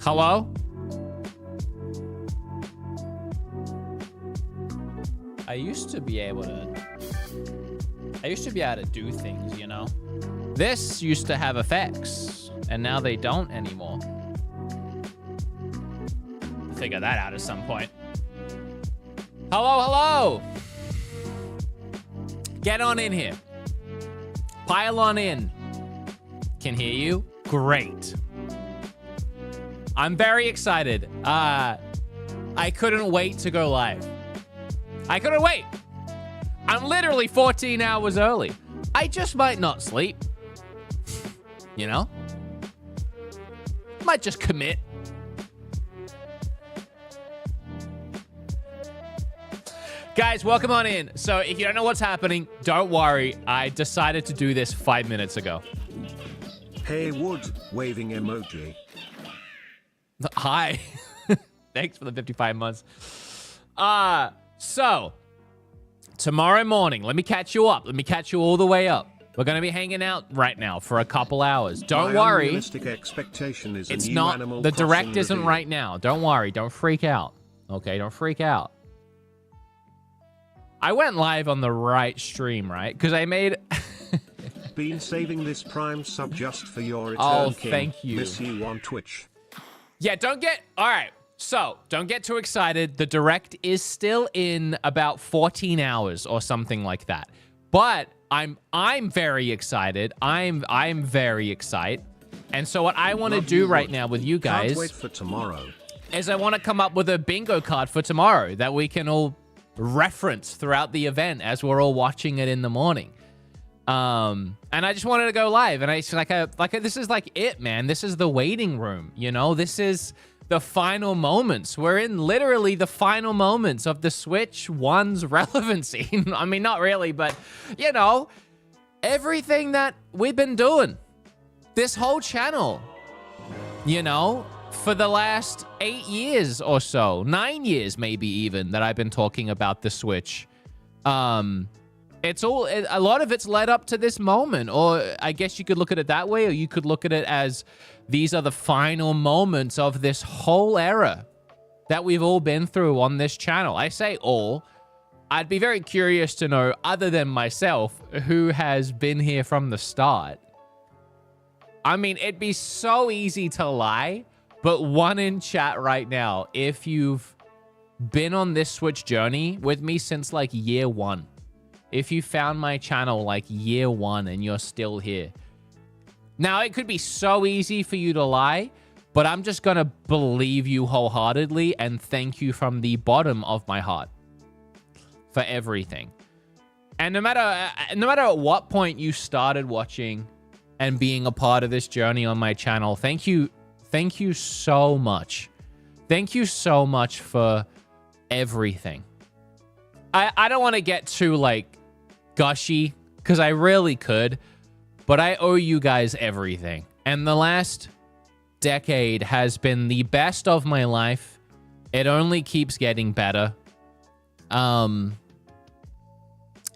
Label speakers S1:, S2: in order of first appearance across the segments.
S1: Hello? I used to be able to do things, you know? This used to have effects, and now they don't anymore. Figure that out at some point. Hello, hello! Get on in here. Pile on in. Can hear you? Great. I'm very excited. I couldn't wait to go live. I couldn't wait. I'm literally 14 hours early. I just might not sleep. You know? Might just commit. Guys, welcome on in. So if you don't know what's happening, don't worry. I decided to do this 5 minutes ago.
S2: Hey, Wood, waving emoji.
S1: Hi. Thanks for the 55 months. So, tomorrow morning, let me catch you up. Let me catch you all the way up. We're going to be hanging out right now for a couple hours. Don't worry.
S2: Unrealistic expectation is
S1: it's
S2: a new
S1: not,
S2: Animal
S1: the
S2: Crossing
S1: direct isn't
S2: reveal.
S1: right now. Don't worry. Don't freak out. Okay, don't freak out. I went live on the right stream, right? Because I made...
S2: Been saving this Prime sub just for your return,
S1: Oh,
S2: King.
S1: thank you.
S2: Miss you on Twitch.
S1: Yeah, don't get... All right. So, don't get too excited. The direct is still in about 14 hours or something like that. But I'm very excited. I'm very excited. And so what I want to do right now with you guys...
S2: Can't wait for tomorrow.
S1: ...is I want to come up with a bingo card for tomorrow that we can all reference throughout the event as we're all watching it in the morning. And I just wanted to go live. And it's this is like it, man. This is the waiting room, you know? This is... the final moments. We're in literally the final moments of the Switch 1's relevancy. I mean, not really, but, you know, everything that we've been doing. This whole channel, you know, for the last 8 years or so, 9 years maybe even, that I've been talking about the Switch. It's all, a lot of it's led up to this moment, or I guess you could look at it that way, or you could look at it as these are the final moments of this whole era that we've all been through on this channel. I say all. I'd be very curious to know, other than myself, who has been here from the start. I mean, it'd be so easy to lie, but one in chat right now, if you've been on this Switch journey with me since like year one. If you found my channel like year one and you're still here. Now, it could be so easy for you to lie, but I'm just going to believe you wholeheartedly and thank you from the bottom of my heart for everything. And no matter at what point you started watching and being a part of this journey on my channel, thank you so much. Thank you so much for everything. I don't want to get too, like, gushy, because I really could, but I owe you guys everything. And the last decade has been the best of my life. It only keeps getting better. And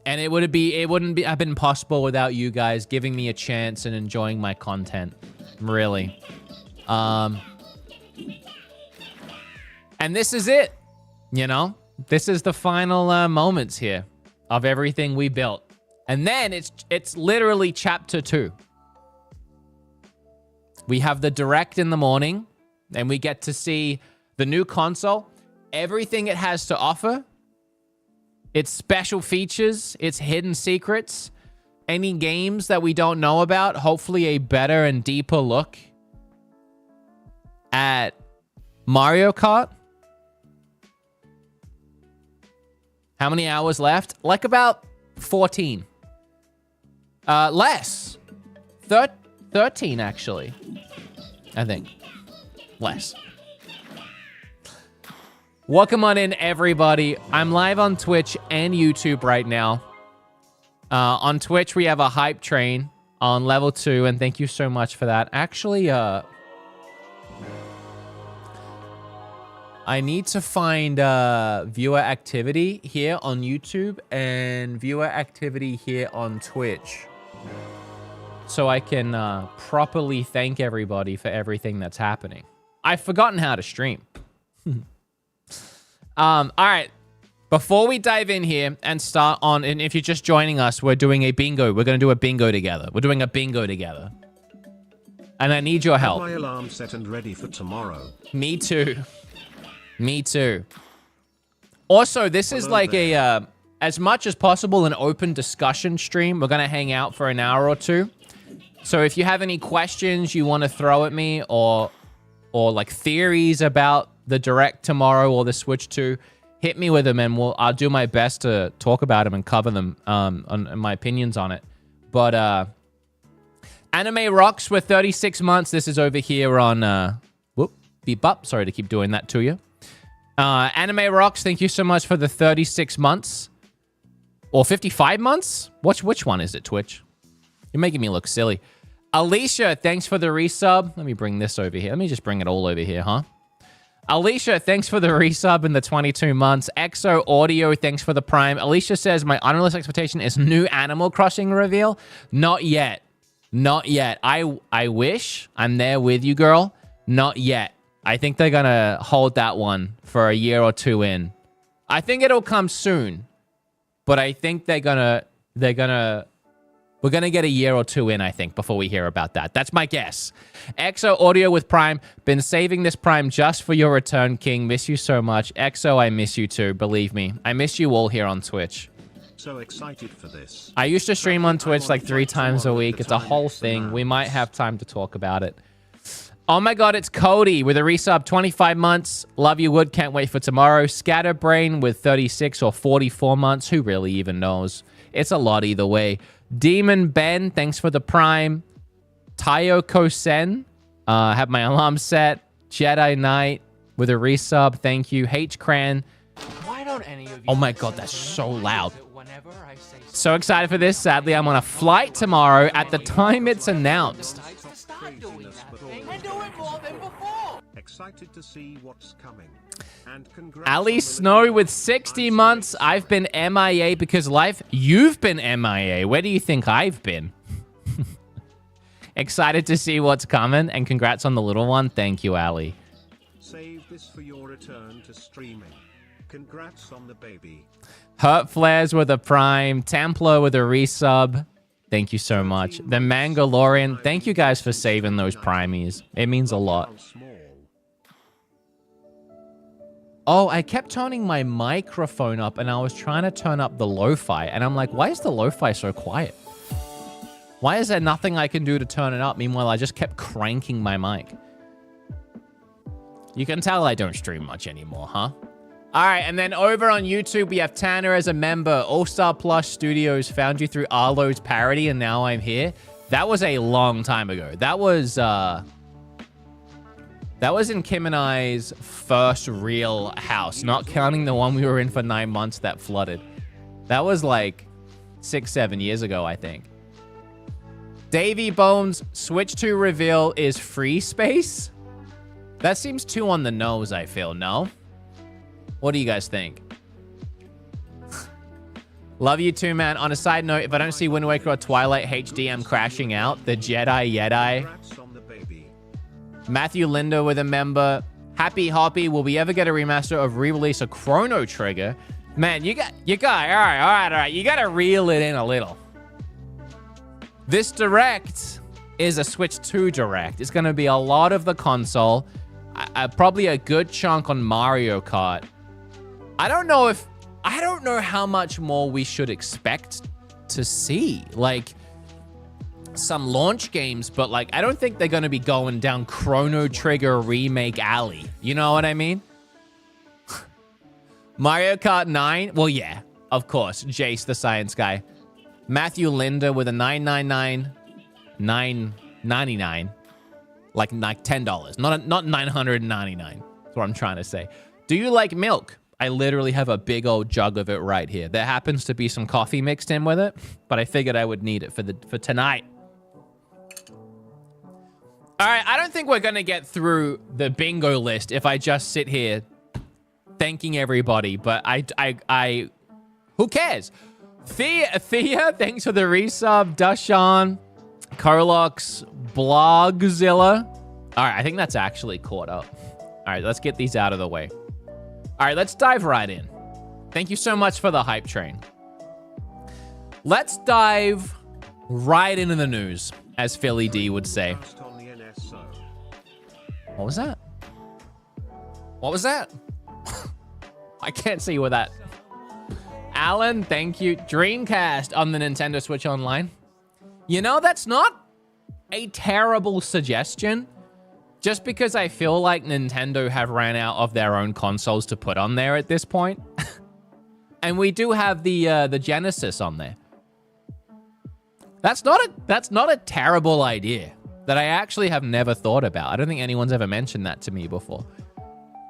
S1: it wouldn't have been possible without you guys giving me a chance and enjoying my content. Really. And this is it, you know? This is the final moments here of everything we built. And then it's literally chapter 2. We have the direct in the morning, and we get to see the new console, everything it has to offer, its special features, its hidden secrets, any games that we don't know about, hopefully a better and deeper look at Mario Kart. How many hours left? Like about 14. Less. 13, actually. I think. Less. Welcome on in, everybody. I'm live on Twitch and YouTube right now. On Twitch, we have a hype train on level 2, and thank you so much for that. Actually, I need to find viewer activity here on YouTube and viewer activity here on Twitch. so I can properly thank everybody for everything that's happening. I've forgotten how to stream. All right. Before we dive in here and start on, and if you're just joining us, we're doing a bingo. We're going to do a bingo together. We're doing a bingo together. And I need your help.
S2: My alarm set and ready for tomorrow.
S1: Me too. Me too. Also, this is like a, as much as possible, an open discussion stream. We're going to hang out for an hour or two. So if you have any questions you want to throw at me or like theories about the Direct tomorrow or the Switch 2, hit me with them and I'll do my best to talk about them and cover them on my opinions on it. But Anime Rocks with 36 months. This is over here on Beep Up. Sorry to keep doing that to you. Anime Rocks, thank you so much for the 36 months. Or 55 months? Which one is it, Twitch? You're making me look silly. Alicia, thanks for the resub. Let me bring this over here. Let me just bring it all over here, huh? Alicia, thanks for the resub in the 22 months. Exo Audio, thanks for the Prime. Alicia says, my unrealistic expectation is new Animal Crossing reveal. Not yet. Not yet. I wish. I'm there with you, girl. Not yet. I think they're going to hold that one for a year or two in. I think it'll come soon. But I think we're going to get a year or two in, I think, before we hear about that. That's my guess. Exo Audio with Prime. Been saving this Prime just for your return, King. Miss you so much. Exo, I miss you too. Believe me. I miss you all here on Twitch.
S2: So excited for this.
S1: I used to stream on Twitch like 3 times a week. It's a whole thing. We might have time to talk about it. Oh my god, it's Cody with a resub, 25 months. Love you, Wood. Can't wait for tomorrow. Scatterbrain with 36 or 44 months. Who really even knows? It's a lot either way. Demon Ben, thanks for the Prime. Tayoko Sen, have my alarm set. Jedi Knight with a resub, thank you. H Cran.
S3: Why don't any of you
S1: Oh my god, that's so loud. So excited for this. Sadly, I'm on a flight tomorrow at the time it's announced.
S2: Excited to see what's coming. And
S1: Ali Snow with 60 months. I've been MIA because life. You've been MIA. Where do you think I've been? Excited to see what's coming, and congrats on the little one. Thank you, Ali.
S2: Save this for your return to streaming. Congrats on the baby.
S1: Hurt Flares with a Prime. Templar with a resub. Thank you so much. The Mandalorian. Thank you guys for saving those primies. It means a lot. Oh, I kept turning my microphone up and I was trying to turn up the lo-fi. And I'm like, why is the lo-fi so quiet? Why is there nothing I can do to turn it up? Meanwhile, I just kept cranking my mic. You can tell I don't stream much anymore, huh? All right, and then over on YouTube, we have Tanner as a member. All-Star Plus Studios found you through Arlo's parody, and now I'm here. That was a long time ago. That was in Kim and I's first real house, not counting the one we were in for 9 months that flooded. That was like 6-7 years ago, I think. Davey Bones, Switch 2 reveal is free space? That seems too on the nose, I feel, no? What do you guys think? Love you too, man. On a side note, if I don't see Wind Waker or Twilight HD, I'm crashing out. The Jedi. Matthew Linder with a member. Happy Hoppy, will we ever get a remaster of re-release of Chrono Trigger? Man, you got, all right. You got to reel it in a little. This Direct is a Switch 2 Direct. It's going to be a lot of the console. Probably a good chunk on Mario Kart. I don't know how much more we should expect to see. Like, some launch games, but like, I don't think they're going to be going down Chrono Trigger remake alley. You know what I mean? Mario Kart 9? Well, yeah, of course. Jace, the science guy. Matthew Linder with a $9.99. $9.99. Like $10. Not $999. That's what I'm trying to say. Do you like milk? I literally have a big old jug of it right here. There happens to be some coffee mixed in with it, but I figured I would need it for tonight. All right, I don't think we're going to get through the bingo list if I just sit here thanking everybody, but I who cares? Thea, thanks for the resub. Dashan, Colox, Blogzilla. All right, I think that's actually caught up. All right, let's get these out of the way. All right, let's dive right in. Thank you so much for the hype train. Let's dive right into the news, as Philly D would say. What was that? What was that? I can't see what that... Alan, thank you. Dreamcast on the Nintendo Switch Online. You know, that's not a terrible suggestion. Just because I feel like Nintendo have ran out of their own consoles to put on there at this point. And we do have the Genesis on there. That's not a terrible idea that I actually have never thought about. I don't think anyone's ever mentioned that to me before.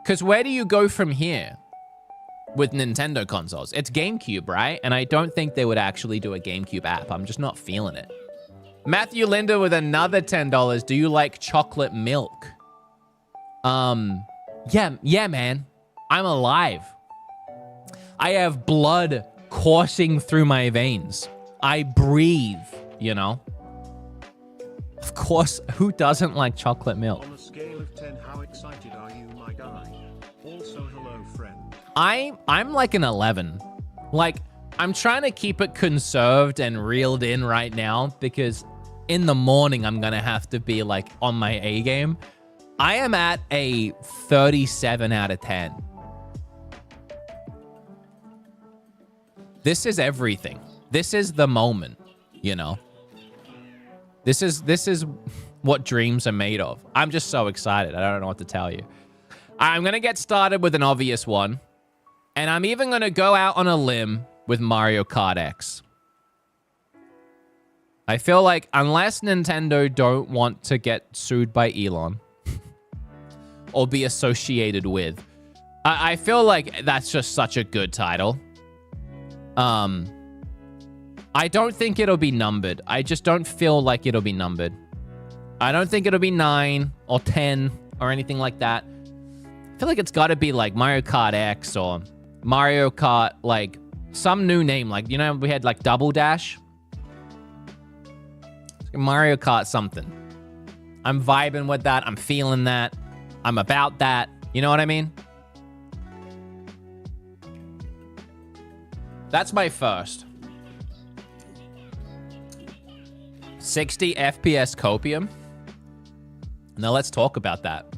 S1: Because where do you go from here with Nintendo consoles? It's GameCube, right? And I don't think they would actually do a GameCube app. I'm just not feeling it. Matthew Linda with another $10. Do you like chocolate milk? Yeah, man. I'm alive. I have blood coursing through my veins. I breathe, you know? Of course, who doesn't like chocolate milk?
S2: On a scale of 10, how excited are you, my guy? Also, hello, friend.
S1: I'm like an 11. Like, I'm trying to keep it conserved and reeled in right now because in the morning I'm gonna have to be like on my A game. I am at a 37 out of 10. This is everything. This is the moment, you know? This is what dreams are made of. I'm just so excited. I don't know what to tell you. I'm gonna get started with an obvious one. And I'm even gonna go out on a limb with Mario Kart X. I feel like unless Nintendo don't want to get sued by Elon or be associated with, I feel like that's just such a good title. I don't think it'll be numbered. I just don't feel like it'll be numbered. I don't think it'll be 9 or 10 or anything like that. I feel like it's got to be like Mario Kart X or Mario Kart, like some new name. Like, you know, we had like Double Dash. Mario Kart something. I'm vibing with that. I'm feeling that. I'm about that. You know what I mean? That's my first. 60 FPS copium. Now let's talk about that.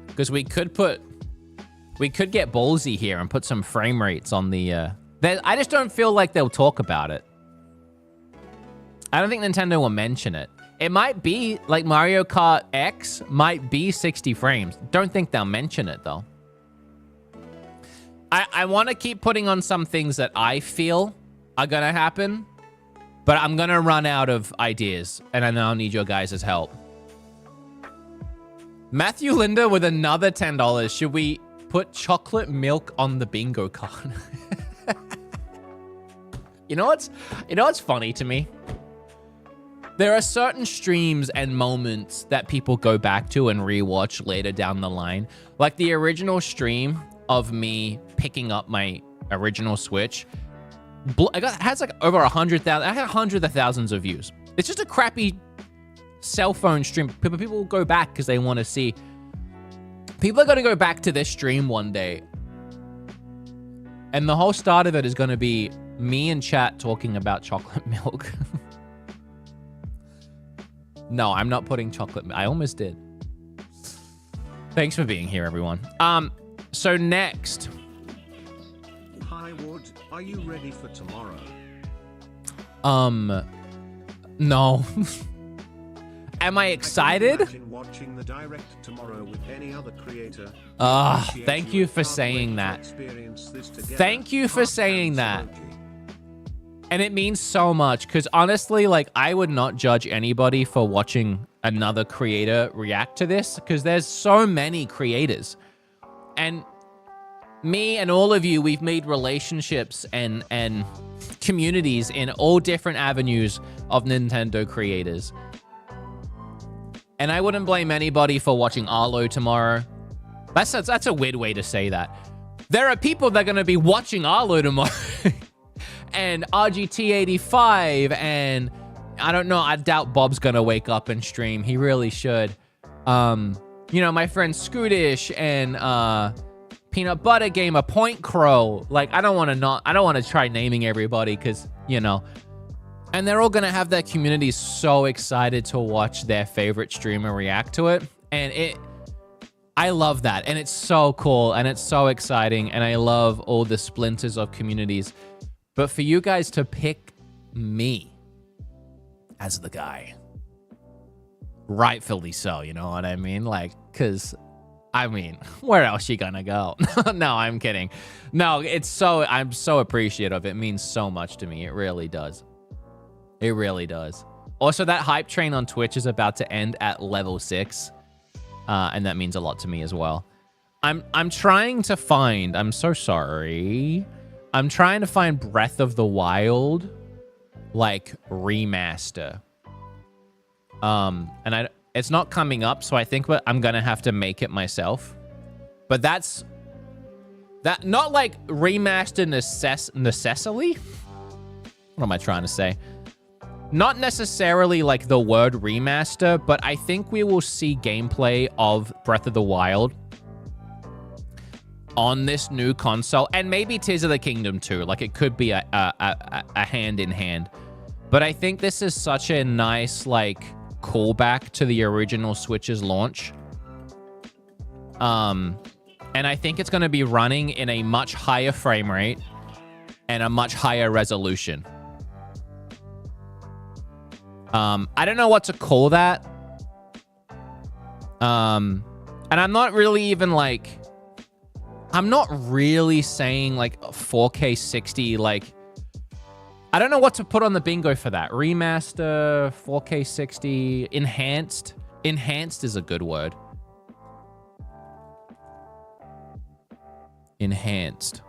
S1: Because we could get ballsy here and put some frame rates on the... I just don't feel like they'll talk about it. I don't think Nintendo will mention it. It might be, like Mario Kart X might be 60 frames. Don't think they'll mention it, though. I want to keep putting on some things that I feel are going to happen, but I'm going to run out of ideas, and then I'll need your guys' help. Matthew Linda with another $10. Should we put chocolate milk on the bingo card? You know what's funny to me? There are certain streams and moments that people go back to and rewatch later down the line. Like the original stream of me picking up my original Switch. It has like over 100,000. I had hundreds of thousands of views. It's just a crappy cell phone stream. People will go back because they want to see. People are going to go back to this stream one day. And the whole start of it is going to be me and chat talking about chocolate milk. No, I'm not putting chocolate milk. I almost did. Thanks for being here, everyone. So next.
S2: Hi, Wood. Are you ready for tomorrow?
S1: No. Am I excited?
S2: Imagine watching the direct tomorrow with any other creator.
S1: Thank you for saying that. Thank you for saying that. And it means so much, because honestly, like, I would not judge anybody for watching another creator react to this, because there's so many creators. And me and all of you, we've made relationships and communities in all different avenues of Nintendo creators. And I wouldn't blame anybody for watching Arlo tomorrow. That's a weird way to say that. There are people that are going to be watching Arlo tomorrow. And RGT85 and I don't know. I doubt Bob's gonna wake up and stream. He really should. You know, my friend Scootish and Peanut Butter Gamer, Point Crow. Like, I don't want to try naming everybody because, you know. And they're all going to have their communities so excited to watch their favorite streamer react to it. And I love that. And it's so cool. And it's so exciting. And I love all the splinters of communities. But for you guys to pick me as the guy, rightfully so, you know what I mean? Like, because, I mean, where else you gonna go? No, I'm kidding. No, I'm so appreciative. It means so much to me. It really does. It really does. Also, that hype train on Twitch is about to end at level 6. And that means a lot to me as well. I'm trying to find, I'm so sorry. I'm trying to find Breath of the Wild, like, remaster. And it's not coming up, so I think I'm gonna have to make it myself. But that not like remaster necessarily. What am I trying to say? Not necessarily like the word remaster, but I think we will see gameplay of Breath of the Wild on this new console, and maybe Tears of the Kingdom too. Like, it could be a hand in hand. But I think this is such a nice, like, callback to the original Switch's launch. And I think it's going to be running in a much higher frame rate and a much higher resolution. I don't know what to call that. And I'm not really even like, I'm not really saying like 4K 60, like, I don't know what to put on the bingo for that. Remaster, 4K 60, enhanced. Enhanced is a good word. Enhanced.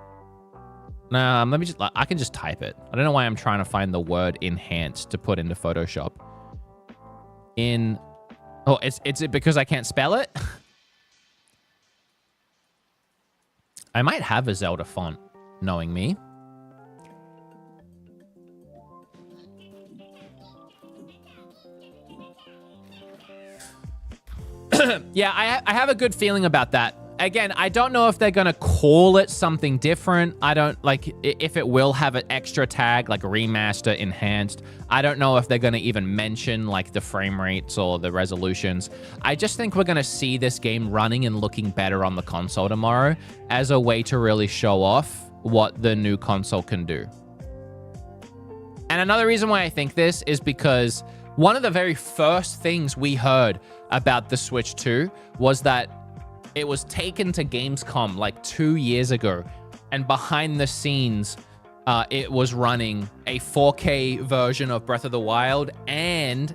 S1: Let me just, I can just type it. I don't know why I'm trying to find the word enhanced to put into Photoshop. Oh, it's it because I can't spell it? I might have a Zelda font, knowing me. Yeah, I have a good feeling about that. Again, I don't know if they're going to call it something different. I don't, like, if it will have an extra tag, like remaster, enhanced. I don't know if they're going to even mention, like, the frame rates or the resolutions. I just think we're going to see this game running and looking better on the console tomorrow as a way to really show off what the new console can do. And another reason why I think this is because one of the very first things we heard about the Switch 2 was that it was taken to Gamescom like 2 years ago, and behind the scenes, it was running a 4K version of Breath of the Wild and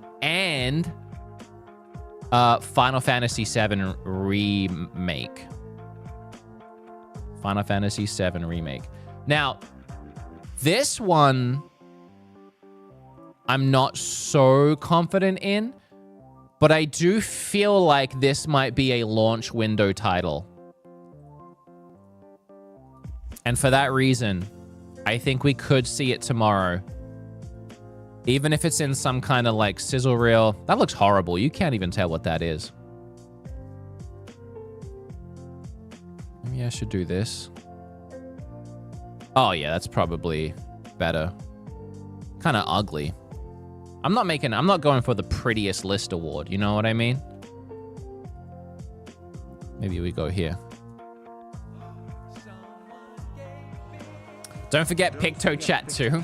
S1: Final Fantasy VII Remake. Final Fantasy VII Remake. Now, this one, I'm not so confident in, but I do feel like this might be a launch window title. And for that reason, I think we could see it tomorrow. Even if it's in some kind of like sizzle reel. That looks horrible. You can't even tell what that is. Maybe I should do this. Oh yeah, that's probably better. Kind of ugly. I'm not going for the prettiest list award. You know what I mean? Maybe we go here. Don't forget Picto Chat too.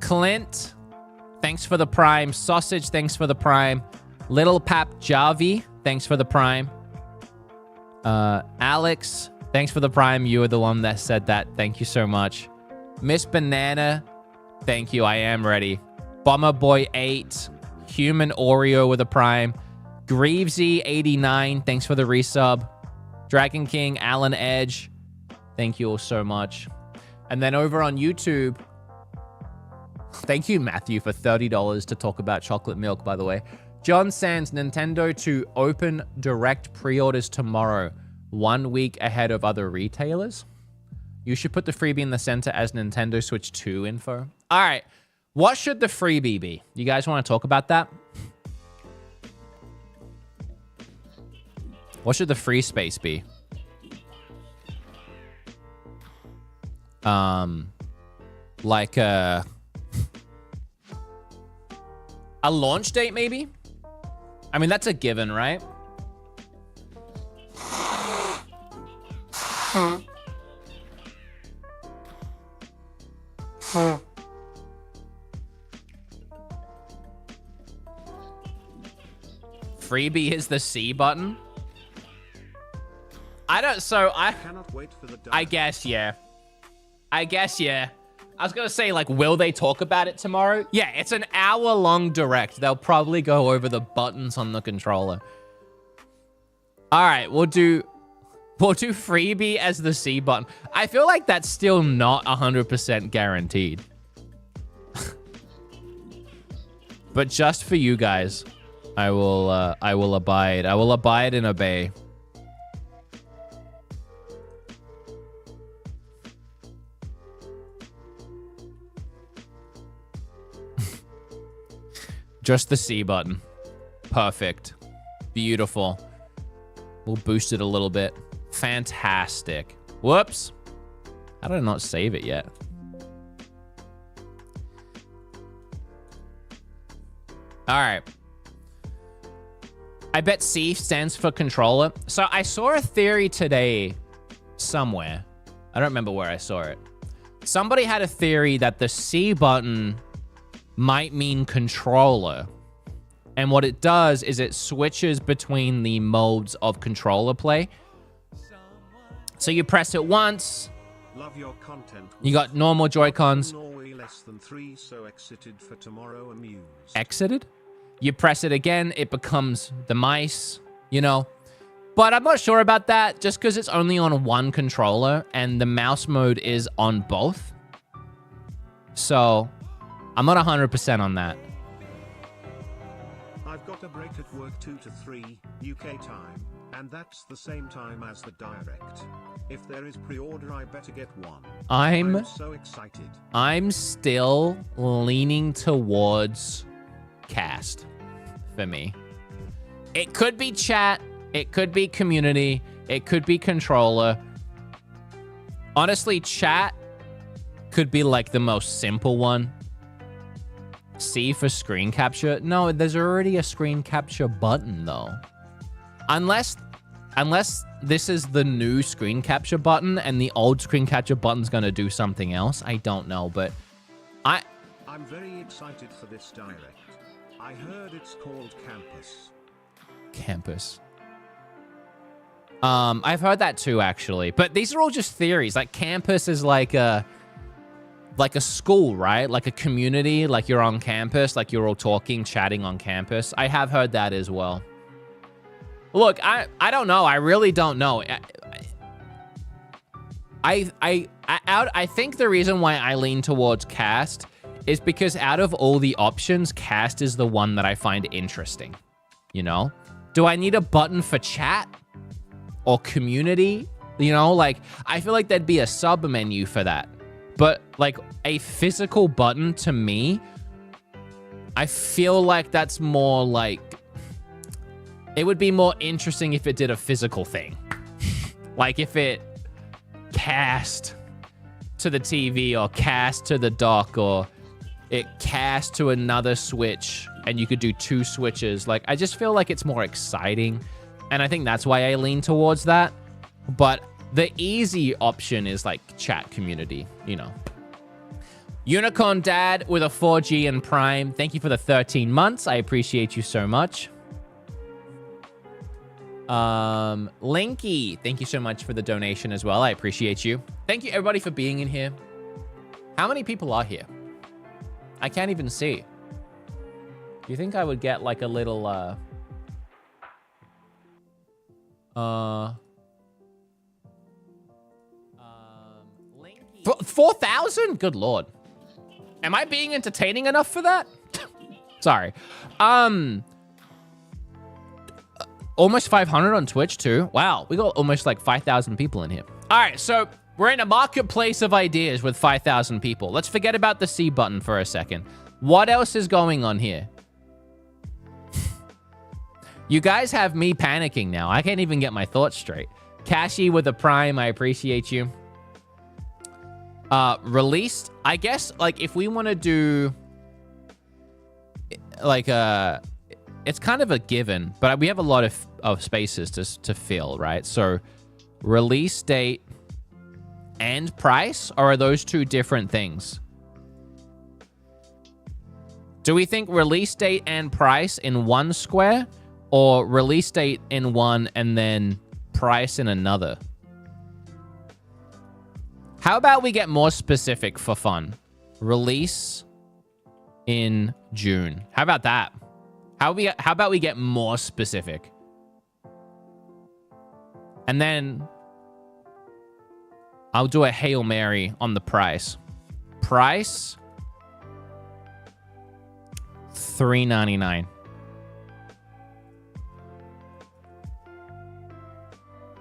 S1: Clint, thanks for the Prime. Sausage, thanks for the Prime. Little Pap Javi, thanks for the Prime. Alex, thanks for the Prime. You were the one that said that. Thank you so much. Miss Banana, thank you. I am ready. Bomber Boy 8. Human Oreo with a Prime. Greavesy 89. Thanks for the resub. Dragon King, Alan Edge. Thank you all so much. And then over on YouTube, thank you, Matthew, for $30 to talk about chocolate milk, by the way. John Sands, Nintendo to open direct pre-orders tomorrow, 1 week ahead of other retailers. You should put the freebie in the center as Nintendo Switch 2 info. All right. What should the freebie be? You guys want to talk about that? What should the free space be? Like a launch date, maybe? I mean, that's a given, right? Freebie is the C button. I
S2: cannot wait for the direct.
S1: I guess, yeah. I was gonna say, like, will they talk about it tomorrow? Yeah, it's an hour-long direct. They'll probably go over the buttons on the controller. All right, we'll do freebie as the C button. I feel like that's still not 100% guaranteed. But just for you guys, I will abide. I will abide and obey. Just the C button. Perfect. Beautiful. We'll boost it a little bit. Fantastic. Whoops. How did I not save it yet? All right. I bet C stands for controller. So I saw a theory today somewhere. I don't remember where I saw it. Somebody had a theory that the C button might mean controller. And what it does is it switches between the modes of controller play. So you press it once.
S2: Love your content.
S1: You got normal Joy-Cons.
S2: Norway less than 3, so exited for tomorrow amused.
S1: Exited? You press it again, it becomes the mice, you know. But I'm not sure about that, just because it's only on one controller and the mouse mode is on both. So I'm not 100% on that.
S2: I've got a break at work 2 to 3 UK time, and that's the same time as the direct. If there is pre-order, I better get one. I'm so excited.
S1: I'm still leaning towards cast for me. It could be chat, it could be community, it could be controller. Honestly, chat could be like the most simple one. C for screen capture. No, there's already a screen capture button though. Unless this is the new screen capture button and the old screen capture button's gonna do something else. I don't know, but
S2: I'm very excited for this direct. I heard it's called Campus.
S1: Campus. I've heard that too, actually. But these are all just theories. Like, campus is like a school, right? Like a community, like you're on campus, like you're all talking, chatting on campus. I have heard that as well. Look, I don't know. I really don't know. I think the reason why I lean towards cast is because out of all the options, cast is the one that I find interesting. You know? Do I need a button for chat or community? You know, like, I feel like there'd be a sub menu for that. But like a physical button to me, I feel like that's more like, it would be more interesting if it did a physical thing. Like if it cast to the TV or cast to the dock or it cast to another switch and you could do 2 switches. Like, I just feel like it's more exciting. And I think that's why I lean towards that. But the easy option is like chat community, you know. Unicorn Dad with a 4G and Prime. Thank you for the 13 months. I appreciate you so much. Linky, thank you so much for the donation as well. I appreciate you. Thank you everybody for being in here. How many people are here? I can't even see. Do you think I would get like a little, 4,000? Good Lord. Am I being entertaining enough for that? Sorry. Almost 500 on Twitch too. Wow, we got almost like 5,000 people in here. All right, so We're in a marketplace of ideas with 5,000 people. Let's forget about the C button for a second. What else is going on here? You guys have me panicking now. I can't even get my thoughts straight. Cashy with a prime, I appreciate you. Released, I guess, like, if we want to do, like, it's kind of a given, but we have a lot of spaces to fill, right? So, release date and price, or are those two different things? Do we think release date and price in one square, or release date in one and then price in another? How about we get more specific for fun? Release in June. How about that? How about we get more specific? And then I'll do a Hail Mary on the price. Price $3.99.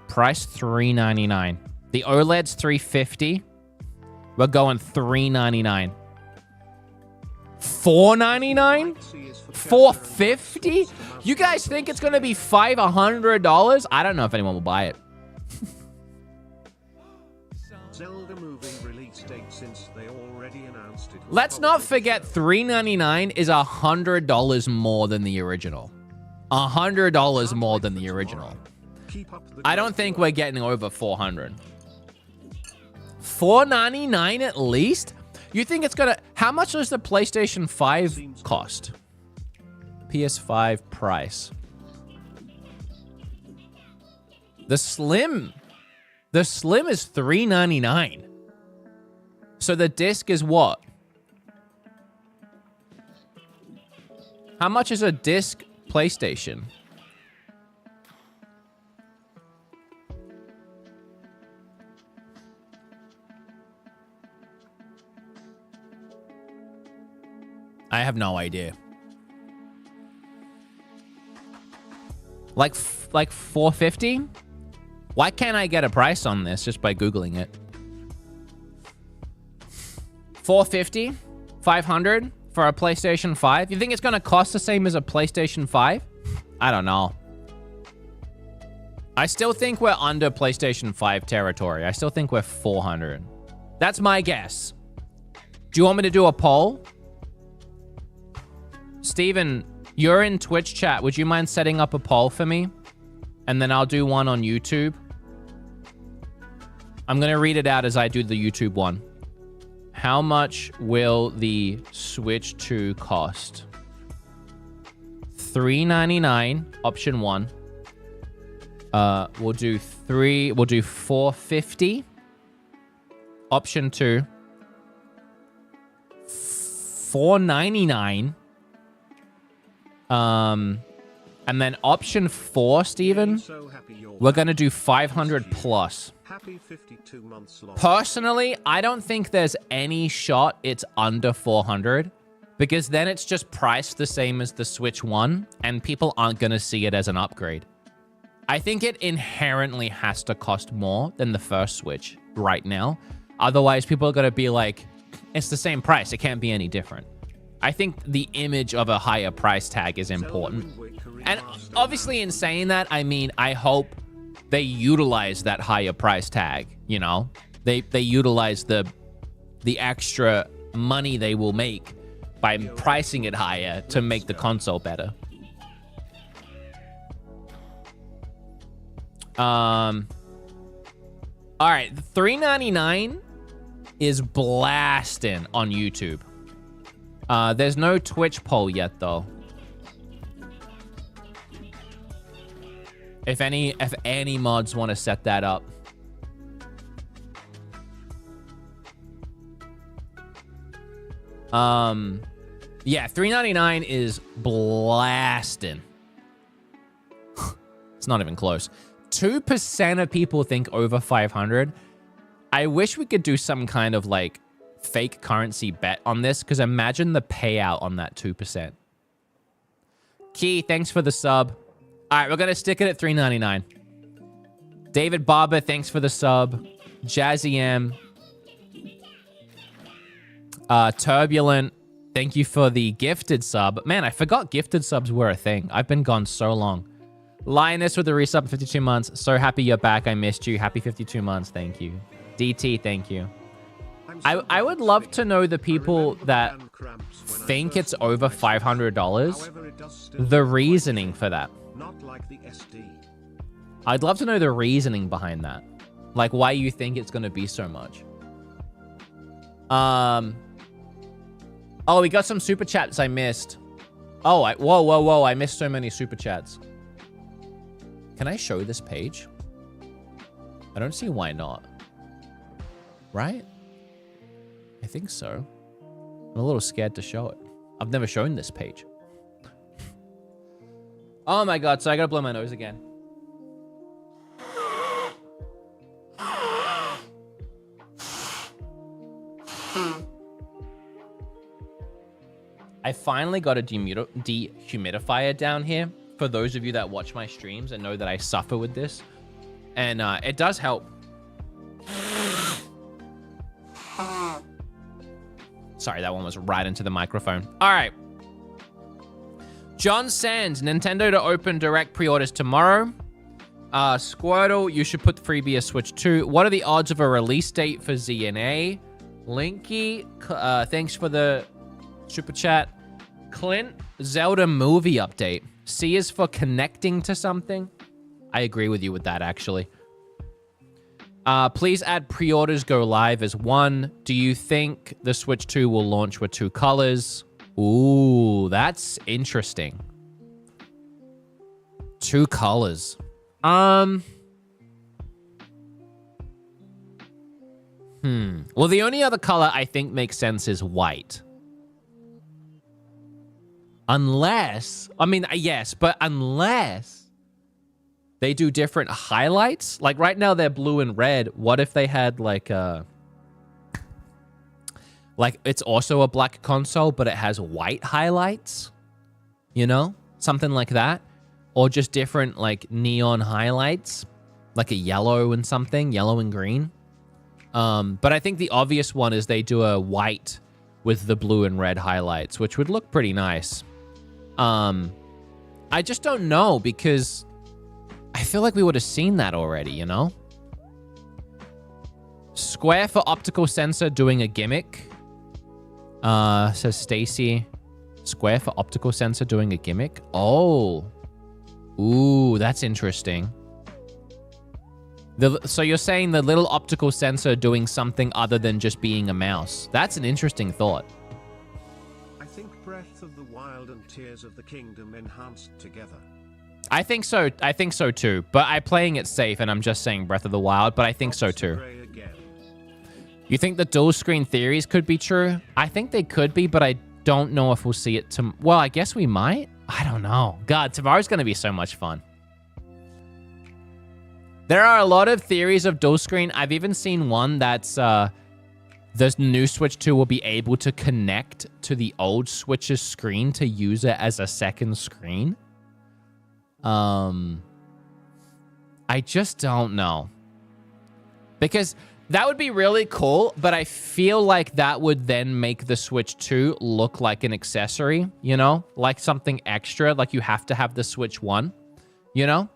S1: Price $3.99. The OLED's $350. We're going $3.99. $4.99? $450? You guys think it's gonna be $500? I don't know if anyone will buy it.
S2: Zelda moving release date since they already announced it.
S1: Let's not forget $3.99 is $100 more than the original. $100 more than the original. I don't think we're getting over 400. $4.99 at least? You think it's gonna... How much does the PlayStation 5 cost? PS5 price. The Slim is $3.99. So the disc is what? How much is a disc PlayStation? I have no idea. Like 450? Why can't I get a price on this just by Googling it? 450? 500 for a PlayStation 5? You think it's going to cost the same as a PlayStation 5? I don't know. I still think we're under PlayStation 5 territory. I still think we're 400. That's my guess. Do you want me to do a poll? Steven, you're in Twitch chat. Would you mind setting up a poll for me? And then I'll do one on YouTube. I'm going to read it out as I do the YouTube one. How much will the Switch 2 cost? $399, option 1. We'll do $450. Option 2. $499. And then option 4, Steven, we're going to do 500 plus.
S2: Happy 52 months long.
S1: Personally, I don't think there's any shot it's under 400, because then it's just priced the same as the Switch 1 and people aren't going to see it as an upgrade. I think it inherently has to cost more than the first Switch right now. Otherwise, people are going to be like, it's the same price. It can't be any different. I think the image of a higher price tag is important. And obviously in saying that, I mean, I hope they utilize that higher price tag, you know? They utilize the extra money they will make by pricing it higher to make the console better. All right, $399 is blasting on YouTube. There's no Twitch poll yet, though. If any mods want to set that up. Yeah, $399 is blasting. It's not even close. 2% of people think over 500. I wish we could do some kind of like fake currency bet on this, because imagine the payout on that 2%. Key, thanks for the sub. All right, we're going to stick it at $3.99. David Barber, thanks for the sub. Jazzy M. Turbulent. Thank you for the gifted sub. Man, I forgot gifted subs were a thing. I've been gone so long. Lioness with the resub of 52 months. So happy you're back. I missed you. Happy 52 months. Thank you. DT, thank you. I would love to know the people that think it's over $500. The reasoning for that. I'd love to know the reasoning behind that. Like why you think it's going to be so much. Oh, we got some super chats I missed. Oh, whoa. I missed so many super chats. Can I show this page? I don't see why not. Right? I think so. I'm a little scared to show it. I've never shown this page. Oh my God, so I gotta blow my nose again. I finally got a dehumidifier down here. For those of you that watch my streams and know that I suffer with this. And it does help. Sorry, that one was right into the microphone. All right. John Sands, Nintendo to open direct pre-orders tomorrow. Squirtle, you should put freebie a Switch 2. What are the odds of a release date for ZNA? Linky, thanks for the super chat. Clint, Zelda movie update. C is for connecting to something. I agree with you with that, actually. Please add pre-orders go live as 1. Do you think the Switch 2 will launch with 2 colors? Ooh, that's interesting. 2 colors. Well, the only other color I think makes sense is white. Unless, I mean, yes, but unless they do different highlights. Like right now they're blue and red. What if they had like it's also a black console, but it has white highlights? You know, something like that. Or just different like neon highlights, like a yellow and something, yellow and green. But I think the obvious one is they do a white with the blue and red highlights, which would look pretty nice. I just don't know because I feel like we would have seen that already, you know? Square for optical sensor doing a gimmick. Says Stacy. Square for optical sensor doing a gimmick. Oh. Ooh, that's interesting. So you're saying the little optical sensor doing something other than just being a mouse. That's an interesting thought.
S2: I think Breath of the Wild and Tears of the Kingdom enhanced together.
S1: I think so. I think so too. But I'm playing it safe and I'm just saying Breath of the Wild, but I think so too. You think the dual screen theories could be true? I think they could be, but I don't know if we'll see it well, I guess we might. I don't know. God, tomorrow's going to be so much fun. There are a lot of theories of dual screen. I've even seen one that's the new Switch 2 will be able to connect to the old Switch's screen to use it as a second screen. I just don't know. Because that would be really cool, but I feel like that would then make the Switch 2 look like an accessory, you know? Like something extra, like you have to have the Switch 1, you know?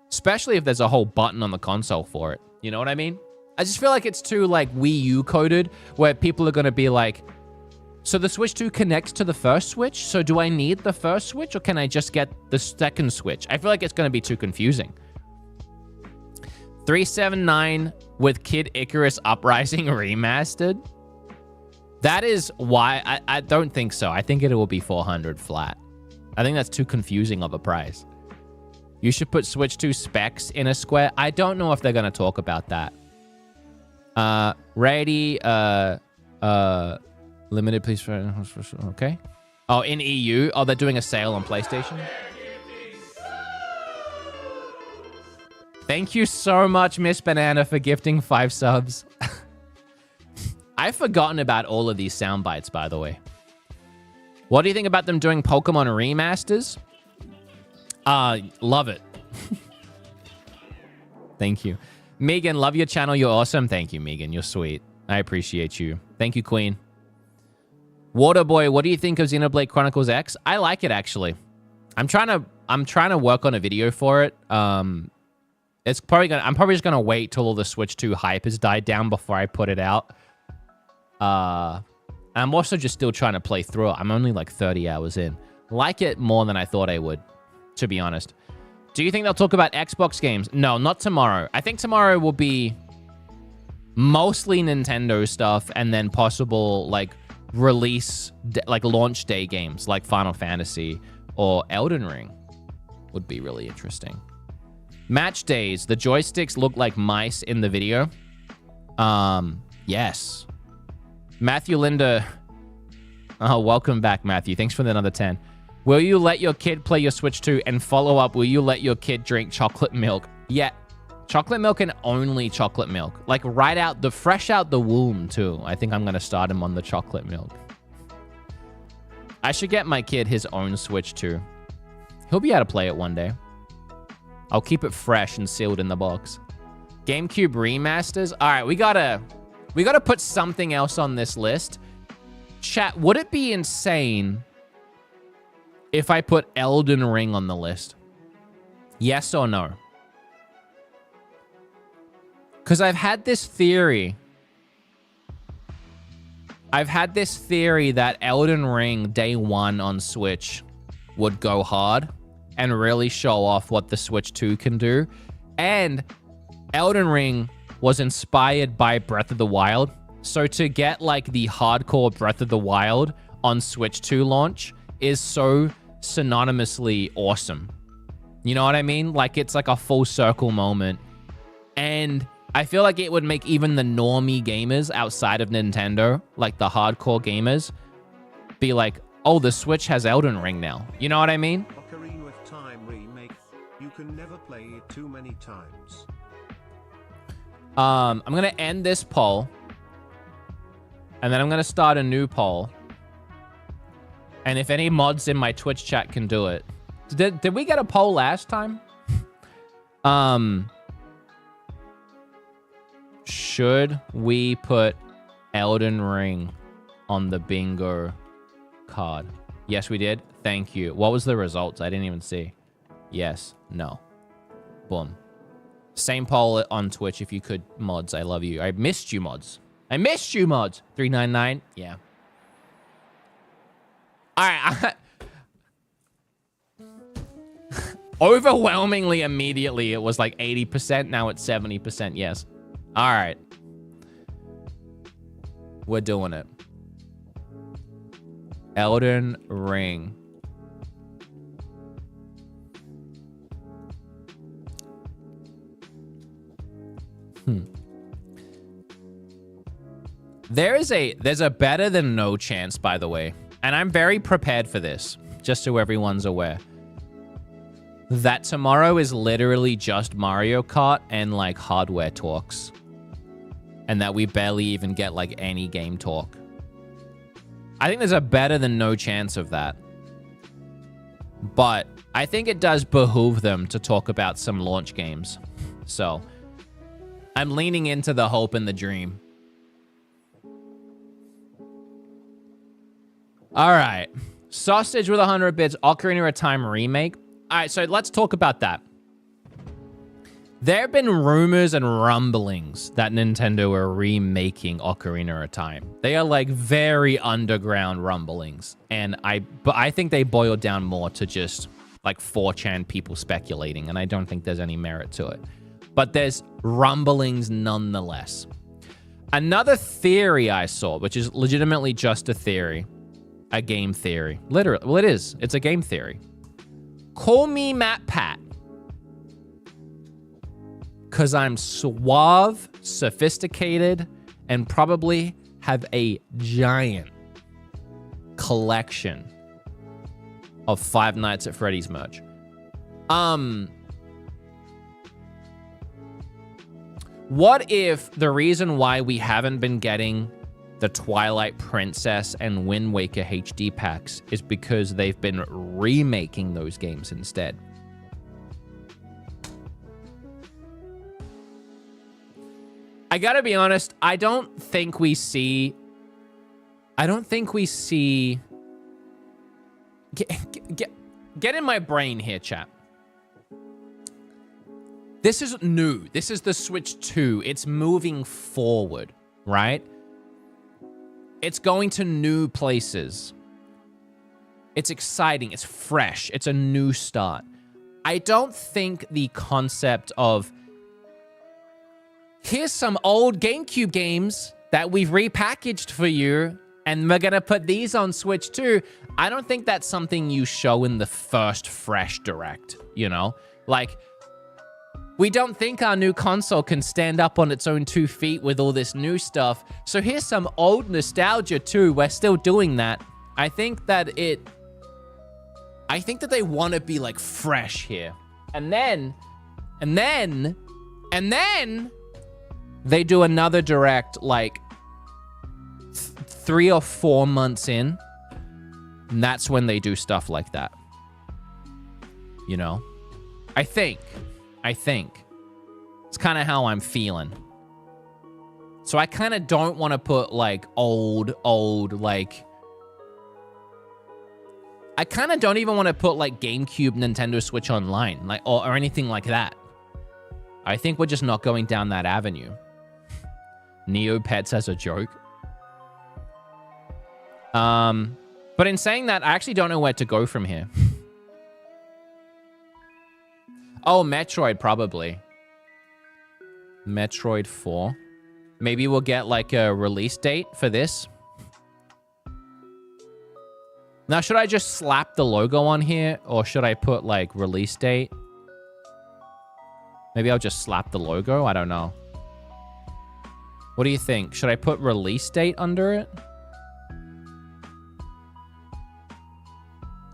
S1: Especially if there's a whole button on the console for it. You know what I mean? I just feel like it's too, like, Wii U coded, where people are going to be like, so the Switch 2 connects to the first Switch? So do I need the first Switch, or can I just get the second Switch? I feel like it's going to be too confusing. 379 with Kid Icarus Uprising remastered. That is why I don't think so. I think it will be 400 flat. I think that's too confusing of a price. You should put Switch 2 specs in a square. I don't know if they're going to talk about that. Ready, limited please for, okay. Oh, in EU? Oh, they're doing a sale on PlayStation? Thank you so much, Miss Banana, for gifting 5 subs. I've forgotten about all of these sound bites, by the way. What do you think about them doing Pokemon remasters? Love it. Thank you. Megan, love your channel. You're awesome. Thank you, Megan. You're sweet. I appreciate you. Thank you, Queen. Waterboy, what do you think of Xenoblade Chronicles X? I like it, actually. I'm trying to work on a video for it. I'm probably just gonna wait till all the Switch 2 hype has died down before I put it out. I'm also just still trying to play through it. I'm only like 30 hours in. Like it more than I thought I would, to be honest. Do you think they'll talk about Xbox games? No, not tomorrow. I think tomorrow will be mostly Nintendo stuff and then possible like release, like launch day games like Final Fantasy or Elden Ring would be really interesting. Match days. The joysticks look like mice in the video. Yes. Matthew Linda. Oh, welcome back, Matthew. Thanks for another 10. Will you let your kid play your Switch 2 and follow up? Will you let your kid drink chocolate milk? Yeah. Chocolate milk and only chocolate milk. Like fresh out the womb too. I think I'm going to start him on the chocolate milk. I should get my kid his own Switch 2. He'll be able to play it one day. I'll keep it fresh and sealed in the box. GameCube remasters. All right, we gotta put something else on this list. Chat, would it be insane if I put Elden Ring on the list? Yes or no? Because I've had this theory. That Elden Ring day one on Switch would go hard and really show off what the Switch 2 can do. And Elden Ring was inspired by Breath of the Wild. So to get like the hardcore Breath of the Wild on Switch 2 launch is so synonymously awesome. You know what I mean? Like it's like a full circle moment. And I feel like it would make even the normie gamers outside of Nintendo, like the hardcore gamers, be like, oh, the Switch has Elden Ring now. You know what I mean?
S2: Ocarina of Time remake. You can never play it too many times.
S1: I'm going to end this poll. And then I'm going to start a new poll. And if any mods in my Twitch chat can do it. Did we get a poll last time? Should we put Elden Ring on the bingo card? Yes, we did. Thank you. What was the results? I didn't even see. Yes. No. Boom. Same poll on Twitch if you could, mods. I love you. I missed you, mods. I missed you, mods. 399. Yeah. All right. Overwhelmingly, immediately, it was like 80%. Now it's 70%. Yes. All right. We're doing it. Elden Ring. There's a better than no chance, by the way. And I'm very prepared for this, just so everyone's aware. That tomorrow is literally just Mario Kart and like hardware talks. And that we barely even get like any game talk. I think there's a better than no chance of that. But I think it does behoove them to talk about some launch games. So I'm leaning into the hope and the dream. All right. Sausage with 100 bits, Ocarina of Time remake. All right, so let's talk about that. There have been rumors and rumblings that Nintendo are remaking Ocarina of Time. They are like very underground rumblings. But I think they boil down more to just like 4chan people speculating, and I don't think there's any merit to it. But there's rumblings nonetheless. Another theory I saw, which is legitimately just a theory, a game theory. Literally, well, it is. It's a game theory. Call me Matt Pat. Because I'm suave, sophisticated, and probably have a giant collection of Five Nights at Freddy's merch. What if the reason why we haven't been getting the Twilight Princess and Wind Waker HD packs is because they've been remaking those games instead? I gotta be honest, I don't think we see... Get in my brain here, chat. This is new. This is the Switch 2. It's moving forward, right? It's going to new places. It's exciting. It's fresh. It's a new start. I don't think the concept of... Here's some old GameCube games that we've repackaged for you, and we're going to put these on Switch 2. I don't think that's something you show in the first fresh direct, you know? Like, we don't think our new console can stand up on its own 2 feet with all this new stuff. So here's some old nostalgia too. We're still doing that. I think that they want to be like fresh here. And then they do another direct like 3 or 4 months in. And that's when they do stuff like that. You know? I think. It's kind of how I'm feeling. So I kind of don't want to put like old, like... I kind of don't even want to put like GameCube, Nintendo Switch Online, like or anything like that. I think we're just not going down that avenue. Neopets as a joke. But in saying that, I actually don't know where to go from here. Oh, Metroid, probably. Metroid 4. Maybe we'll get, like, a release date for this. Now, should I just slap the logo on here? Or should I put, like, release date? Maybe I'll just slap the logo? I don't know. What do you think? Should I put release date under it?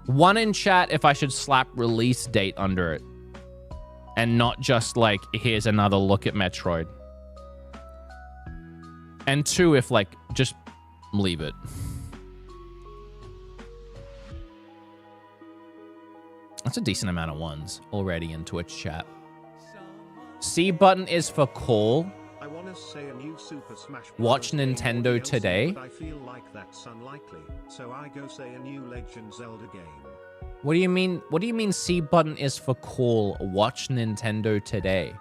S1: One in chat if I should slap release date under it. And not just like, here's another look at Metroid. And 2 if like, just leave it. That's a decent amount of ones already in Twitch chat. C button is for call.
S2: I want to say a new Super Smash Bros.
S1: Watch Nintendo today.
S2: But I feel like that's unlikely, so I go say a new Legend Zelda game.
S1: What do you mean? What do you mean C button is for call? Watch Nintendo today.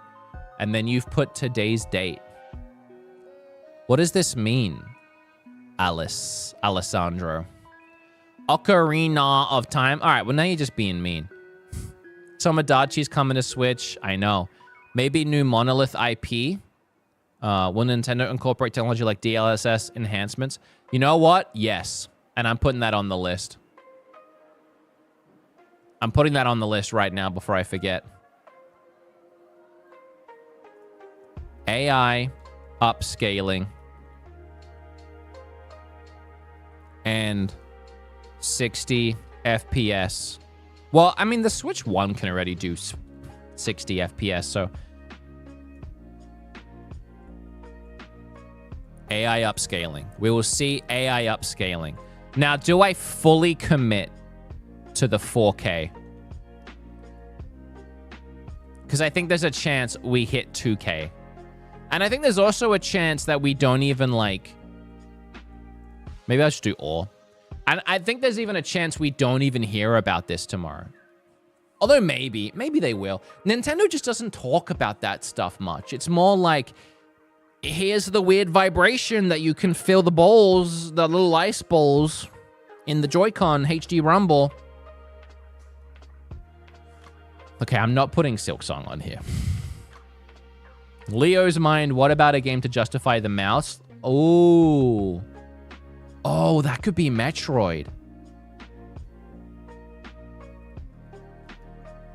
S1: And then you've put today's date. What does this mean? Alessandro. Ocarina of Time. All right, well, now you're just being mean. Tomodachi's coming to Switch. I know. Maybe new Monolith IP. Will Nintendo incorporate technology like DLSS enhancements? You know what? Yes. And I'm putting that on the list. I'm putting that on the list right now before I forget. AI upscaling and 60 FPS. Well, I mean, the Switch 1 can already do 60 FPS, so... AI upscaling. We will see AI upscaling. Now, do I fully commit to the 4K? Because I think there's a chance we hit 2K. And I think there's also a chance that we don't even, like... Maybe I should do all. And I think there's even a chance we don't even hear about this tomorrow. Although maybe they will. Nintendo just doesn't talk about that stuff much. It's more like... Here's the weird vibration that you can feel the balls, the little ice balls in the Joy-Con HD Rumble. Okay, I'm not putting Silksong on here. Leo's Mind, what about a game to justify the mouse? Oh. Oh, that could be Metroid.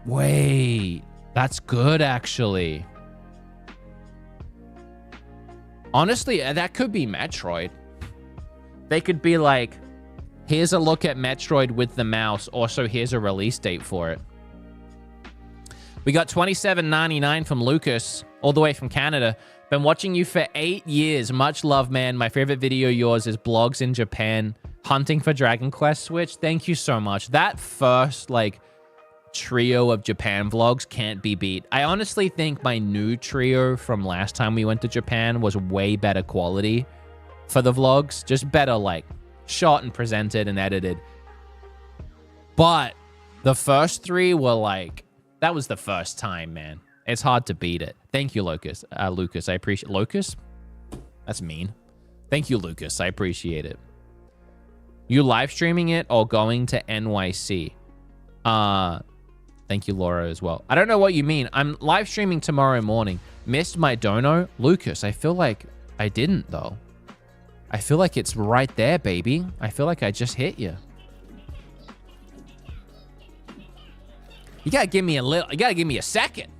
S1: Wait, that's good, actually. Honestly, that could be Metroid. They could be like, here's a look at Metroid with the mouse. Also, here's a release date for it. We got $27.99 from Lucas, all the way from Canada. Been watching you for 8 years. Much love, man. My favorite video of yours is blogs in Japan, hunting for Dragon Quest Switch. Thank you so much. That first, like, trio of Japan vlogs can't be beat. I honestly think my new trio from last time we went to Japan was way better quality for the vlogs. Just better, like, shot and presented and edited. But the first three were like, that was the first time, man. It's hard to beat it. Thank you, Lucas. Lucas, I appreciate... Lucas? That's mean. Thank you, Lucas. I appreciate it. You live streaming it or going to NYC? Thank you, Laura, as well. I don't know what you mean. I'm live streaming tomorrow morning. Missed my dono? Lucas, I feel like I didn't, though. I feel like it's right there, baby. I feel like I just hit you. You gotta give me a little... You gotta give me a second.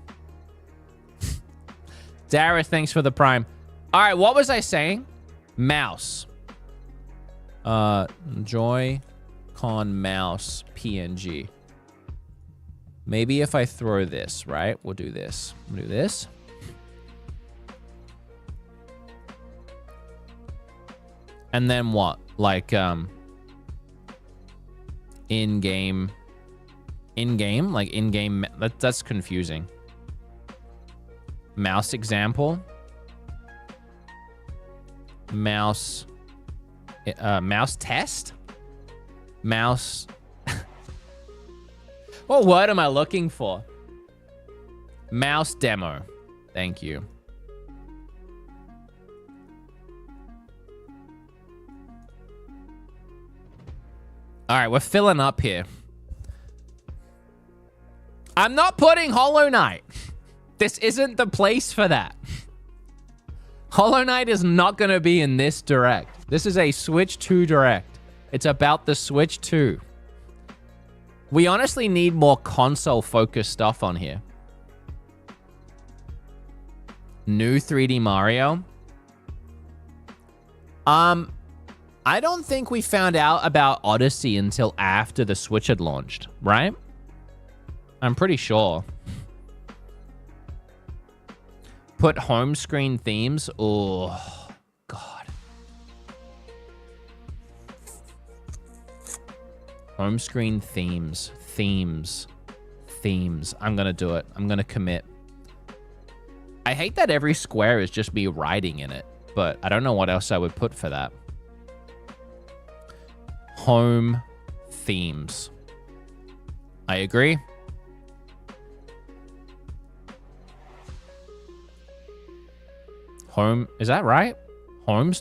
S1: Dara, thanks for the prime. All right, what was I saying? Mouse. Joy-Con mouse PNG. Maybe if I throw this, right? We'll do this. We'll do this. And then what? Like, in-game... In-game? Like, in-game... That's confusing. Mouse example. Mouse... mouse test? Mouse... What word am I looking for? Mouse demo. Thank you. All right, we're filling up here. I'm not putting Hollow Knight. This isn't the place for that. Hollow Knight is not going to be in this direct. This is a Switch 2 direct. It's about the Switch 2. We honestly need more console-focused stuff on here. New 3D Mario. I don't think we found out about Odyssey until after the Switch had launched, right? I'm pretty sure. Put home screen themes. Oh, God. Home screen themes. Themes. I'm going to do it. I'm going to commit. I hate that every square is just me writing in it, but I don't know what else I would put for that. Home themes. I agree. Home, is that right? Home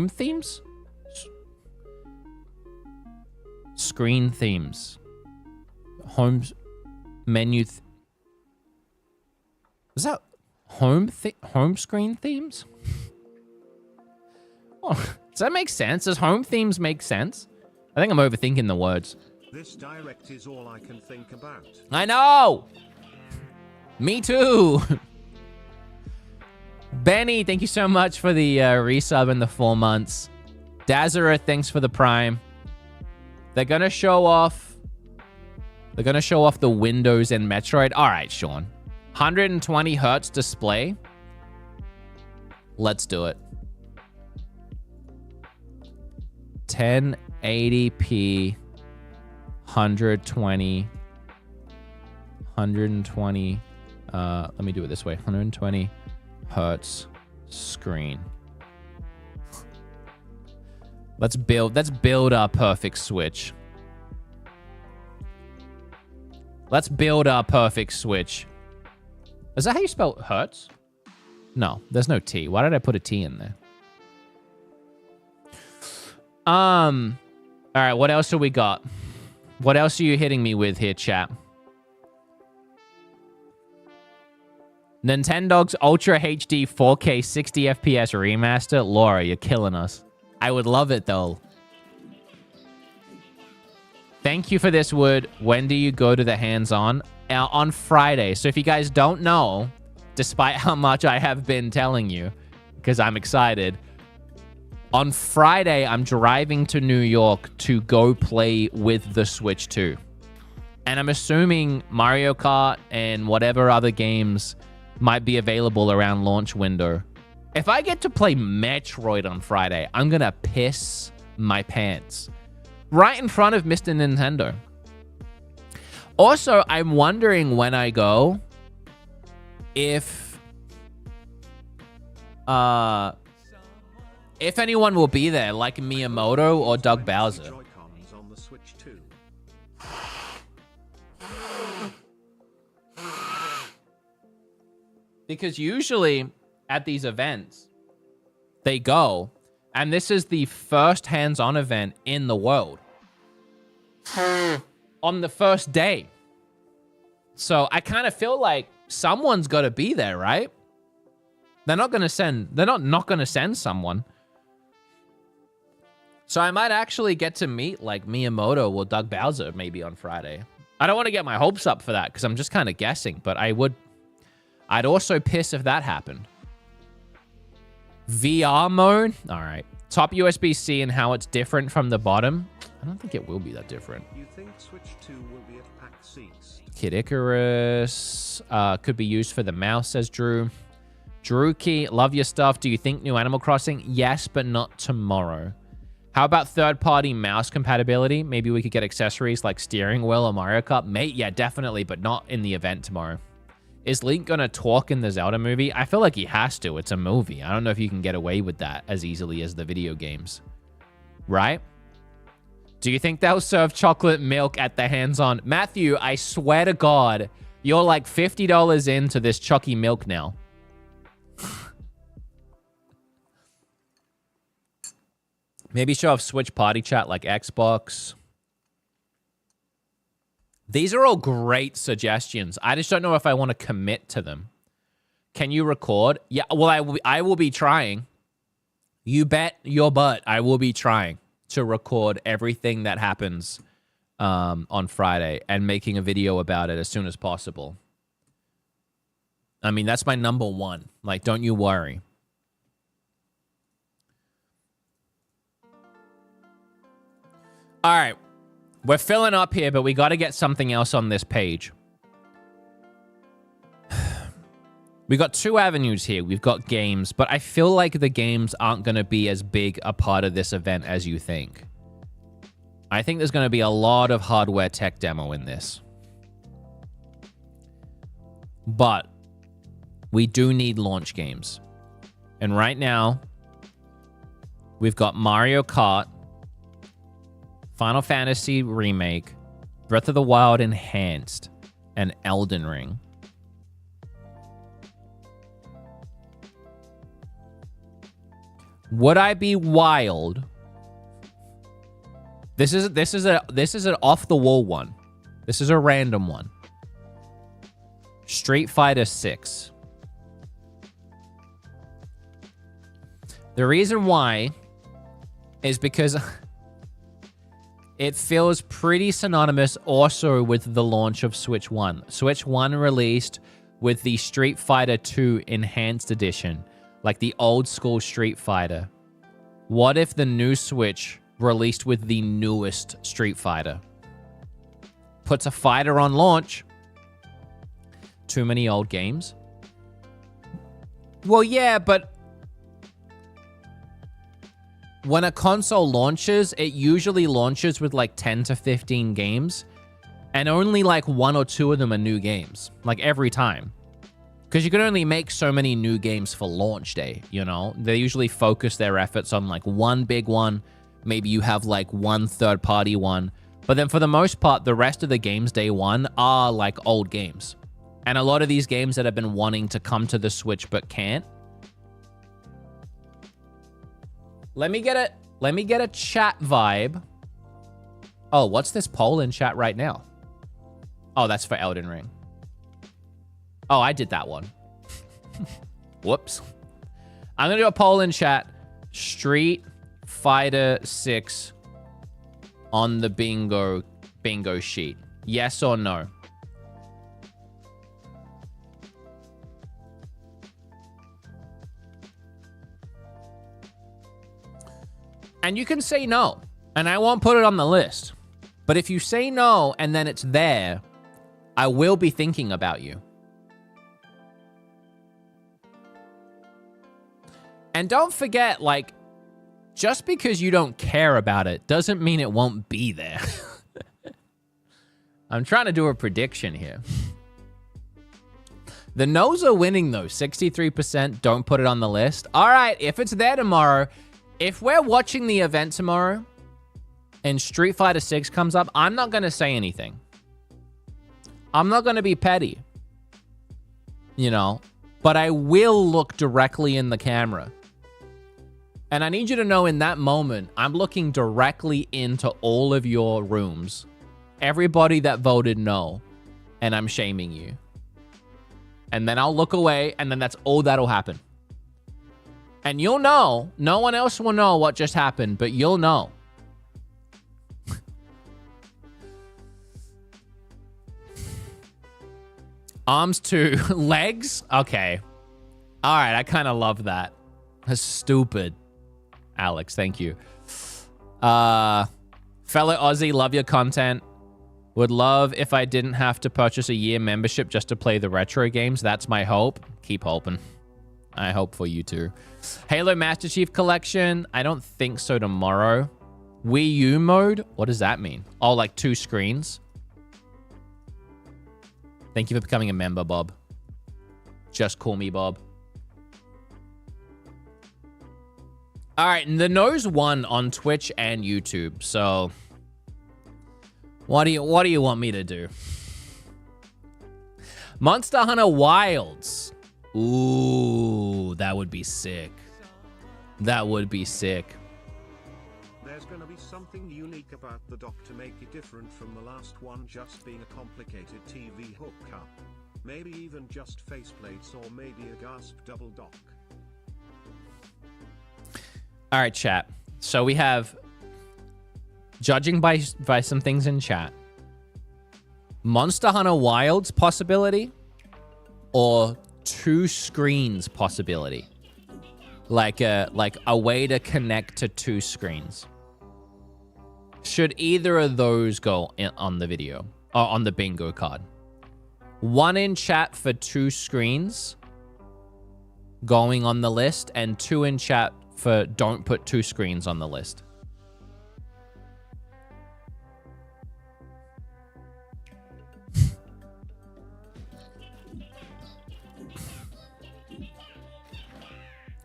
S1: themes? Screen themes. Home menu. Is that home screen themes? Oh, does that make sense? Does home themes make sense? I think I'm overthinking the words.
S2: This direct is all I can think about.
S1: I know! Me too! Benny, thank you so much for the resub in the 4 months. Dazara, thanks for the prime. They're gonna show off... They're gonna show off the Windows and Metroid. Alright, Sean. 120 hertz display. Let's do it. 1080p, 120, let me do it this way, 120 hertz screen. Let's build our perfect Switch. Let's build our perfect Switch. Is that how you spell hertz? No, there's no T. Why did I put a T in there? All right, what else do we got? What else are you hitting me with here, chat? Nintendo's Ultra HD 4K 60 FPS remaster. Laura, you're killing us. I would love it, though. Thank you for this, Wood. When do you go to the hands-on? On Friday. So if you guys don't know, despite how much I have been telling you, because I'm excited, on Friday, I'm driving to New York to go play with the Switch 2. And I'm assuming Mario Kart and whatever other games might be available around launch window. If I get to play Metroid on Friday, I'm going to piss my pants. Right in front of Mr. Nintendo. Also, I'm wondering when I go if anyone will be there, like Miyamoto or Doug Bowser. Because usually at these events, they go, and this is the first hands-on event in the world. On the first day. So I kind of feel like someone's got to be there, right? They're not going to send someone. So I might actually get to meet like Miyamoto or Doug Bowser maybe on Friday. I don't want to get my hopes up for that because I'm just kind of guessing, but I'd also piss if that happened. VR mode? All right. Top USB-C and how it's different from the bottom. I don't think it will be that different.
S2: You think Switch 2 will be at PAX East?
S1: Kid Icarus. Could be used for the mouse, says Drew. Drewkey, love your stuff. Do you think new Animal Crossing? Yes, but not tomorrow. How about third-party mouse compatibility? Maybe we could get accessories like steering wheel or Mario Kart. Mate, yeah, definitely, but not in the event tomorrow. Is Link gonna talk in the Zelda movie? I feel like he has to. It's a movie. I don't know if you can get away with that as easily as the video games. Right? Do you think they'll serve chocolate milk at the hands-on? Matthew, I swear to God, you're like $50 into this chalky milk now. Maybe show off Switch party chat like Xbox. These are all great suggestions. I just don't know if I want to commit to them. Can you record? Yeah, well, I will be trying. You bet your butt I will be trying to record everything that happens on Friday and making a video about it as soon as possible. I mean, that's my number one. Like, don't you worry. All right. We're filling up here, but we got to get something else on this page. We got two avenues here. We've got games, but I feel like the games aren't going to be as big a part of this event as you think. I think there's going to be a lot of hardware tech demo in this. But we do need launch games. And right now, we've got Mario Kart, Final Fantasy Remake, Breath of the Wild Enhanced, and Elden Ring. Would I be wild? This is an off the wall one. This is a random one. Street Fighter 6. The reason why is because it feels pretty synonymous also with the launch of Switch 1. Switch 1 released with the Street Fighter 2 Enhanced Edition, like the old school Street Fighter. What if the new Switch released with the newest Street Fighter? Puts a fighter on launch. Too many old games? Well, yeah, but when a console launches, it usually launches with like 10 to 15 games, and only like 1 or 2 of them are new games, like every time. Because you can only make so many new games for launch day, you know? They usually focus their efforts on like one big one. Maybe you have like one third-party one. But then for the most part, the rest of the games day one are like old games. And a lot of these games that have been wanting to come to the Switch but can't. Let me get a chat vibe. Oh, what's this poll in chat right now? Oh, that's for Elden Ring. Oh, I did that one. Whoops. I'm going to do a poll in chat. Street Fighter 6 on the bingo sheet. Yes or no? And you can say no, and I won't put it on the list. But if you say no and then it's there, I will be thinking about you. And don't forget, like, just because you don't care about it doesn't mean it won't be there. I'm trying to do a prediction here. The no's are winning, though. 63% don't put it on the list. All right, if it's there tomorrow, if we're watching the event tomorrow and Street Fighter 6 comes up, I'm not going to say anything. I'm not going to be petty, you know, but I will look directly in the camera. And I need you to know in that moment, I'm looking directly into all of your rooms, everybody that voted no, and I'm shaming you. And then I'll look away, and then that's all that'll happen. And you'll know. No one else will know what just happened, but you'll know. Arms to legs? Okay. All right, I kind of love that. That's stupid. Alex, thank you. Fellow Aussie, love your content. Would love if I didn't have to purchase a year membership just to play the retro games. That's my hope. Keep hoping. I hope for you too. Halo Master Chief Collection. I don't think so tomorrow. Wii U mode. What does that mean? Oh, like 2 screens. Thank you for becoming a member, Bob. Just call me Bob. All right, and the no's won on Twitch and YouTube. So what do you want me to do? Monster Hunter Wilds. Ooh, that would be sick. That would be sick.
S2: There's gonna be something unique about the dock to make it different from the last one just being a complicated TV hookup. Maybe even just faceplates or maybe a gasp double dock.
S1: All right, chat. So we have, judging by some things in chat, Monster Hunter Wilds possibility or 2 screens possibility. Like a way to connect to 2 screens. Should either of those go on the video or on the bingo card? 1 in chat for 2 screens going on the list, and 2 in chat for don't put 2 screens on the list.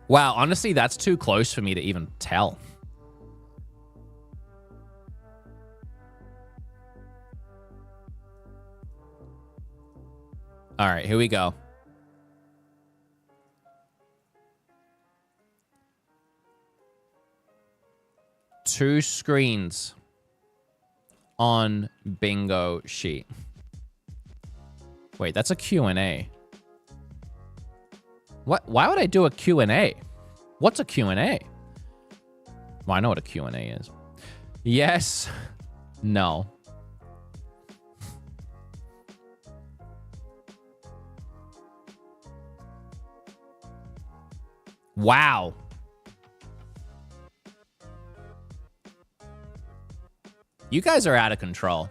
S1: Wow, honestly, that's too close for me to even tell. All right, here we go. Two screens on bingo sheet. Wait, that's a Q&A. What? Why would I do a Q&A? What's a Q&A? Well, I know what a Q&A is. Yes. No. Wow. You guys are out of control.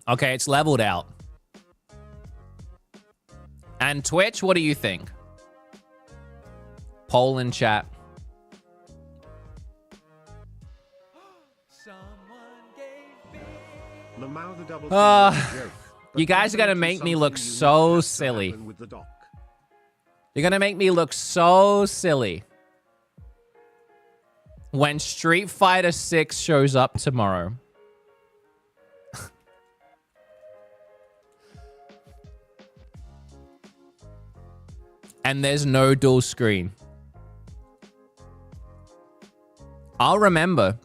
S1: Okay, it's leveled out. And Twitch, what do you think? Poll in chat. You guys are going to make me look so silly. You're going to make me look so silly when Street Fighter 6 shows up tomorrow. And there's no dual screen. I'll remember.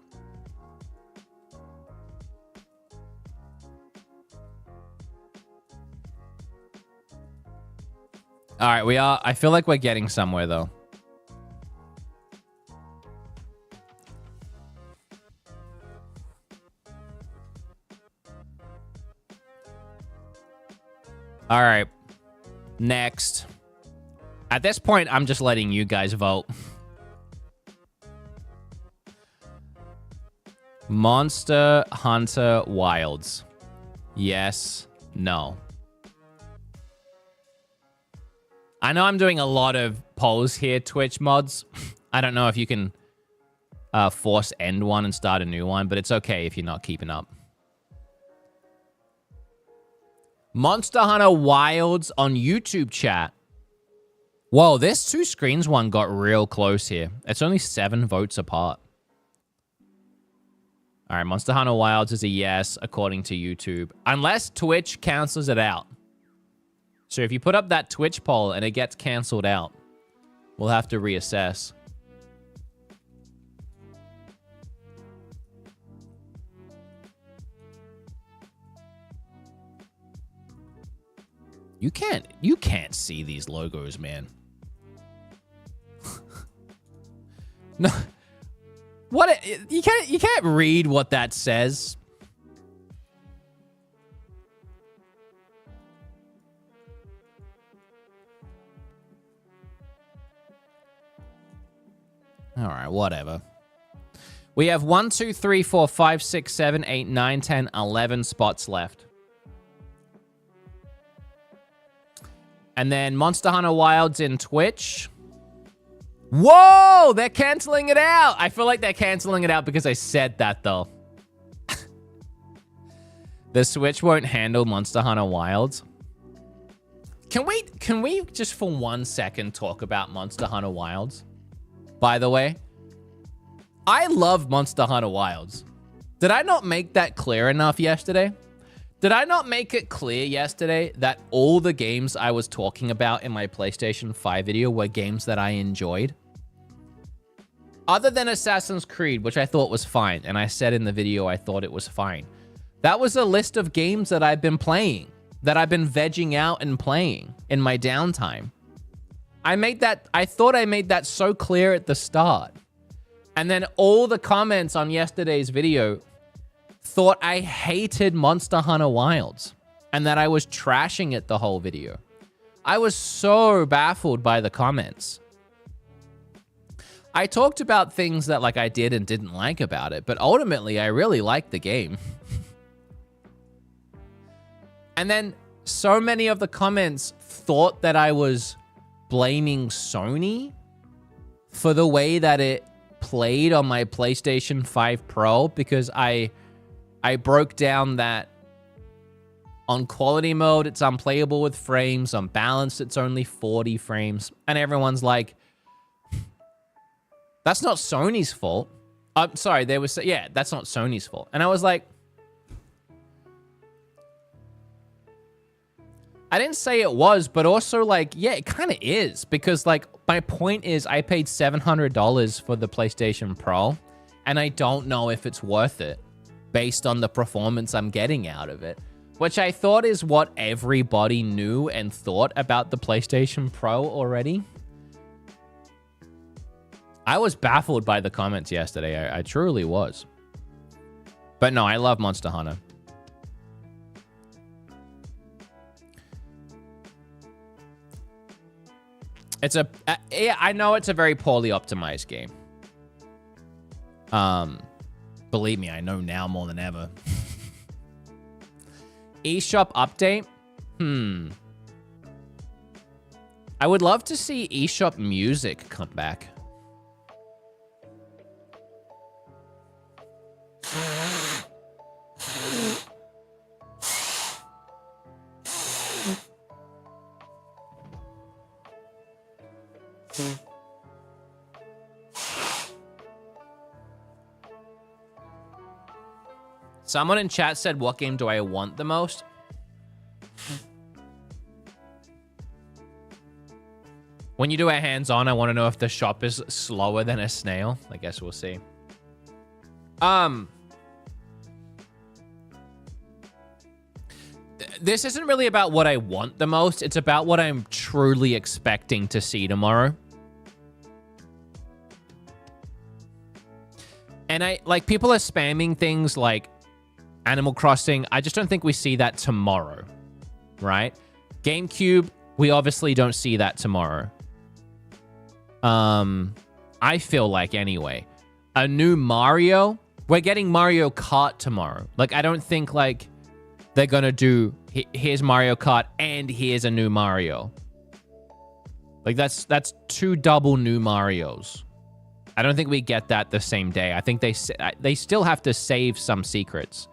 S1: All right, we are. I feel like we're getting somewhere, though. All right. Next. At this point, I'm just letting you guys vote. Monster Hunter Wilds. Yes. No. I know I'm doing a lot of polls here, Twitch mods. I don't know if you can force end one and start a new one, but it's okay if you're not keeping up. Monster Hunter Wilds on YouTube chat. Whoa, this two screens one got real close here. It's only 7 votes apart. All right, Monster Hunter Wilds is a yes, according to YouTube. Unless Twitch cancels it out. So if you put up that Twitch poll and it gets canceled out, we'll have to reassess. You can't see these logos, man. No. What you can't read what that says. All right, whatever. We have 1, 2, 3, 4, 5, 6, 7, 8, 9, 10, 11 spots left. And then Monster Hunter Wilds in Twitch. Whoa! They're canceling it out! I feel like they're canceling it out because I said that, though. The Switch won't handle Monster Hunter Wilds. Can we just for 1 second talk about Monster Hunter Wilds? By the way, I love Monster Hunter Wilds. Did I not make that clear enough yesterday? Did I not make it clear yesterday that all the games I was talking about in my PlayStation 5 video were games that I enjoyed? Other than Assassin's Creed, which I thought was fine, and I said in the video I thought it was fine. That was a list of games that I've been playing, that I've been vegging out and playing in my downtime. I thought I made that so clear at the start. And then all the comments on yesterday's video thought I hated Monster Hunter Wilds and that I was trashing it the whole video. I was so baffled by the comments. I talked about things that like I did and didn't like about it, but ultimately I really liked the game. And then so many of the comments thought that I was blaming Sony for the way that it played on my PlayStation 5 Pro because I broke down that on quality mode, it's unplayable with frames. On balance, it's only 40 frames. And everyone's like, that's not Sony's fault. I'm sorry, they were saying, yeah, that's not Sony's fault. And I was like, I didn't say it was, but also like, yeah, it kind of is. Because like, my point is I paid $700 for the PlayStation Pro, and I don't know if it's worth it based on the performance I'm getting out of it, which I thought is what everybody knew and thought about the PlayStation Pro already. I was baffled by the comments yesterday. I truly was. But no, I love Monster Hunter. Yeah, I know it's a very poorly optimized game. Believe me, I know now more than ever. eShop update? I would love to see eShop Music come back. Someone in chat said, what game do I want the most? When you do a hands-on, I want to know if the shop is slower than a snail. I guess we'll see. This isn't really about what I want the most. It's about what I'm truly expecting to see tomorrow. And people are spamming things like Animal Crossing. I just don't think we see that tomorrow, right? GameCube, we obviously don't see that tomorrow. I feel like anyway. A new Mario, we're getting Mario Kart tomorrow. Like, I don't think like they're gonna do here's Mario Kart and here's a new Mario. Like that's 2 double new Marios. I don't think we get that the same day. I think they still have to save some secrets.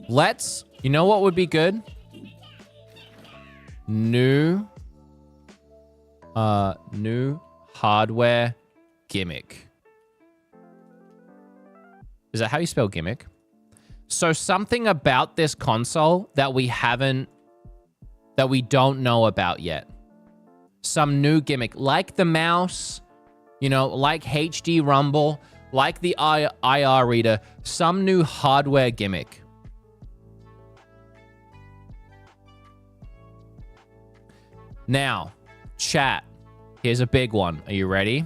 S1: You know what would be good? New hardware gimmick. Is that how you spell gimmick? So something about this console that we don't know about yet. Some new gimmick, like the mouse, you know, like HD Rumble, like the IR reader, some new hardware gimmick. Now, chat, here's a big one. Are you ready?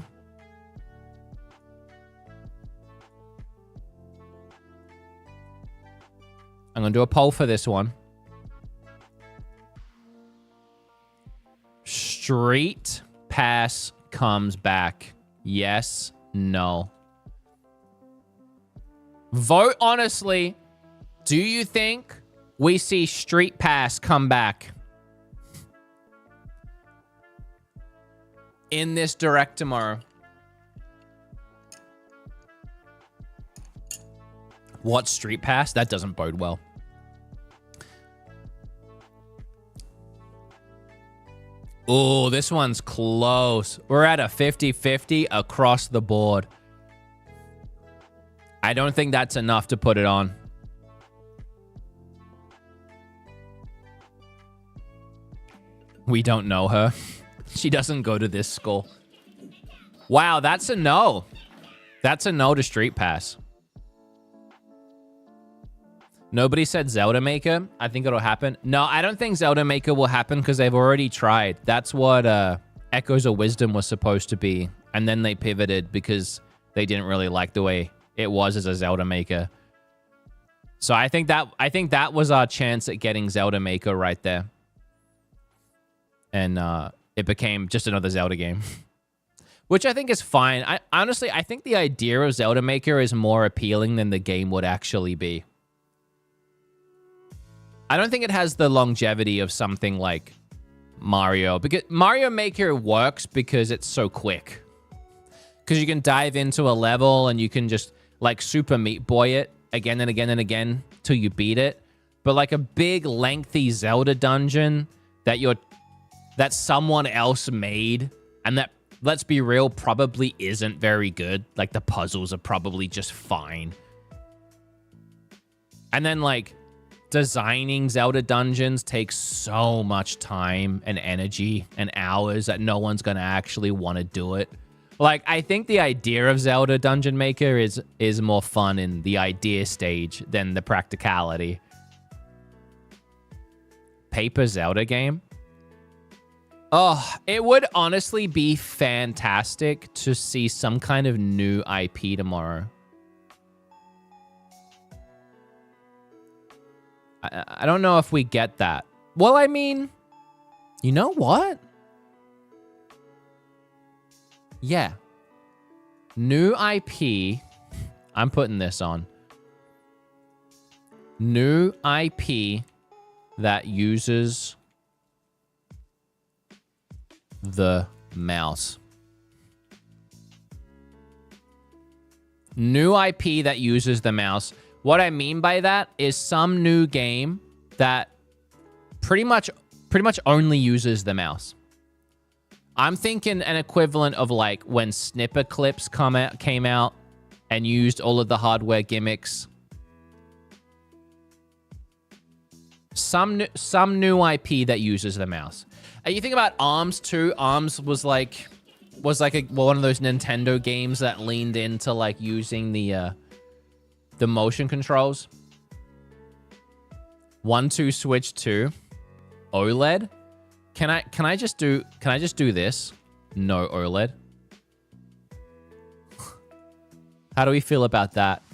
S1: I'm going to do a poll for this one. Street Pass comes back. Yes, no. Vote honestly. Do you think we see Street Pass come back in this direct tomorrow? What, Street Pass? That doesn't bode well. Oh, this one's close. We're at a 50-50 across the board. I don't think that's enough to put it on. We don't know her. She doesn't go to this school. Wow, that's a no. That's a no to Street Pass. Nobody said Zelda Maker. I think it'll happen. No, I don't think Zelda Maker will happen because they've already tried. That's what Echoes of Wisdom was supposed to be. And then they pivoted because they didn't really like the way it was as a Zelda Maker. So I think that was our chance at getting Zelda Maker right there. And it became just another Zelda game. Which I think is fine. Honestly, I think the idea of Zelda Maker is more appealing than the game would actually be. I don't think it has the longevity of something like Mario. Because Mario Maker works because it's so quick. Because you can dive into a level and you can just like Super Meat Boy it again and again and again till you beat it. But like a big lengthy Zelda dungeon that someone else made and that, let's be real, probably isn't very good. Like the puzzles are probably just fine. And then like designing Zelda dungeons takes so much time and energy and hours that no one's going to actually want to do it. Like, I think the idea of Zelda Dungeon Maker is more fun in the idea stage than the practicality. Paper Zelda game? Oh, it would honestly be fantastic to see some kind of new IP tomorrow. I don't know if we get that. Well, I mean, you know what? Yeah. New IP. I'm putting this on. New IP that uses the mouse. New IP that uses the mouse. What I mean by that is some new game that pretty much only uses the mouse. I'm thinking an equivalent of like when Snipper Clips came out and used all of the hardware gimmicks. Some new IP that uses the mouse. You think about ARMS too. ARMS was like one of those Nintendo games that leaned into like using the motion controls. 1-2 Switch 2 OLED. Can I just do this? No OLED. How do we feel about that?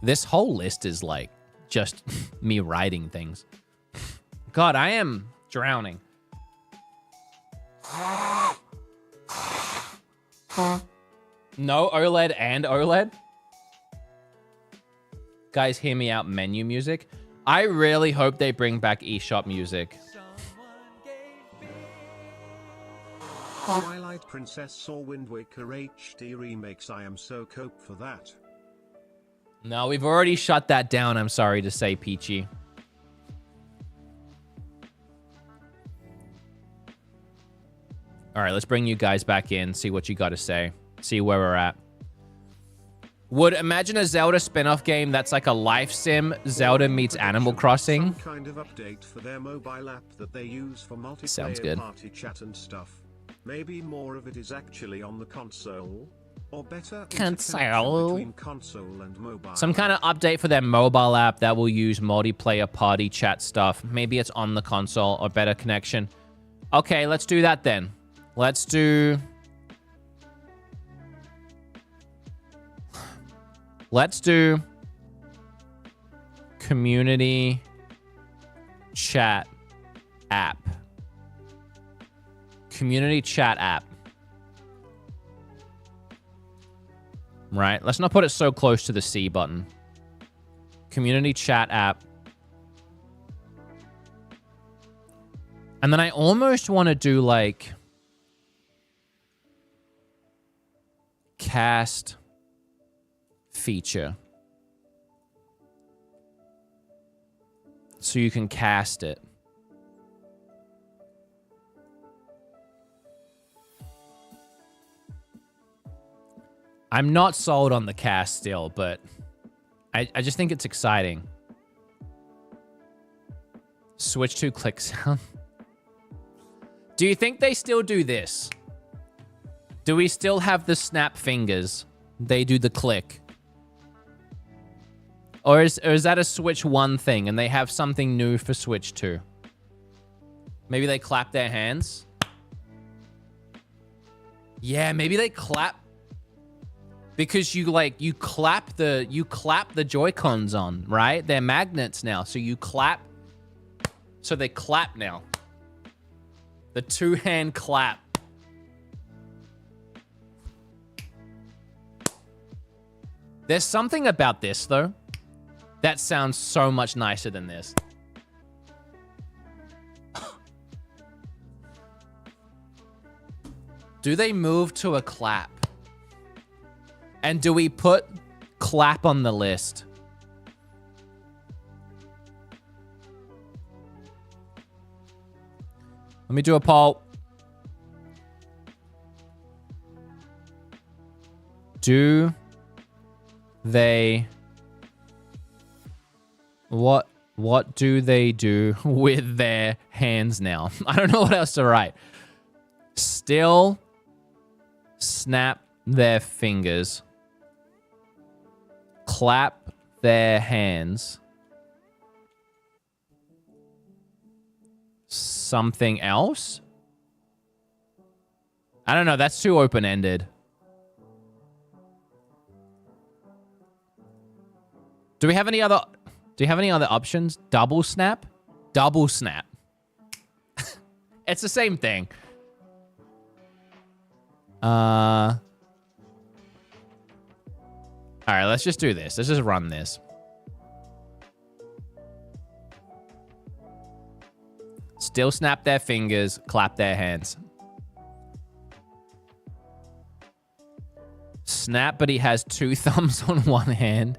S1: This whole list is like just me writing things. God, I am drowning. No OLED and OLED? Guys, hear me out. Menu music. I really hope they bring back eShop music.
S2: Twilight Princess or Wind Waker HD remakes. I am so cope for that.
S1: No, we've already shut that down, I'm sorry to say, Peachy. All right, let's bring you guys back in, see what you got to say, see where we're at. Would imagine a Zelda spin-off game that's like a life sim, Zelda meets Animal Crossing.
S2: Some kind of update for their mobile app that they use for
S1: Sounds
S2: multiplayer
S1: good.
S2: party chat and stuff. Maybe more of it is actually on the console, or better,
S1: Console
S2: between console and mobile.
S1: Some kind of update for their mobile app that will use multiplayer party chat stuff. Maybe it's on the console or better connection. Okay, let's do that then. Let's do community chat app. Community chat app. Right, let's not put it so close to the C button. Community chat app. And then I almost want to do like cast feature. So you can cast it. I'm not sold on the cast still, but I just think it's exciting. Switch to click sound. Do you think they still do this? Do we still have the snap fingers? They do the click. Or is that a Switch 1 thing and they have something new for Switch 2? Maybe they clap their hands? Yeah, maybe they clap. Because you clap the Joy-Cons on, right? They're magnets now, so you clap. So they clap now. The two-hand clap. There's something about this, though, that sounds so much nicer than this. Do they move to a clap? And do we put clap on the list? Let me do a poll. Do they... What do they do with their hands now? I don't know what else to write. Still snap their fingers. Clap their hands. Something else? I don't know. That's too open-ended. Do we have any other... Do you have any other options? Double snap? Double snap. It's the same thing. All right, let's just do this. Let's just run this. Still snap their fingers, clap their hands. Snap, but he has two thumbs on one hand.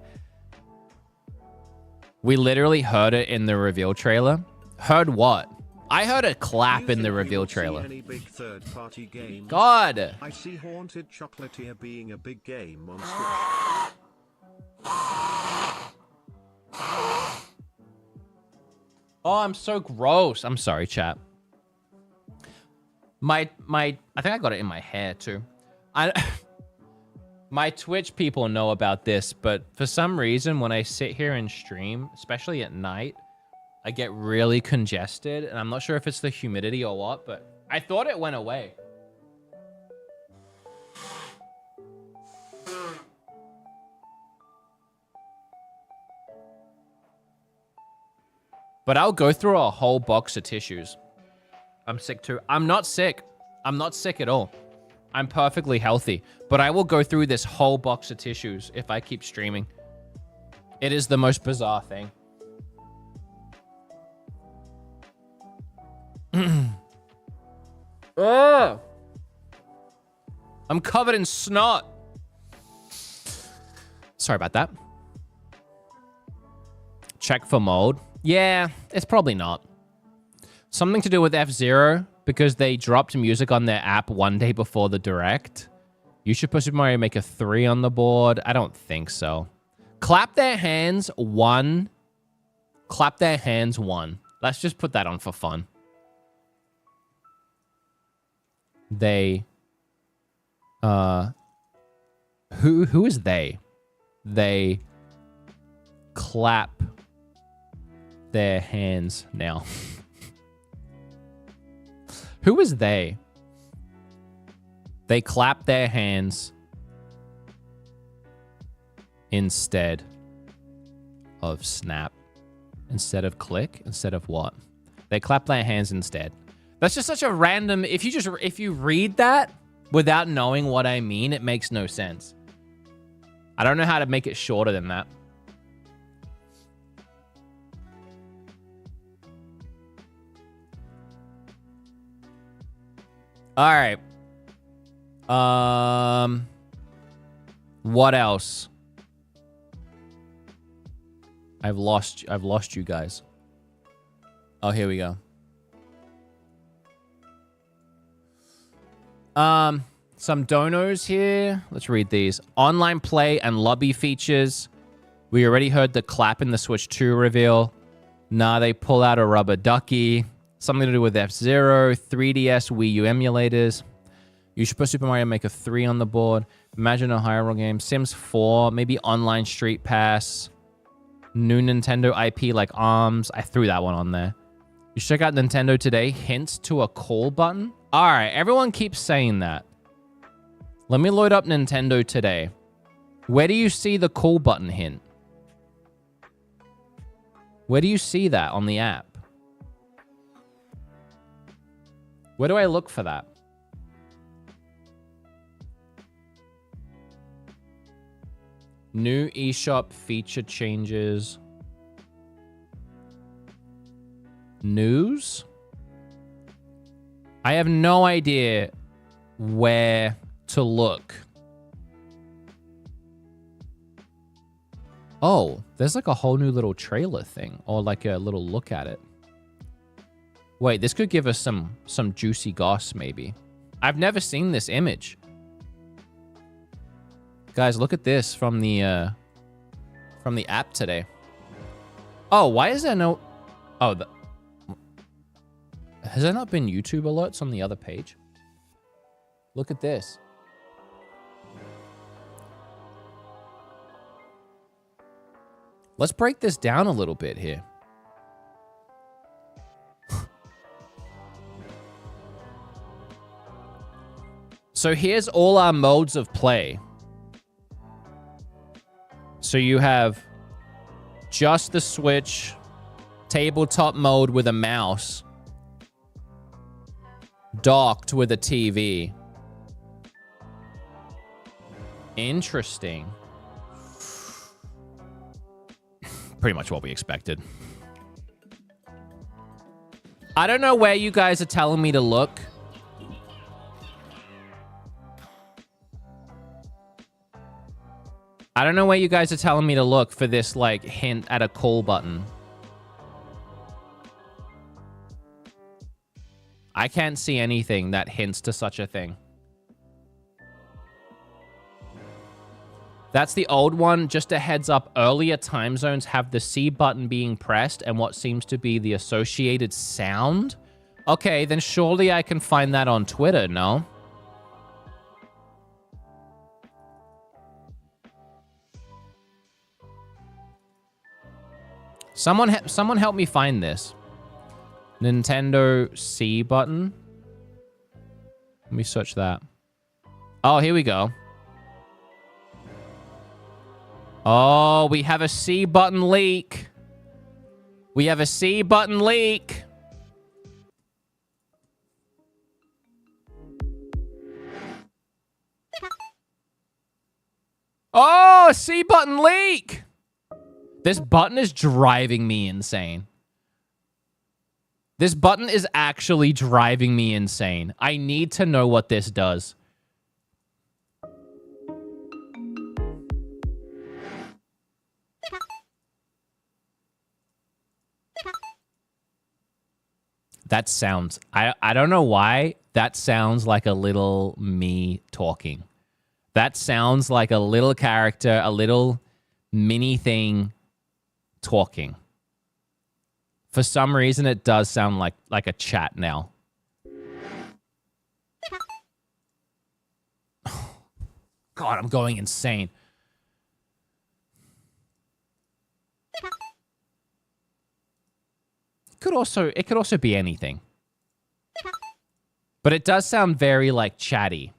S1: We literally heard it in the reveal trailer. Heard what? I heard a clap in the reveal trailer.
S2: Any big third-party game?
S1: God.
S2: I see Haunted Chocolatier being a big game on Switch.
S1: Oh, I'm so gross. I'm sorry, chat. I think I got it in my hair too. My Twitch people know about this, but for some reason, when I sit here and stream, especially at night, I get really congested, and I'm not sure if it's the humidity or what, but I thought it went away. But I'll go through a whole box of tissues. I'm sick too. I'm not sick. I'm not sick at all. I'm perfectly healthy, but I will go through this whole box of tissues if I keep streaming. It is the most bizarre thing. Oh! I'm covered in snot. Sorry about that. Check for mode. Yeah, it's probably not. Something to do with F-Zero, because they dropped music on their app one day before the Direct. You should put Super Mario Maker 3 on the board. I don't think so. Clap their hands 1. Clap their hands 1. Let's just put that on for fun. They... Who is they? They clap their hands now. Who is they? They clap their hands instead of snap. Instead of click. Instead of what? They clap their hands instead. That's just such a random... If you read that without knowing what I mean, it makes no sense. I don't know how to make it shorter than that. All right. What else? I've lost you guys. Oh, here we go. Some donos here. Let's read these. Online play and lobby features. We already heard the clap in the Switch 2 reveal. Nah, they pull out a rubber ducky. Something to do with F-Zero, 3DS, Wii U emulators. You should put Super Mario Maker 3 on the board. Imagine a higher roll game. Sims 4, maybe online Street Pass. New Nintendo IP like ARMS. I threw that one on there. You should check out Nintendo Today. Hints to a call button. All right, everyone keeps saying that. Let me load up Nintendo Today. Where do you see the call button hint? Where do you see that on the app? Where do I look for that? New eShop feature changes. News? I have no idea where to look. Oh, there's like a whole new little trailer thing, or like a little look at it. Wait, this could give us some juicy goss, maybe. I've never seen this image. Guys, look at this from the app today. Oh, why is there no... Oh, has there not been YouTube alerts on the other page? Look at this. Let's break this down a little bit here. So here's all our modes of play. So you have just the Switch, tabletop mode with a mouse, docked with a TV. Interesting. Pretty much what we expected. I don't know where you guys are telling me to look. I don't know where you guys are telling me to look for this, like, hint at a call button. I can't see anything that hints to such a thing. That's the old one. Just a heads up, earlier time zones have the C button being pressed and what seems to be the associated sound. Okay, then surely I can find that on Twitter, no? Someone help me find this. Nintendo C button. Let me search that. Oh, here we go. Oh, we have a C button leak. We have a C button leak. Oh, C button leak. This button is driving me insane. This button is actually driving me insane. I need to know what this does. That sounds... I don't know why. That sounds like a little me talking. That sounds like a little character, a little mini thing talking. For some reason, it does sound like a chat now. God, I'm going insane. It could also be anything. But it does sound very like chatty.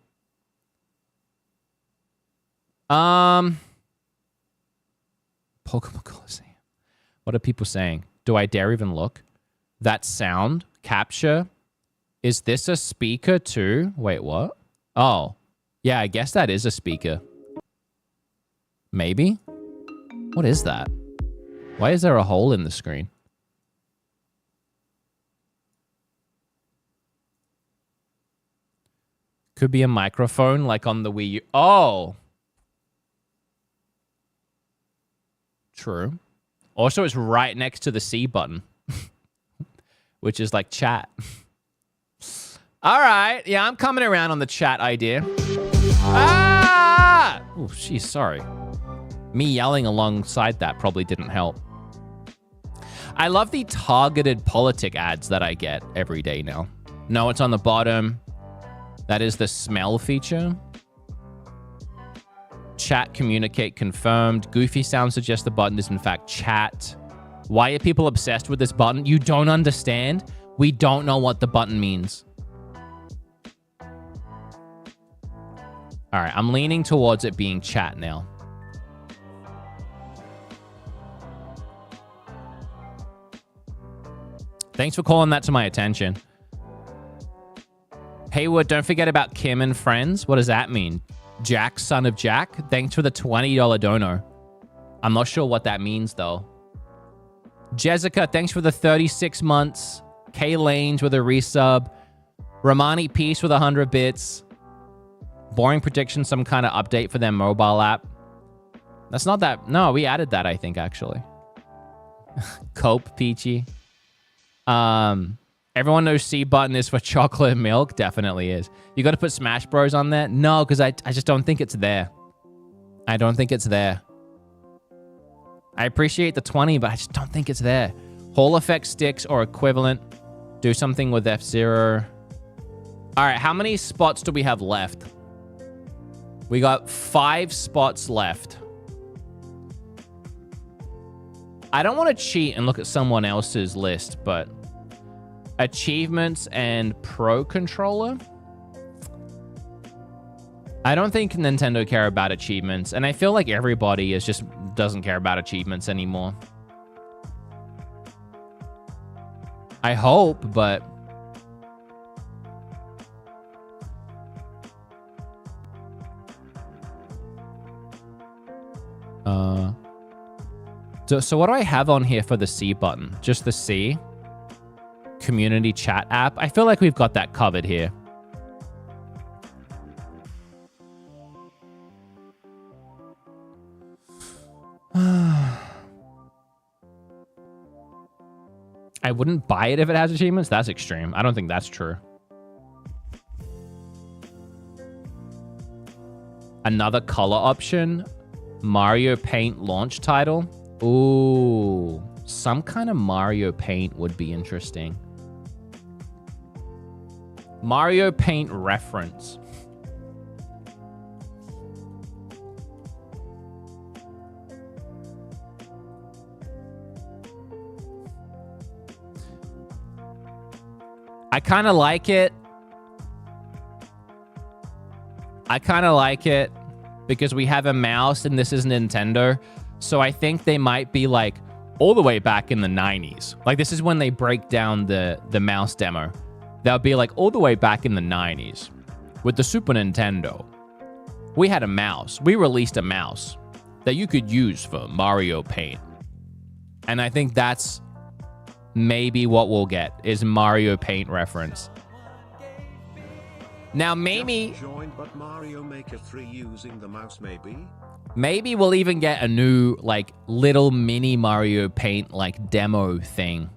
S1: Pokemon Colosseum. What are people saying? Do I dare even look? That sound capture. Is this a speaker too? Wait, what? Oh, yeah, I guess that is a speaker. Maybe? What is that? Why is there a hole in the screen? Could be a microphone like on the Wii U. Oh. True. Also, it's right next to the C button, which is like chat. All right. Yeah, I'm coming around on the chat idea. Ah! Oh, jeez, sorry. Me yelling alongside that probably didn't help. I love the targeted politic ads that I get every day now. No, it's on the bottom. That is the smell feature. Chat, communicate, confirmed. Goofy sound suggests the button is in fact chat. Why are people obsessed with this button? You don't understand? We don't know what the button means. All right, I'm leaning towards it being chat now. Thanks for calling that to my attention. Haywood, don't forget about Kim and Friends. What does that mean? Jack, son of Jack? Thanks for the $20 dono. I'm not sure what that means, though. Jessica, thanks for the 36 months. Kay Lange with a resub. Romani Peace with 100 bits. Boring Prediction, some kind of update for their mobile app. That's not that... No, we added that, I think, actually. Cope, Peachy. Everyone knows C button is for chocolate milk. Definitely is. You got to put Smash Bros on there? No, because I just don't think it's there. I don't think it's there. I appreciate the 20, but I just don't think it's there. Hall effect sticks or equivalent. Do something with F-Zero. All right, how many spots do we have left? We got 5 spots left. I don't want to cheat and look at someone else's list, but... Achievements and Pro Controller. I don't think Nintendo care about achievements, and I feel like everybody is just doesn't care about achievements anymore. I hope, but... So what do I have on here for the C button? Just the C? Community chat app. I feel like we've got that covered here. I wouldn't buy it if it has achievements. That's extreme. I don't think that's true. Another color option. Mario Paint launch title. Ooh, some kind of Mario Paint would be interesting. Mario Paint reference. I kind of like it. I kind of like it because we have a mouse and this is Nintendo. So I think they might be like all the way back in the 90s. Like this is when they break down the mouse demo. They'll be like all the way back in the 90s with the Super Nintendo. We had a mouse. We released a mouse that you could use for Mario Paint. And I think that's maybe what we'll get is Mario Paint reference. Now, maybe...
S2: Joined, but Mario Maker 3 using the mouse, maybe?
S1: Maybe we'll even get a new, like, little mini Mario Paint, like, demo thing.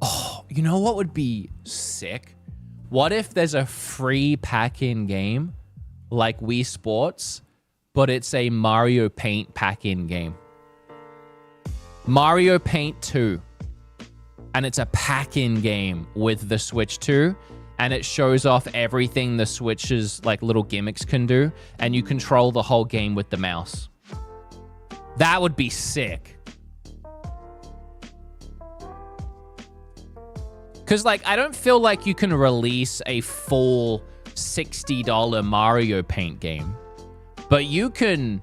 S1: Oh, you know what would be sick? What if there's a free pack-in game, like Wii Sports, but it's a Mario Paint pack-in game? Mario Paint 2. And it's a pack-in game with the Switch 2. And it shows off everything the Switch's like little gimmicks can do, and you control the whole game with the mouse. That would be sick. Cause like I don't feel like you can release a full $60 Mario Paint game, but you can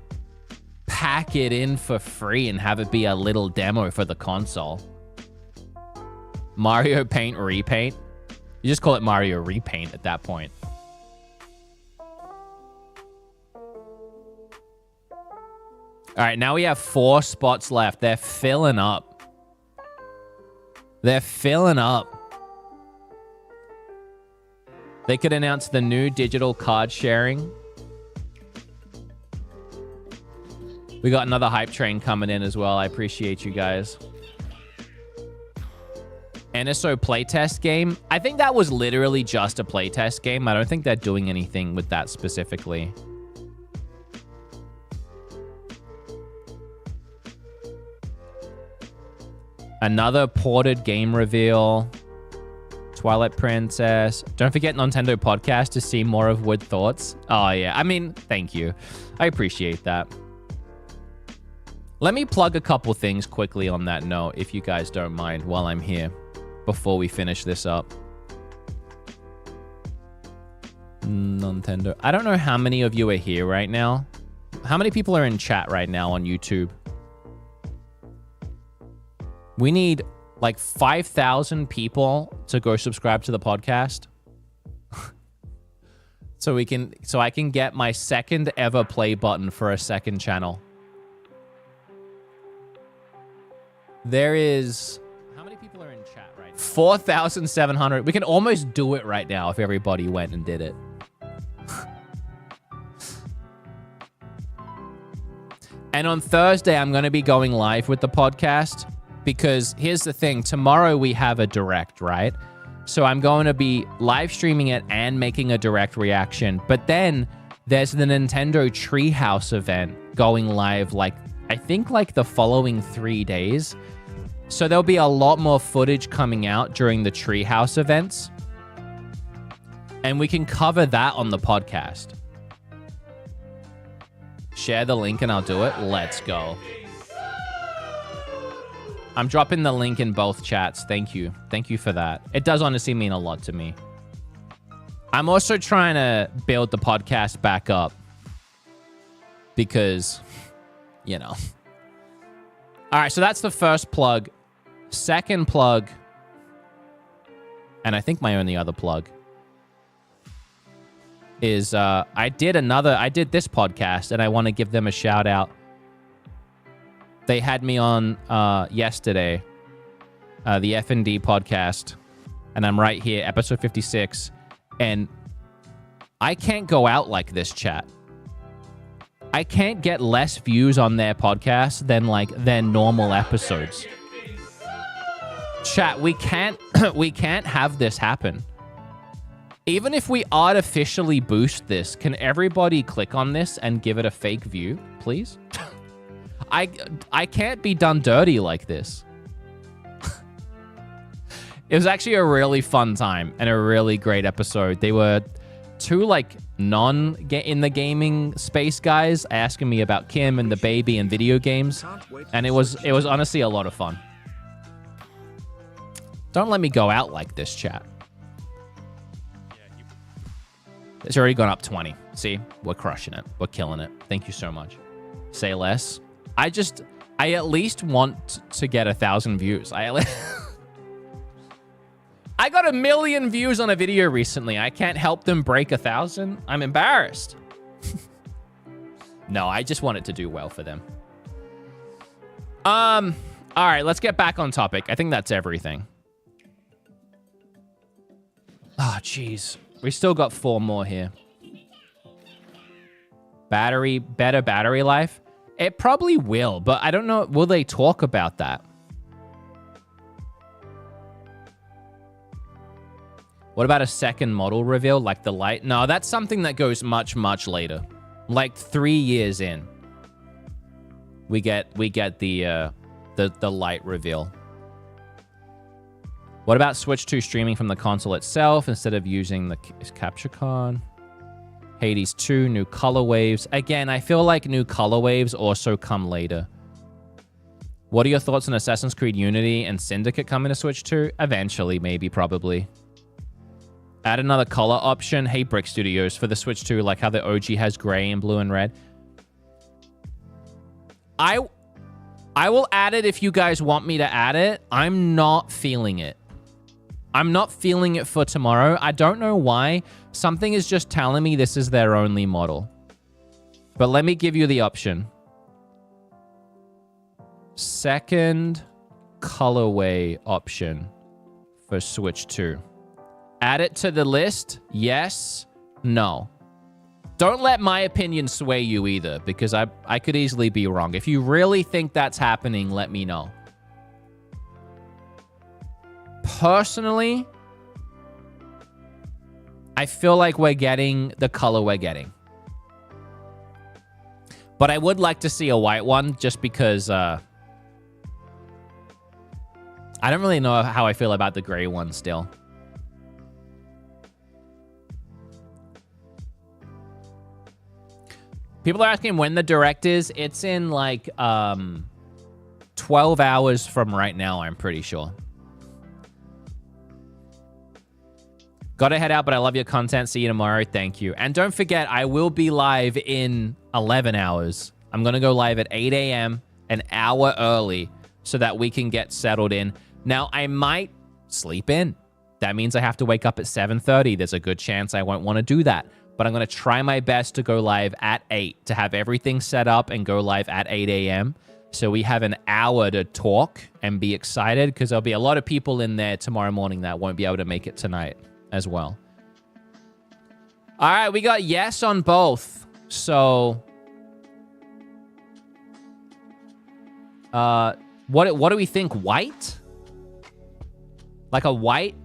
S1: pack it in for free and have it be a little demo for the console. Mario Paint Repaint. You just call it Mario Repaint at that point. All right, now we have 4 spots left. They're filling up. They're filling up. They could announce the new digital card sharing. We got another hype train coming in as well. I appreciate you guys. NSO playtest game. I think that was literally just a playtest game. I don't think they're doing anything with that specifically. Another ported game reveal. Twilight Princess. Don't forget Nintendo Podcast to see more of Wood Thoughts. Oh, yeah. I mean, thank you. I appreciate that. Let me plug a couple things quickly on that note, if you guys don't mind, while I'm here, before we finish this up. Nintendo. I don't know how many of you are here right now. How many people are in chat right now on YouTube? We need like 5,000 people to go subscribe to the podcast. so I can get my second ever play button for a second channel. There is... How many people are in chat right now? 4,700. We can almost do it right now if everybody went and did it. And on Thursday, I'm going to be going live with the podcast because here's the thing. Tomorrow we have a direct, right? So I'm going to be live streaming it and making a direct reaction. But then there's the Nintendo Treehouse event going live, like, I think like the following 3 days. So there'll be a lot more footage coming out during the Treehouse events. And we can cover that on the podcast. Share the link and I'll do it. Let's go. I'm dropping the link in both chats. Thank you. Thank you for that. It does honestly mean a lot to me. I'm also trying to build the podcast back up because, you know. All right, so that's the first plug. Second plug, and I think my only other plug, is I did this podcast, and I want to give them a shout out. They had me on yesterday, the F&D podcast, and I'm right here, episode 56, and I can't go out like this, chat. I can't get less views on their podcast than like their normal episodes. Chat, we can't have this happen. Even if we artificially boost this, can everybody click on this and give it a fake view, please? I can't be done dirty like this. It was actually a really fun time and a really great episode. They were two like in the gaming space guys asking me about Kim and the baby and video games, and it was honestly a lot of fun. Don't let me go out like this, chat. It's already gone up 20. See, we're crushing it. We're killing it. Thank you so much. Say less. I at least want to get 1,000 views. I got 1 million views on a video recently. I can't help them break 1,000. I'm embarrassed. No, I just want it to do well for them. All right, let's get back on topic. I think that's everything. Oh, jeez. We still got 4 more here. Better battery life? It probably will, but I don't know. Will they talk about that? What about a second model reveal, like the light? No, that's something that goes much, much later. Like 3 years in. We get the light reveal. What about Switch 2 streaming from the console itself instead of using the capture card? Hades 2, new color waves. Again, I feel like new color waves also come later. What are your thoughts on Assassin's Creed Unity and Syndicate coming to Switch 2? Eventually, maybe, probably. Add another color option. Hey, Brick Studios, for the Switch 2, like how the OG has gray and blue and red. I will add it if you guys want me to add it. I'm not feeling it. I'm not feeling it for tomorrow. I don't know why. Something is just telling me this is their only model. But let me give you the option. Second colorway option for Switch 2. Add it to the list? Yes? No. Don't let my opinion sway you either, because I could easily be wrong. If you really think that's happening, let me know. Personally, I feel like we're getting the color we're getting. But I would like to see a white one just because I don't really know how I feel about the gray one still. People are asking when the direct is. It's in like 12 hours from right now, I'm pretty sure. Gotta head out, but I love your content. See you tomorrow. Thank you. And don't forget, I will be live in 11 hours. I'm going to go live at 8 a.m., an hour early, so that we can get settled in. Now, I might sleep in. That means I have to wake up at 7:30. There's a good chance I won't want to do that. But I'm going to try my best to go live at 8, to have everything set up and go live at 8 a.m. So we have an hour to talk and be excited, because there'll be a lot of people in there tomorrow morning that won't be able to make it tonight as well. All right, we got yes on both. So, what do we think? White? Like a white?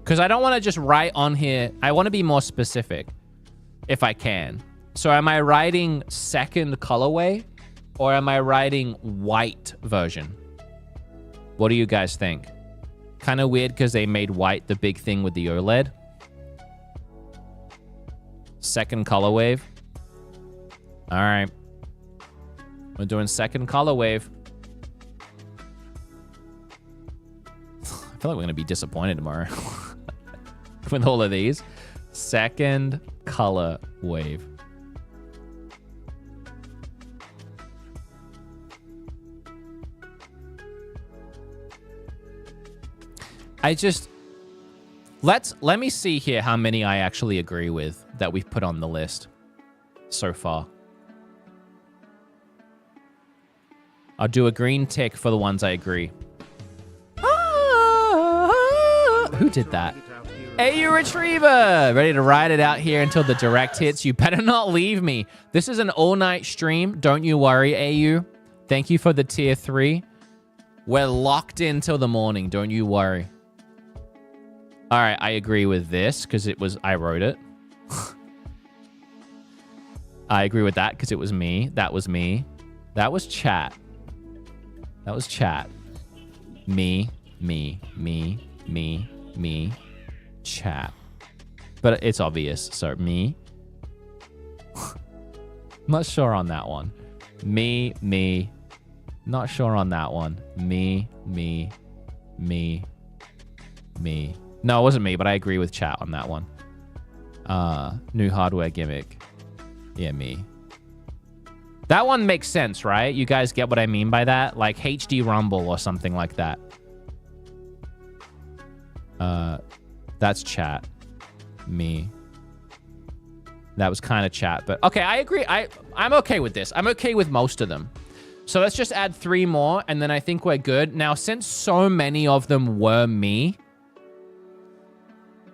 S1: Because I don't want to just write on here. I want to be more specific, if I can. So am I writing second colorway, or am I writing white version? What do you guys think? Kind of weird because they made white the big thing with the OLED. Second color wave. All right. We're doing second color wave. I feel like we're going to be disappointed tomorrow with all of these. Second color wave. Let me see here how many I actually agree with that we've put on the list so far. I'll do a green tick for the ones I agree. Who did that? AU Retriever! Ready to ride it out here until the direct hits. You better not leave me. This is an all-night stream. Don't you worry, AU. Thank you for the tier 3. We're locked in till the morning. Don't you worry. All right, I agree with this because I wrote it. I agree with that because it was me. That was me. That was chat. That was chat. Me, chat. But it's obvious. So me. I'm not sure on that one. Me. Not sure on that one. Me. No, it wasn't me, but I agree with chat on that one. New hardware gimmick. Yeah, me. That one makes sense, right? You guys get what I mean by that? Like HD Rumble or something like that. That's chat. Me. That was kind of chat, but okay, I agree. I'm okay with this. I'm okay with most of them. So let's just add 3 more, and then I think we're good. Now, since so many of them were me,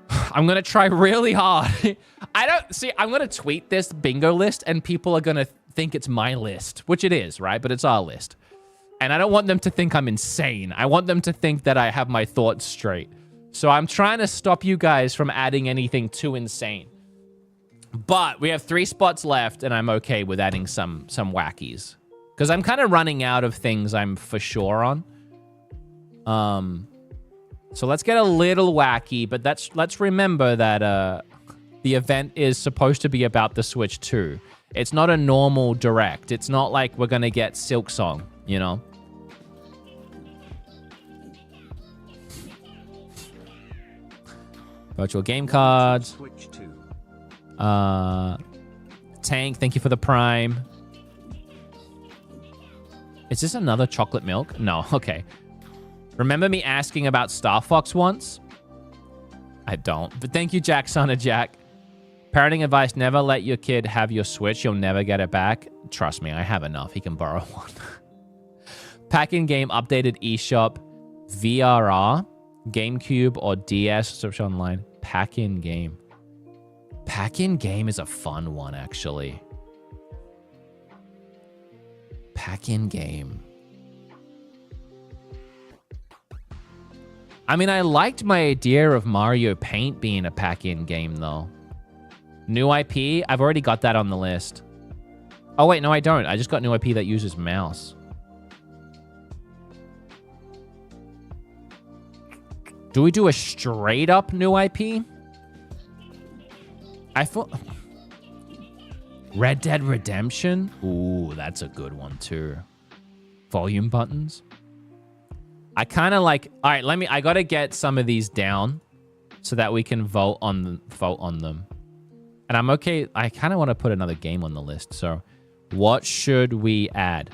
S1: I'm going to try really hard. I'm going to tweet this bingo list, and people are going to think it's my list, which it is, right? But it's our list. And I don't want them to think I'm insane. I want them to think that I have my thoughts straight. So I'm trying to stop you guys from adding anything too insane. But we have 3 spots left, and I'm okay with adding some wackies. Because I'm kind of running out of things I'm for sure on. So let's get a little wacky, but let's remember that the event is supposed to be about the Switch too. It's not a normal direct. It's not like we're going to get Silk Song, you know? Virtual game cards. Tank, thank you for the Prime. Is this another chocolate milk? No, okay. Remember me asking about Star Fox once? I don't. But thank you, Jack, son of Jack. Parenting advice, never let your kid have your Switch. You'll never get it back. Trust me, I have enough. He can borrow one. Pack-in-game updated eShop. VRR. GameCube or DS. Search online. Pack-in-game. Pack-in-game is a fun one, actually. Pack-in-game. I mean, I liked my idea of Mario Paint being a pack-in game, though. New IP? I've already got that on the list. Oh, wait, no, I don't. I just got new IP that uses mouse. Do we do a straight-up new IP? I thought... Red Dead Redemption? Ooh, that's a good one, too. Volume buttons? I kind of like... All right, I got to get some of these down so that we can vote on them. And I'm okay. I kind of want to put another game on the list. So what should we add?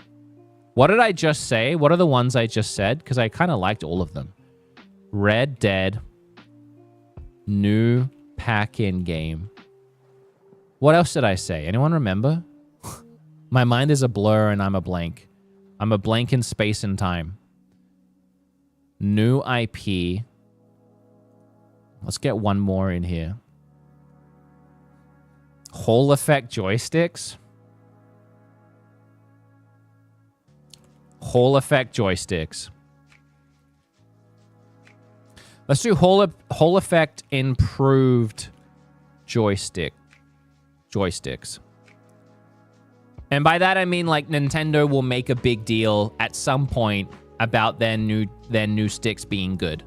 S1: What did I just say? What are the ones I just said? Because I kind of liked all of them. Red Dead. New pack-in game. What else did I say? Anyone remember? My mind is a blur and I'm a blank. I'm a blank in space and time. New IP. Let's get one more in here. Hall effect joysticks. Hall effect joysticks. Let's do Hall effect improved joysticks. And by that I mean like Nintendo will make a big deal at some point about their new sticks being good.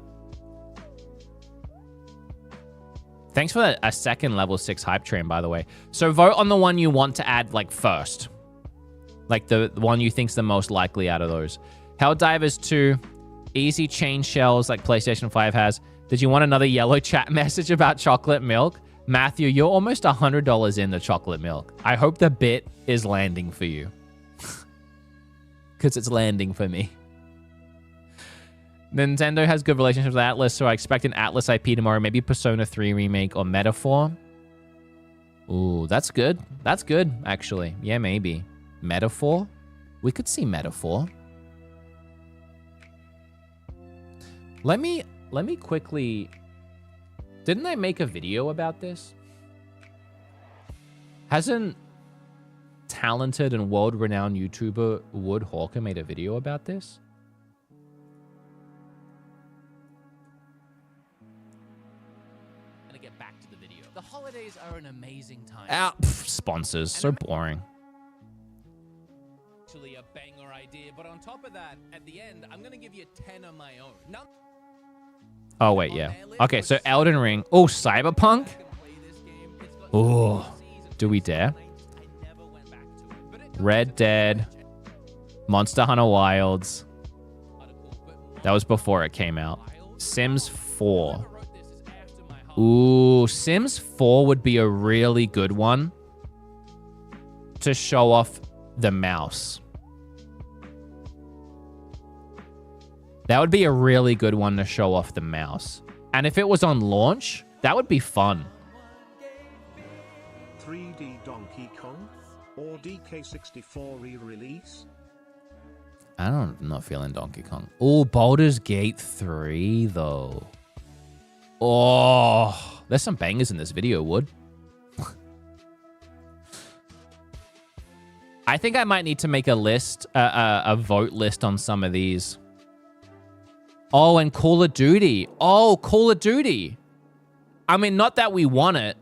S1: Thanks for a second level 6 hype train, by the way. So vote on the one you want to add like first. Like the one you think's the most likely out of those. Helldivers 2, easy chain shells like PlayStation 5 has. Did you want another yellow chat message about chocolate milk? Matthew, you're almost $100 in the chocolate milk. I hope the bit is landing for you. Because it's landing for me. Nintendo has good relationships with Atlas, so I expect an Atlas IP tomorrow. Maybe Persona 3 remake or Metaphor. Ooh, that's good. That's good, actually. Yeah, maybe. Metaphor? We could see Metaphor. Let me quickly... Didn't I make a video about this? Hasn't talented and world-renowned YouTuber Wood Hawker made a video about this? I'm gonna get back to the video. The holidays are an amazing time. Sponsors, so boring. Actually, a banger idea, but on top of that, at the end, I'm gonna give you 10 of my own. Oh, wait, yeah. Okay, so Elden Ring. Oh, Cyberpunk? Oh, do we dare? Red Dead. Monster Hunter Wilds. That was before it came out. Sims 4. Ooh, Sims 4 would be a really good one to show off the mouse. That would be a really good one to show off the mouse. And if it was on launch, that would be fun.
S2: 3D Donkey Kong or DK64 re-release?
S1: I'm not feeling Donkey Kong. Oh, Baldur's Gate 3, though. Oh, there's some bangers in this video, Wood. I think I might need to make a list, a vote list on some of these. Oh, and Call of Duty. Oh, Call of Duty. I mean, not that we want it,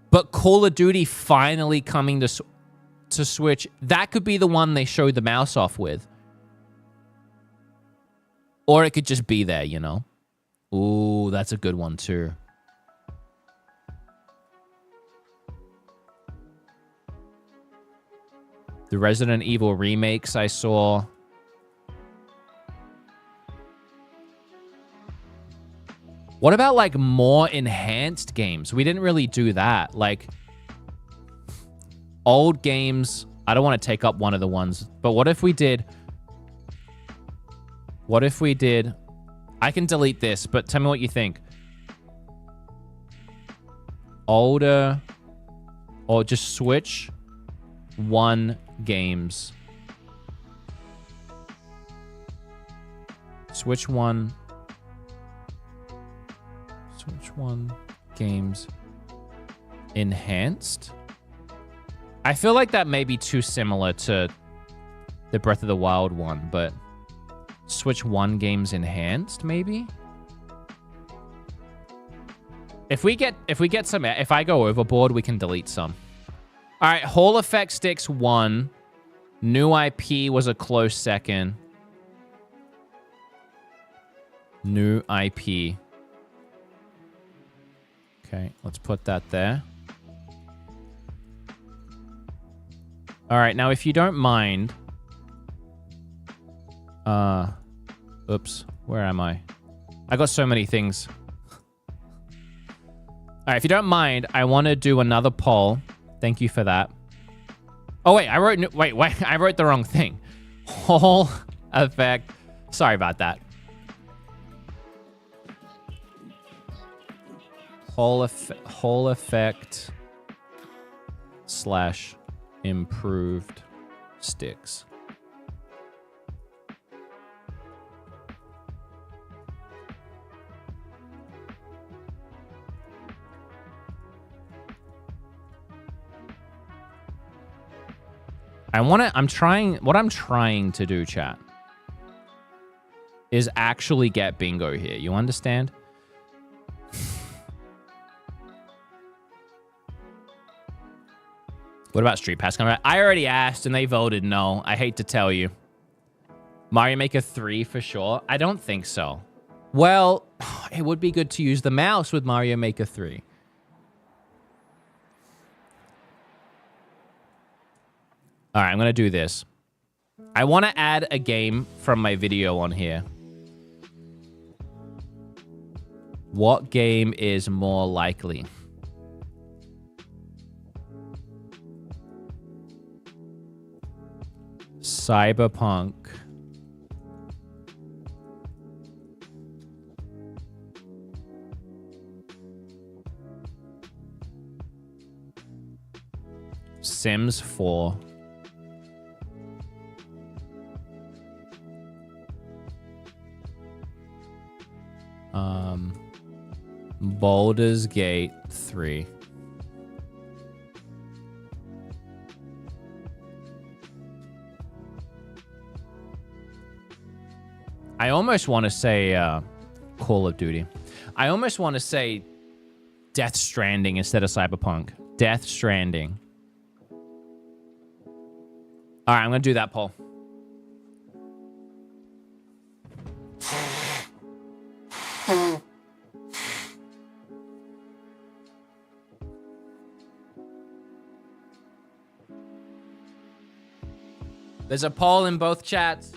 S1: but Call of Duty finally coming to Switch. That could be the one they showed the mouse off with. Or it could just be there, you know? Ooh, that's a good one, too. The Resident Evil remakes I saw. What about, like, more enhanced games? We didn't really do that. Like, old games. I don't want to take up one of the ones. But what if we did... What if we did... I can delete this, but tell me what you think. Older... Or just Switch 1 games. Switch 1... Switch 1 games enhanced. I feel like that may be too similar to the Breath of the Wild one, but Switch 1 games enhanced, maybe? If I go overboard, we can delete some. All right, Hall Effect Sticks 1. New IP was a close second. New IP. Okay, let's put that there. All right, now if you don't mind... Oops, where am I? I got so many things. All right, if you don't mind, I want to do another poll. Thank you for that. Oh, wait, I wrote the wrong thing. Hall Effect. Sorry about that. Hall Effect / improved sticks. What I'm trying to do, chat, is actually get bingo here. You understand? What about Street Pass coming out? I already asked and they voted no. I hate to tell you. Mario Maker 3 for sure? I don't think so. Well, it would be good to use the mouse with Mario Maker 3. All right, I'm going to do this. I want to add a game from my video on here. What game is more likely? Cyberpunk. Sims 4. Baldur's Gate 3. I almost want to say Call of Duty. I almost want to say Death Stranding instead of Cyberpunk. Death Stranding. All right, I'm going to do that poll. There's a poll in both chats.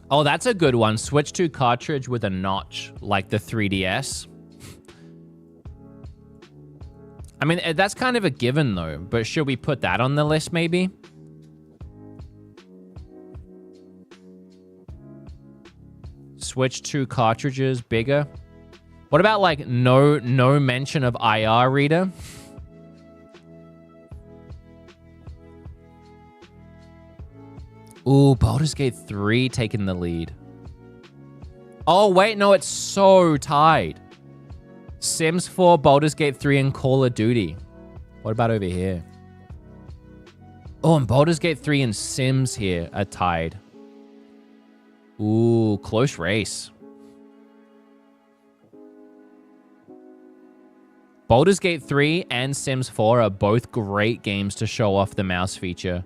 S1: Oh, that's a good one. Switch to cartridge with a notch, like the 3DS. I mean, that's kind of a given, though. But should we put that on the list, maybe? Switch to cartridges bigger. What about, like, no mention of IR reader? Ooh, Baldur's Gate 3 taking the lead. Oh, wait, no, it's so tied. Sims 4, Baldur's Gate 3, and Call of Duty. What about over here? Oh, and Baldur's Gate 3 and Sims here are tied. Ooh, close race. Baldur's Gate 3 and Sims 4 are both great games to show off the mouse feature.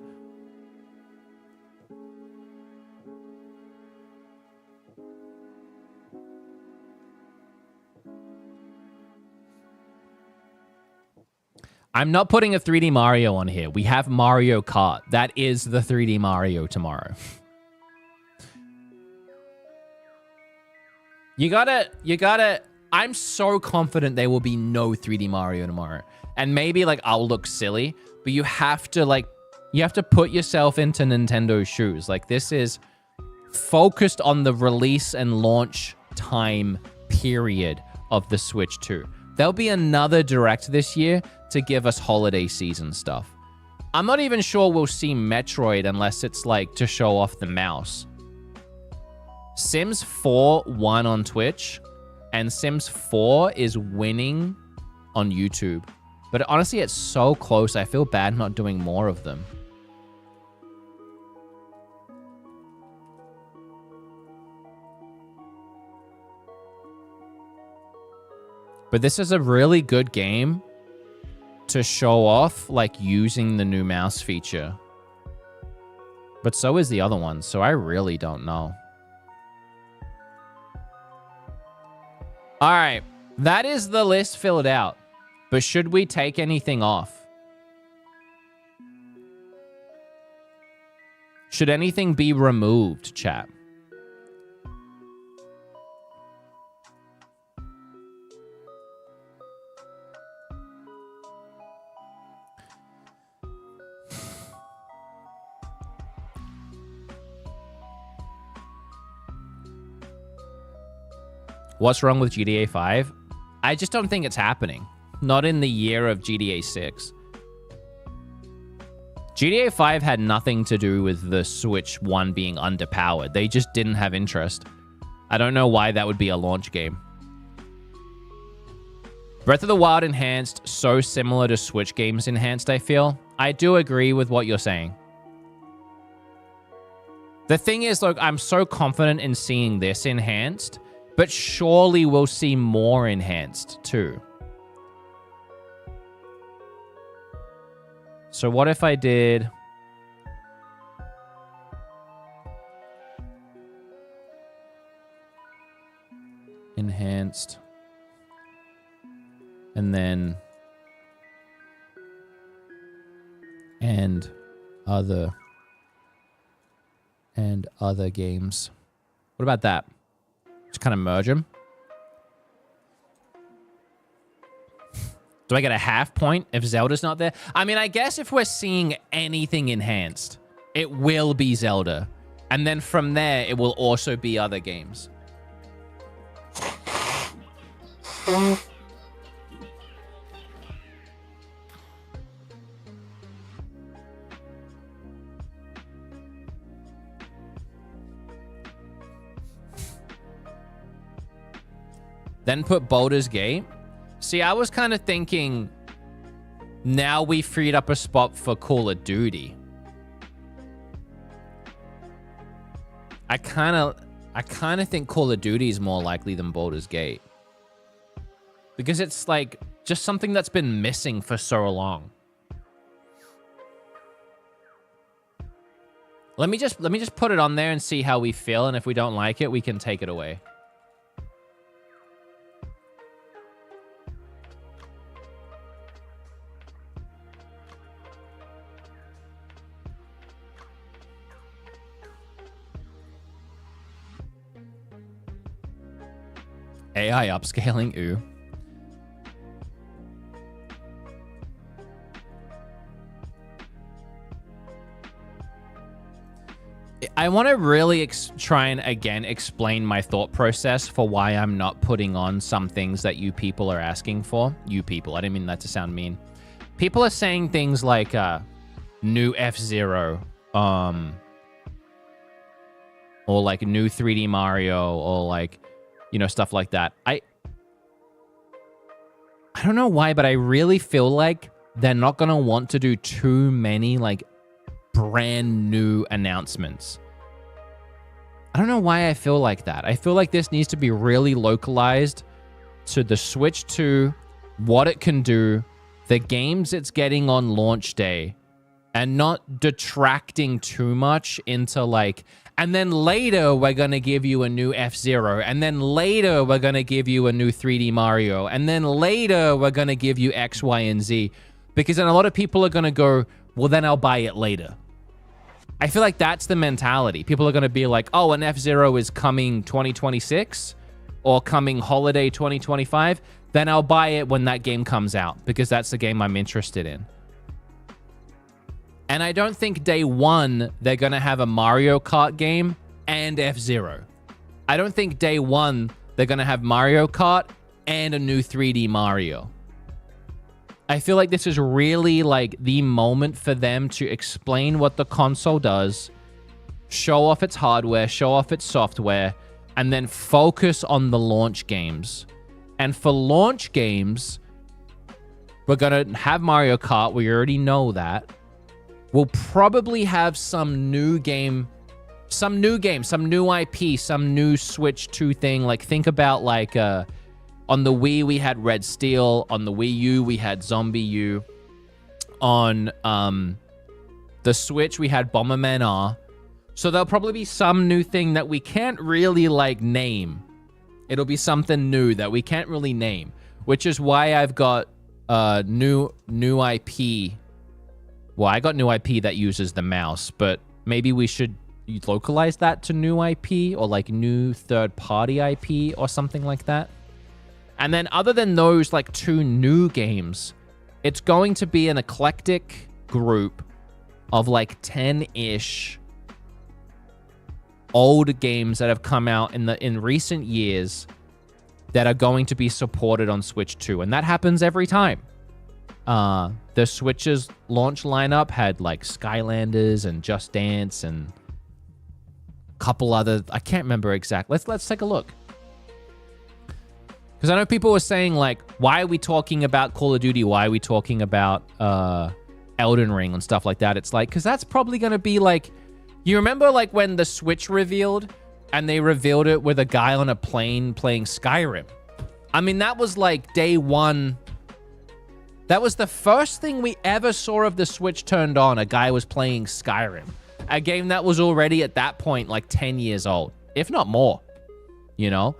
S1: I'm not putting a 3D Mario on here. We have Mario Kart. That is the 3D Mario tomorrow. You gotta, I'm so confident there will be no 3D Mario tomorrow. And maybe like I'll look silly, but you have to put yourself into Nintendo's shoes. Like this is focused on the release and launch time period of the Switch 2. There'll be another Direct this year to give us holiday season stuff. I'm not even sure we'll see Metroid unless it's like to show off the mouse. Sims 4 won on Twitch, and Sims 4 is winning on YouTube. But honestly, it's so close. I feel bad not doing more of them. But this is a really good game to show off, like, using the new mouse feature. But so is the other one, so I really don't know. All right, that is the list filled out. But should we take anything off? Should anything be removed, chat? What's wrong with GTA 5? I just don't think it's happening. Not in the year of GTA 6. GTA 5 had nothing to do with the Switch 1 being underpowered. They just didn't have interest. I don't know why that would be a launch game. Breath of the Wild Enhanced, so similar to Switch games Enhanced, I feel. I do agree with what you're saying. The thing is, look, I'm so confident in seeing this Enhanced, but surely we'll see more Enhanced too. So what if I did... Enhanced. And then... And other games. What about that? Just kind of merge them. Do I get a half point if Zelda's not there? I mean, I guess if we're seeing anything Enhanced, it will be Zelda. And then from there, it will also be other games. Then put Baldur's Gate. See, I was kind of thinking now we freed up a spot for Call of Duty. I kind of think Call of Duty is more likely than Baldur's Gate. Because it's like just something that's been missing for so long. Let me just put it on there and see how we feel, and if we don't like it, we can take it away. AI upscaling, ooh. I want to really try and, again, explain my thought process for why I'm not putting on some things that you people are asking for. You people, I didn't mean that to sound mean. People are saying things like, new F-Zero, or like new 3D Mario, or like, you know, stuff like that. I don't know why, but I really feel like they're not going to want to do too many like brand new announcements. I don't know why I feel like that. I feel like this needs to be really localized to the Switch 2, what it can do, the games it's getting on launch day, and not detracting too much into like, and then later we're going to give you a new F-Zero, and then later we're going to give you a new 3D Mario, and then later we're going to give you X, Y, and Z. Because then a lot of people are going to go, well, then I'll buy it later. I feel like that's the mentality. People are going to be like, oh, an F-Zero is coming 2026 or coming holiday 2025. Then I'll buy it when that game comes out because that's the game I'm interested in. And I don't think day one, they're going to have a Mario Kart game and F-Zero. I don't think day one, they're going to have Mario Kart and a new 3D Mario. I feel like this is really like the moment for them to explain what the console does, show off its hardware, show off its software, and then focus on the launch games. And for launch games, we're going to have Mario Kart. We already know that. We'll probably have some new IP, some new Switch 2 thing. Like think about like on the Wii, we had Red Steel. On the Wii U, we had Zombie U. On the Switch, we had Bomberman R. So there'll probably be some new thing that we can't really, like, name. It'll be something new that we can't really name, which is why I've got new IP. Well, I got new IP that uses the mouse, but maybe we should localize that to new IP or, like, new third-party IP or something like that. And then other than those, like, 2 new games, it's going to be an eclectic group of, like, 10-ish old games that have come out in recent years that are going to be supported on Switch 2. And that happens every time. The Switch's launch lineup had, like, Skylanders and Just Dance and a couple other... I can't remember exactly. Let's take a look. Because I know people were saying, like, why are we talking about Call of Duty? Why are we talking about Elden Ring and stuff like that? It's like, because that's probably going to be, like... You remember, like, when the Switch revealed, and they revealed it with a guy on a plane playing Skyrim? I mean, that was, like, day one. That was the first thing we ever saw of the Switch turned on. A guy was playing Skyrim. A game that was already, at that point, like, 10 years old. If not more. You know?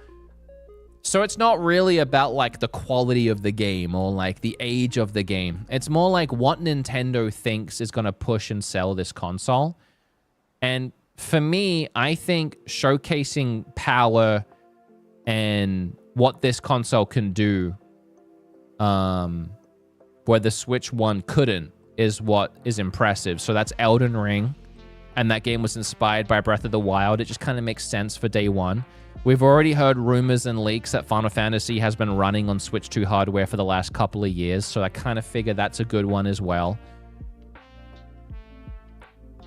S1: So it's not really about, like, the quality of the game or, like, the age of the game. It's more like what Nintendo thinks is going to push and sell this console. And for me, I think showcasing power and what this console can do, where the Switch 1 couldn't, is what is impressive. So that's Elden Ring, and that game was inspired by Breath of the Wild. It just kind of makes sense for day one. We've already heard rumors and leaks that Final Fantasy has been running on Switch 2 hardware for the last couple of years, so I kind of figure that's a good one as well.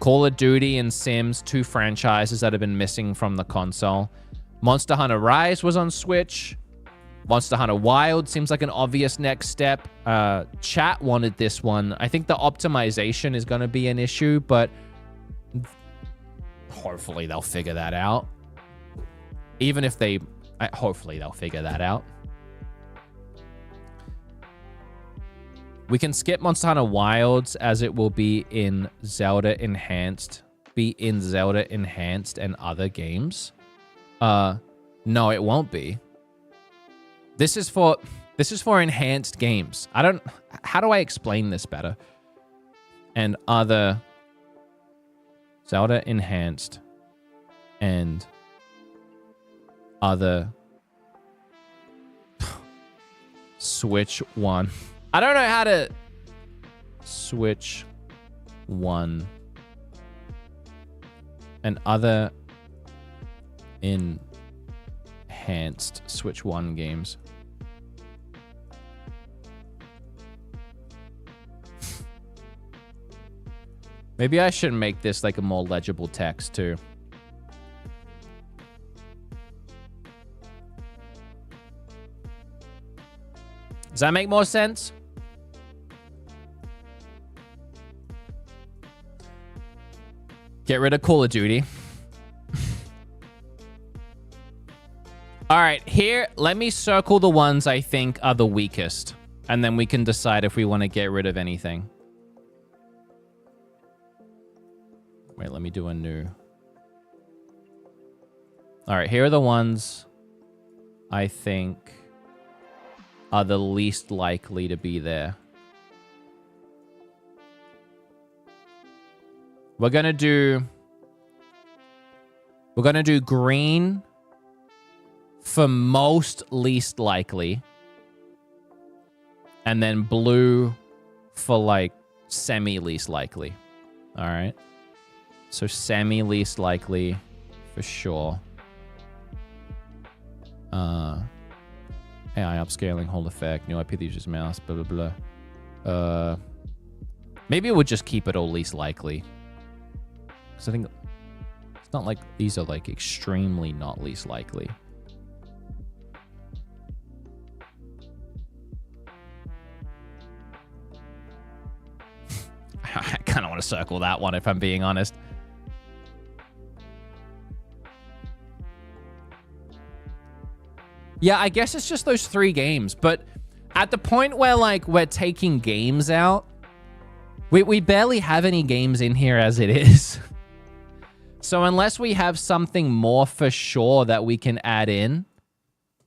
S1: Call of Duty and Sims, 2 franchises that have been missing from the console. Monster Hunter Rise was on Switch. Monster Hunter Wild seems like an obvious next step. Chat wanted this one. I think the optimization is going to be an issue, but hopefully they'll figure that out. Even if they... hopefully they'll figure that out. We can skip Monster Hunter Wilds as it will be in Zelda Enhanced. And other games. No, it won't be. This is for enhanced games. How do I explain this better? And other Zelda Enhanced and other Switch 1. I don't know how to... Switch 1 and other enhanced Switch 1 games. Maybe I should make this like a more legible text too. that make more sense? Get rid of Call of Duty. All right, here, let me circle the ones I think are the weakest. And then we can decide if we want to get rid of anything. Wait, let me do a new. All right, here are the ones I think are the least likely to be there. We're gonna do green for most least likely. And then blue for like semi least likely. All right. So semi least likely for sure. AI upscaling, hold effect, new IP users mouse, blah blah blah. Maybe we'll just keep it all least likely. Because I think it's not like these are like extremely not least likely. I kind of want to circle that one if I'm being honest. Yeah, I guess it's just those 3 games. But at the point where like we're taking games out, we barely have any games in here as it is. So unless we have something more for sure that we can add in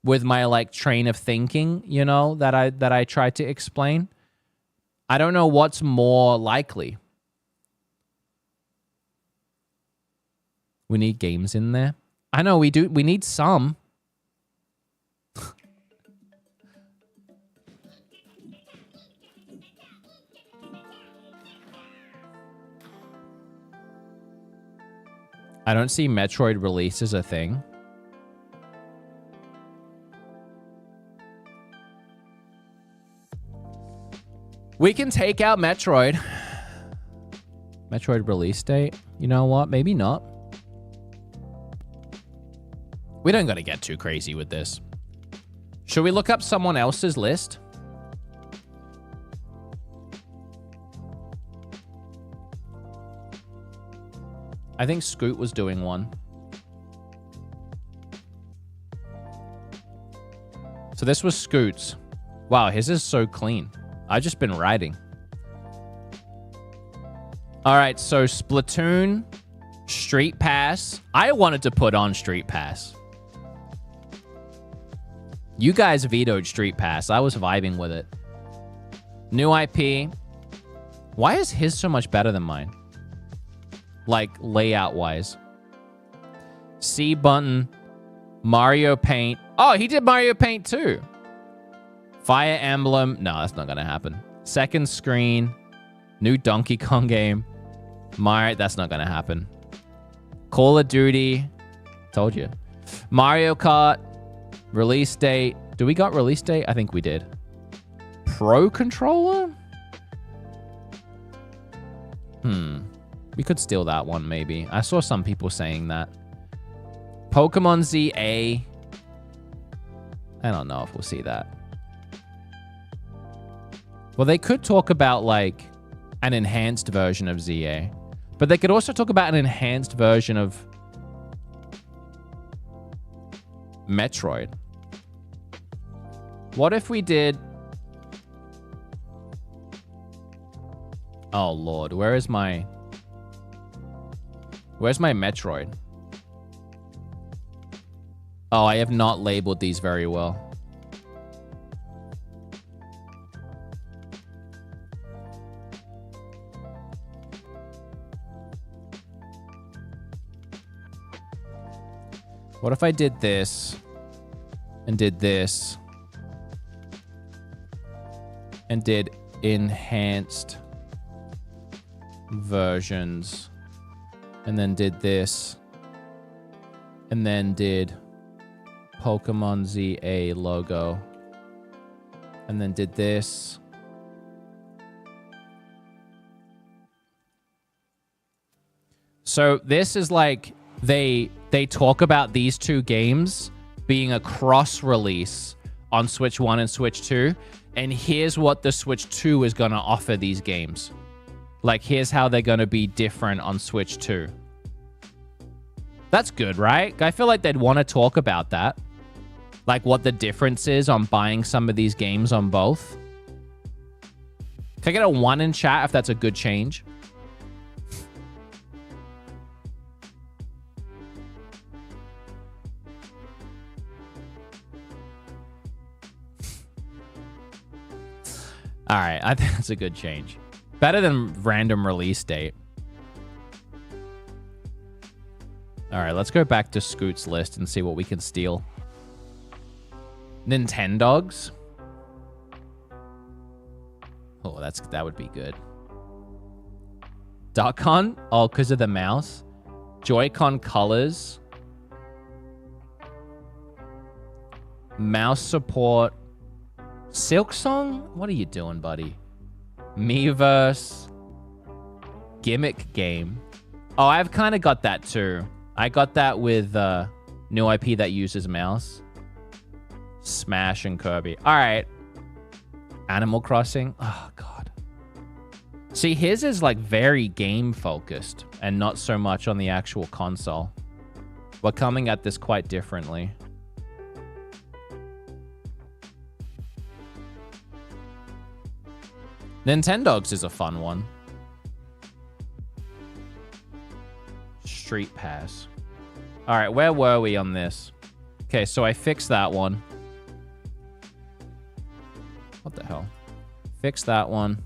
S1: with my like train of thinking, you know, that I tried to explain, I don't know what's more likely. We need games in there. I know we do. We need some. I don't see Metroid release as a thing. We can take out Metroid. Metroid release date. You know what? Maybe not. We don't got to get too crazy with this. Should we look up someone else's list? I think Scoot was doing one. So this was Scoot's. Wow, his is so clean. I've just been riding. All right, so Splatoon, Street Pass. I wanted to put on Street Pass. You guys vetoed Street Pass. I was vibing with it. New IP. Why is his so much better than mine? Like, layout-wise. C button. Mario Paint. Oh, he did Mario Paint too. Fire Emblem. No, that's not going to happen. Second screen. New Donkey Kong game. Mario. That's not going to happen. Call of Duty. Told you. Mario Kart. Release date. Do we got release date? I think we did. Pro controller? We could steal that one, maybe. I saw some people saying that. Pokemon ZA. I don't know if we'll see that. Well, they could talk about, like, an enhanced version of ZA. But they could also talk about an enhanced version of Metroid. What if we did... Oh, Lord. Where's my Metroid? Oh, I have not labeled these very well. What if I did this and did this and did enhanced versions and then did this and then did Pokemon ZA logo and then did this. So this is like they talk about these two games being a cross release on Switch 1 and Switch 2. And here's what the Switch 2 is going to offer these games. Like, here's how they're going to be different on Switch 2. That's good, right? I feel like they'd want to talk about that. Like, what the difference is on buying some of these games on both. Can I get a 1 in chat if that's a good change? All right, I think that's a good change. Better than random release date. All right, let's go back to Scoot's list and see what we can steal. Nintendogs. Oh, that would be good. Duck-Con? Oh, because of the mouse. Joy-Con colors. Mouse support. Silk Song? What are you doing, buddy? Miiverse. Gimmick game. Oh, I've kind of got that too. I got that with new IP that uses mouse. Smash and Kirby. All right. Animal Crossing. Oh, God. See, his is like very game focused and not so much on the actual console. We're coming at this quite differently. Nintendogs is a fun one. Street Pass. All right, where were we on this? Okay, so I fixed that one. What the hell? Fix that one.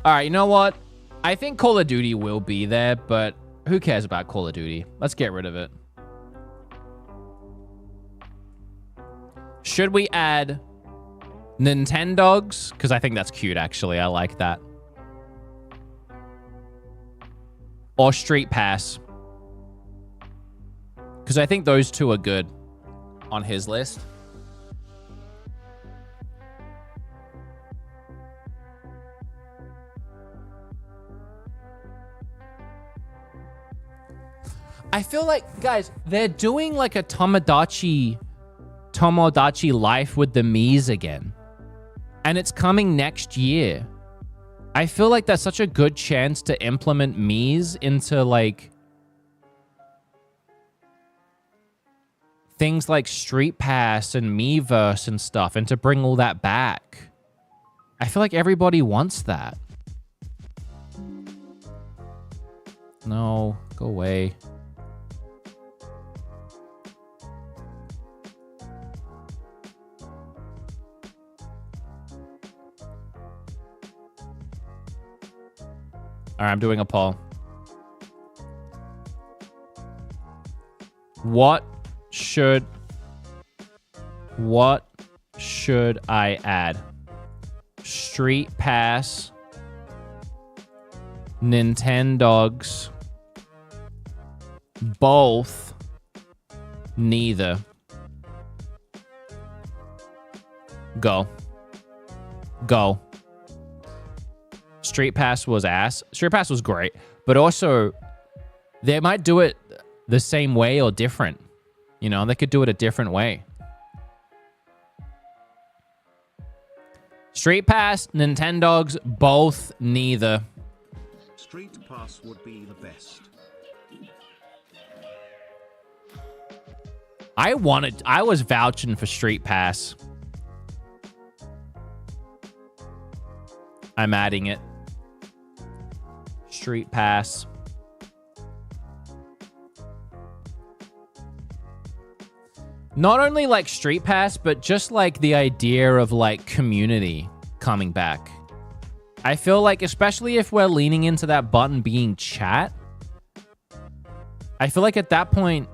S1: All right, you know what? I think Call of Duty will be there, but who cares about Call of Duty? Let's get rid of it. Should we add Nintendogs? Because I think that's cute, actually. I like that. Or Street Pass. Because I think those two are good on his list. I feel like, guys, they're doing like a Tomodachi Life with the Miis again. And it's coming next year. I feel like that's such a good chance to implement Miis into like things like Street Pass and Miiverse and stuff, and to bring all that back. I feel like everybody wants that. No, go away. All right, I'm doing a poll. What should I add? Street Pass, Nintendogs, both, neither. Go. Street Pass was ass. Street Pass was great, but also they might do it the same way or different. You know, they could do it a different way. Street Pass, Nintendogs, both, neither.
S2: Street Pass would be the best.
S1: I was vouching for Street Pass. I'm adding it. Street Pass. Not only like Street Pass, but just like the idea of like community coming back. I feel like, especially if we're leaning into that button being chat, I feel like at that point,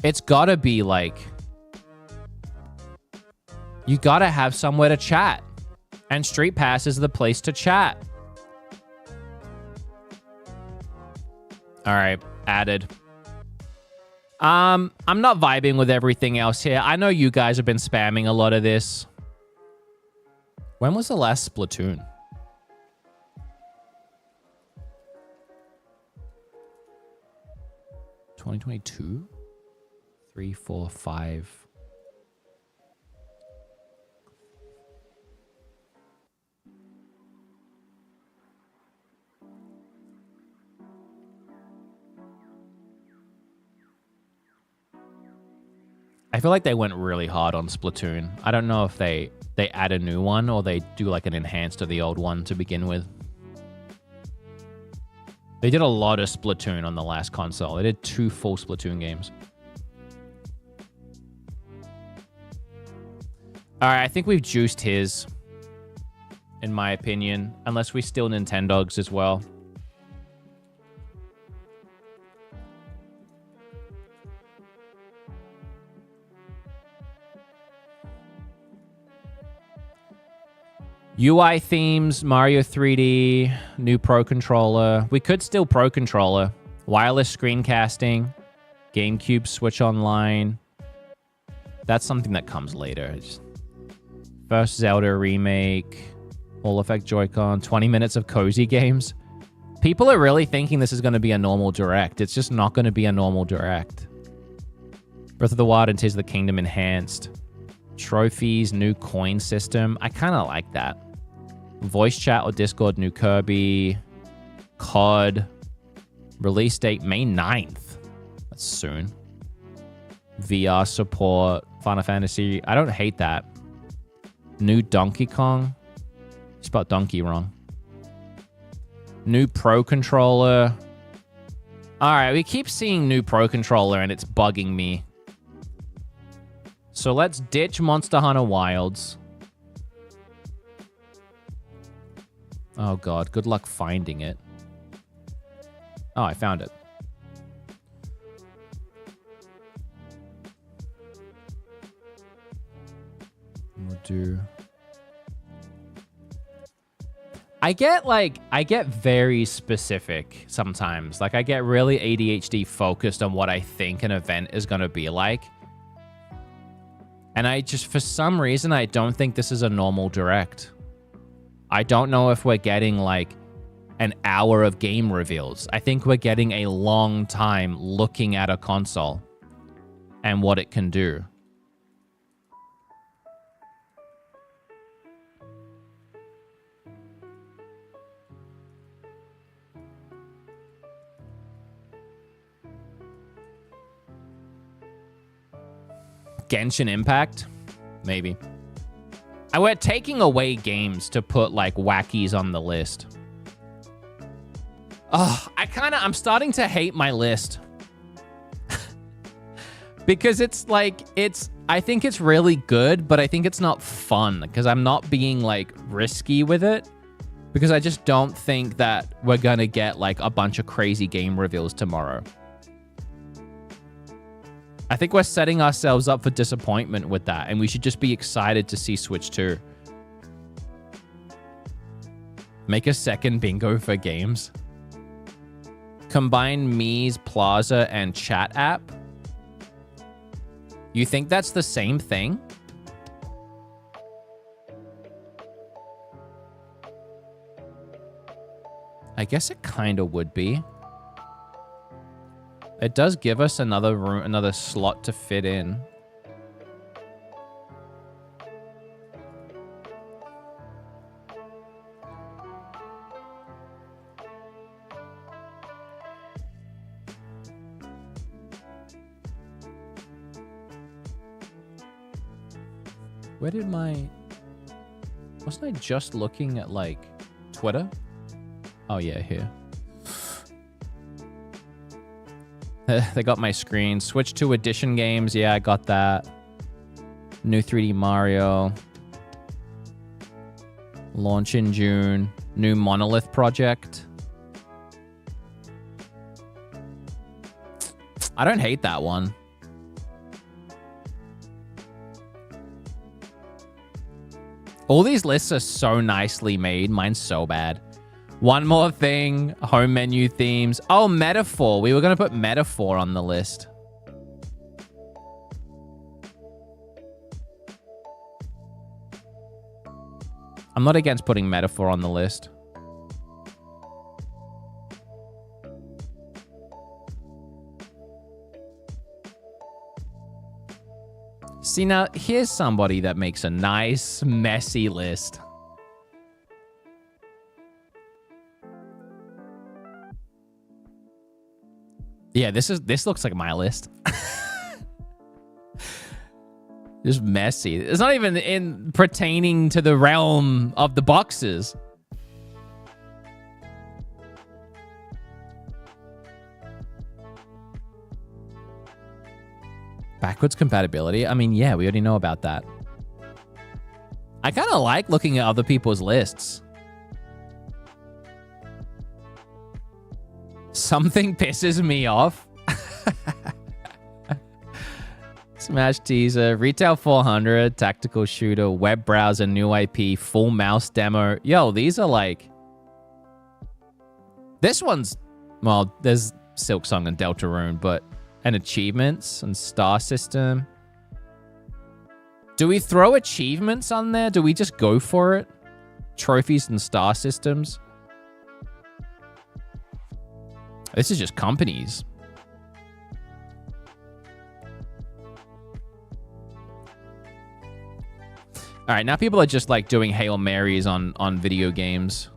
S1: it's gotta be like, you gotta have somewhere to chat. And Street Pass is the place to chat. All right, added. I'm not vibing with everything else here. I know you guys have been spamming a lot of this. When was the last Splatoon? 2022? 3, 4, 5. I feel like they went really hard on Splatoon. I don't know if they add a new one or they do like an enhanced of the old one to begin with. They did a lot of Splatoon on the last console. They did 2 full Splatoon games. All right, I think we've juiced his, in my opinion, unless we steal Nintendogs as well. UI themes, Mario 3D, new Pro Controller. We could steal Pro Controller. Wireless screencasting, GameCube Switch Online. That's something that comes later. First Zelda remake, All Effect Joy-Con, 20 minutes of cozy games. People are really thinking this is going to be a normal Direct. It's just not going to be a normal Direct. Breath of the Wild and Tears of the Kingdom enhanced. Trophies, new coin system. I kind of like that. Voice chat or Discord, new Kirby. COD. Release date May 9th. That's soon. VR support. Final Fantasy. I don't hate that. New Donkey Kong. Spelled donkey wrong. New Pro Controller. Alright, we keep seeing new Pro Controller and it's bugging me. So let's ditch Monster Hunter Wilds. Oh god, good luck finding it. Oh, I found it. We'll do... I get very specific sometimes. Like, I get really ADHD focused on what I think an event is going to be like. And I just, for some reason, I don't think this is a normal Direct. I don't know if we're getting, like, an hour of game reveals. I think we're getting a long time looking at a console and what it can do. Genshin Impact? Maybe. And we're taking away games to put, like, wackies on the list. Oh, I'm starting to hate my list. Because it's, like, I think it's really good, but I think it's not fun. Because I'm not being, like, risky with it. Because I just don't think that we're gonna get, like, a bunch of crazy game reveals tomorrow. I think we're setting ourselves up for disappointment with that, and we should just be excited to see Switch 2. Make a second bingo for games. Combine Mii's Plaza and chat app. You think that's the same thing? I guess it kind of would be. It does give us another room, another slot to fit in. Where did my... Wasn't I just looking at, like, Twitter? Oh, yeah, here. They got my screen. Switch 2 edition games. Yeah, I got that. New 3D Mario. Launch in June. New Monolith project. I don't hate that one. All these lists are so nicely made. Mine's so bad. One more thing. Home menu themes. Oh, Metaphor. We were going to put Metaphor on the list. I'm not against putting Metaphor on the list. See, now, here's somebody that makes a nice, messy list. Yeah, this looks like my list. Just messy. It's not even in pertaining to the realm of the boxes. Backwards compatibility? I mean, yeah, we already know about that. I kind of like looking at other people's lists. Something pisses me off. Smash teaser, retail 400, tactical shooter, web browser, new IP, full mouse demo. Yo, these are like... This one's... Well, there's Silksong and Deltarune, but... And achievements and star system. Do we throw achievements on there? Do we just go for it? Trophies and star systems? This is just companies. All right, now people are just like doing Hail Marys on video games.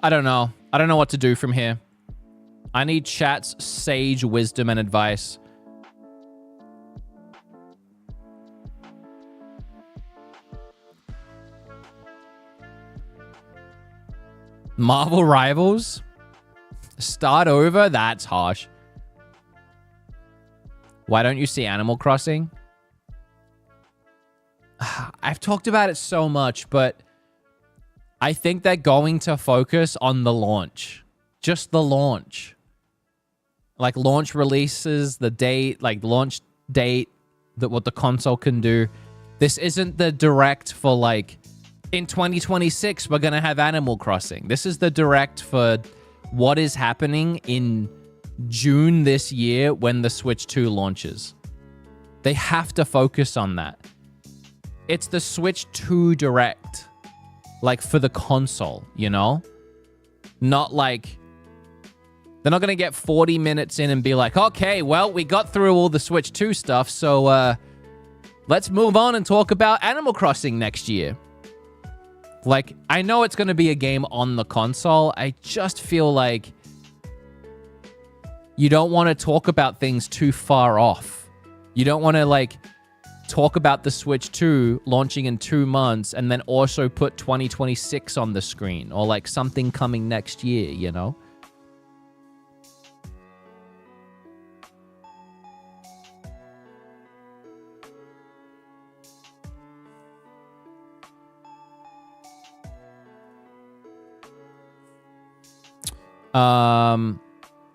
S1: I don't know. I don't know what to do from here. I need chat's sage wisdom and advice. Marvel Rivals? Start over? That's harsh. Why don't you see Animal Crossing? I've talked about it so much, but I think they're going to focus on the launch. Just the launch. Like launch releases, the date, like launch date, what the console can do. This isn't the direct for like, in 2026, we're going to have Animal Crossing. This is the direct for what is happening in June this year when the Switch 2 launches. They have to focus on that. It's the Switch 2 Direct. Like, for the console, you know? Not like... They're not going to get 40 minutes in and be like, okay, well, we got through all the Switch 2 stuff, so let's move on and talk about Animal Crossing next year. Like, I know it's going to be a game on the console. I just feel like you don't want to talk about things too far off. You don't want to, like... talk about the Switch 2 launching in 2 months and then also put 2026 on the screen or like something coming next year, you know?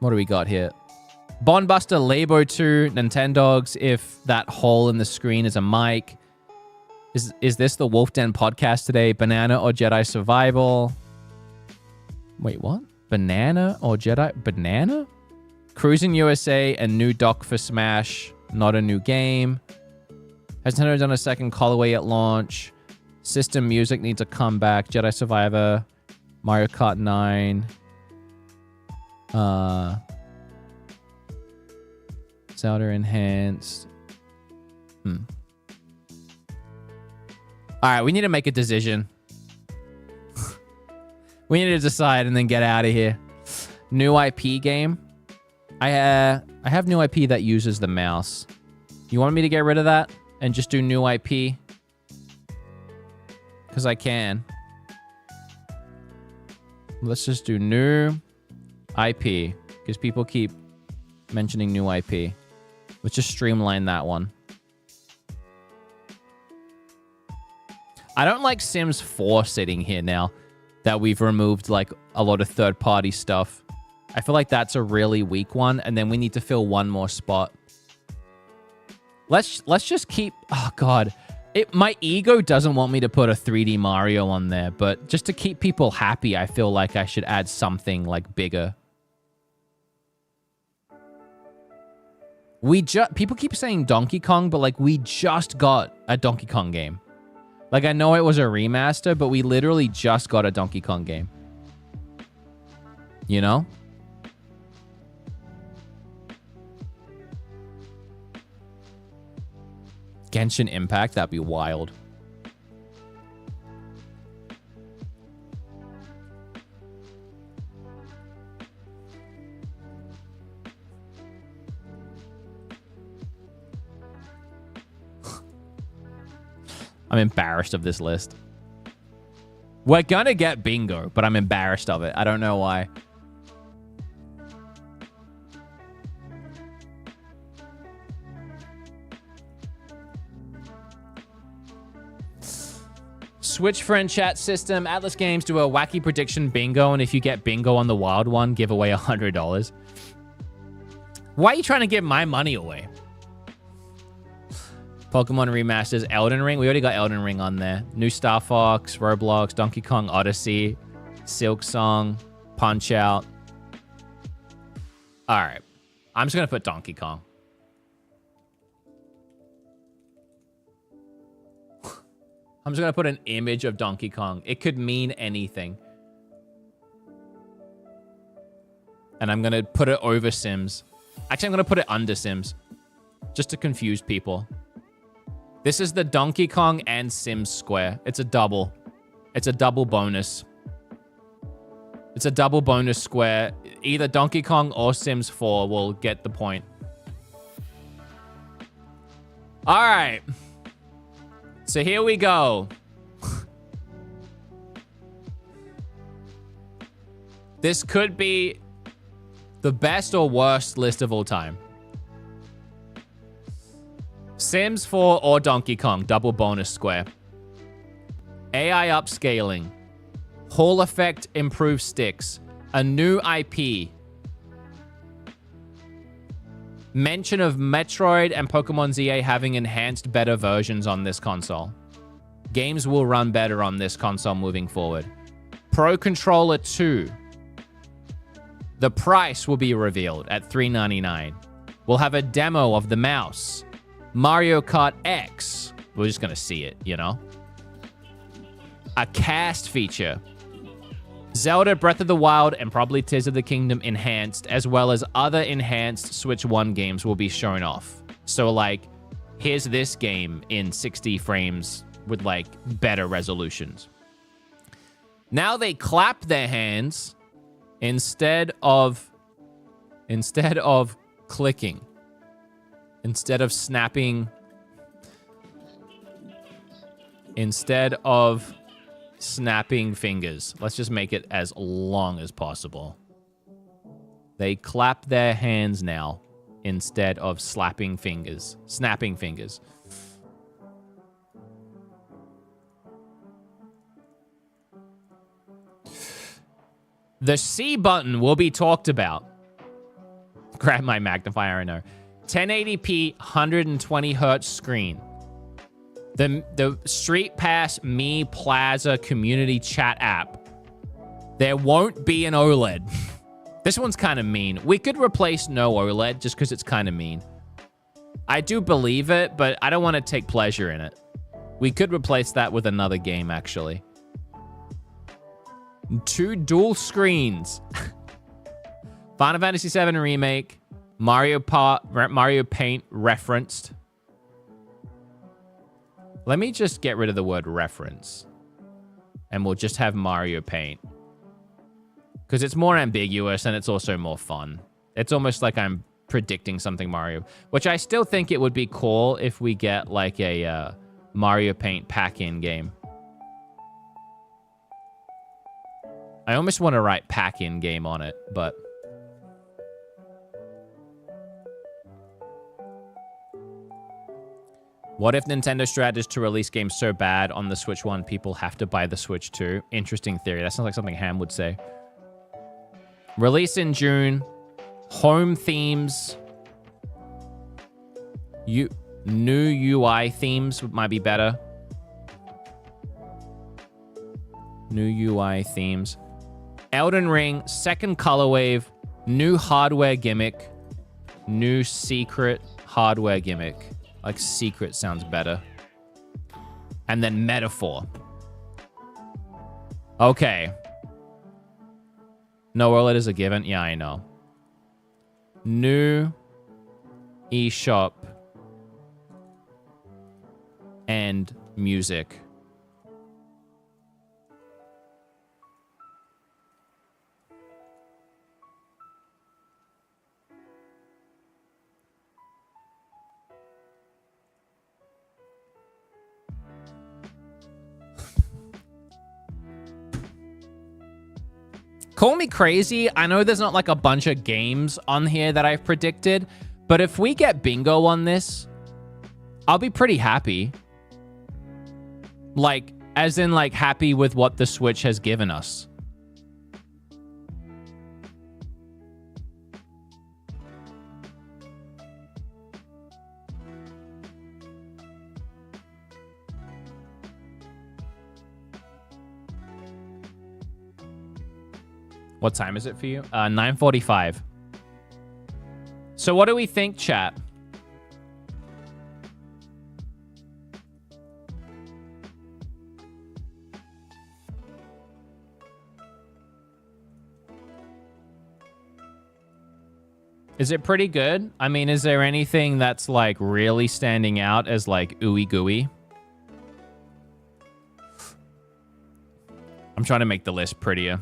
S1: What do we got here? Bondbuster Labo 2, Nintendogs, if that hole in the screen is a mic. Is this the Wolf Den podcast today? Banana or Jedi Survival? Wait, what? Banana or Jedi? Banana? Cruising USA and new dock for Smash. Not a new game. Has Nintendo done a second colorway at launch? System music needs a comeback. Jedi Survivor. Mario Kart 9. Zelda Enhanced. All right, we need to make a decision. We need to decide and then get out of here. New IP game. I have new IP that uses the mouse. You want me to get rid of that and just do new IP? Because I can. Let's just do new IP. Because people keep mentioning new IP. Let's just streamline that one. I don't like Sims 4 sitting here now that we've removed like a lot of third-party stuff. I feel like that's a really weak one, and then we need to fill one more spot. Let's just keep... Oh, God. My ego doesn't want me to put a 3D Mario on there, but just to keep people happy, I feel like I should add something like bigger. People keep saying Donkey Kong, but like we just got a Donkey Kong game. Like, I know it was a remaster, but we literally just got a Donkey Kong game. You know? Genshin Impact, that'd be wild. I'm embarrassed of this list. We're gonna get bingo, but I'm embarrassed of it. I don't know why. Switch friend chat system. Atlas Games do a wacky prediction bingo, and if you get bingo on the wild one, give away $100. Why are you trying to give my money away? Pokemon Remasters, Elden Ring. We already got Elden Ring on there. New Star Fox, Roblox, Donkey Kong Odyssey, Silk Song, Punch Out. All right. I'm just going to put Donkey Kong. I'm just going to put an image of Donkey Kong. It could mean anything. And I'm going to put it over Sims. Actually, I'm going to put it under Sims. Just to confuse people. This is the Donkey Kong and Sims square. It's a double. It's a double bonus. It's a double bonus square. Either Donkey Kong or Sims 4 will get the point. All right. So here we go. This could be the best or worst list of all time. Sims 4 or Donkey Kong, double bonus square. AI upscaling. Hall effect improved sticks. A new IP. Mention of Metroid and Pokemon ZA having enhanced better versions on this console. Games will run better on this console moving forward. Pro Controller 2. The price will be revealed at $399. We'll have a demo of the mouse. Mario Kart X. We're just going to see it, you know? A cast feature. Zelda Breath of the Wild and probably Tears of the Kingdom enhanced, as well as other enhanced Switch 1 games will be shown off. So, like, here's this game in 60 frames with, like, better resolutions. Now they clap their hands instead of clicking. Instead of snapping. Instead of snapping fingers. Let's just make it as long as possible. They clap their hands now instead of slapping fingers. Snapping fingers. The C button will be talked about. Grab my magnifier, I know. 1080p, 120 hertz screen. The Street Pass Me Plaza community chat app. There won't be an OLED. This one's kind of mean. We could replace no OLED just because it's kind of mean. I do believe it, but I don't want to take pleasure in it. We could replace that with another game, actually. 2 dual screens. Final Fantasy VII Remake. Mario Paint referenced. Let me just get rid of the word reference. And we'll just have Mario Paint. Because it's more ambiguous and it's also more fun. It's almost like I'm predicting something Mario. Which I still think it would be cool if we get like a Mario Paint pack-in game. I almost want to write pack-in game on it, but... What if Nintendo strat is to release games so bad on the Switch 1, people have to buy the Switch 2? Interesting theory. That sounds like something Ham would say. Release in June. Home themes. New UI themes might be better. New UI themes. Elden Ring, second color wave, new hardware gimmick, new secret hardware gimmick. Like secret sounds better. And then metaphor. Okay. No wallet is a given. Yeah, I know. New eShop and music. Call me crazy. I know there's not like a bunch of games on here that I've predicted, but if we get bingo on this, I'll be pretty happy. Like, as in like happy with what the Switch has given us. What time is it for you? 9:45. So what do we think, chat? Is it pretty good? I mean, is there anything that's like really standing out as like ooey gooey? I'm trying to make the list prettier.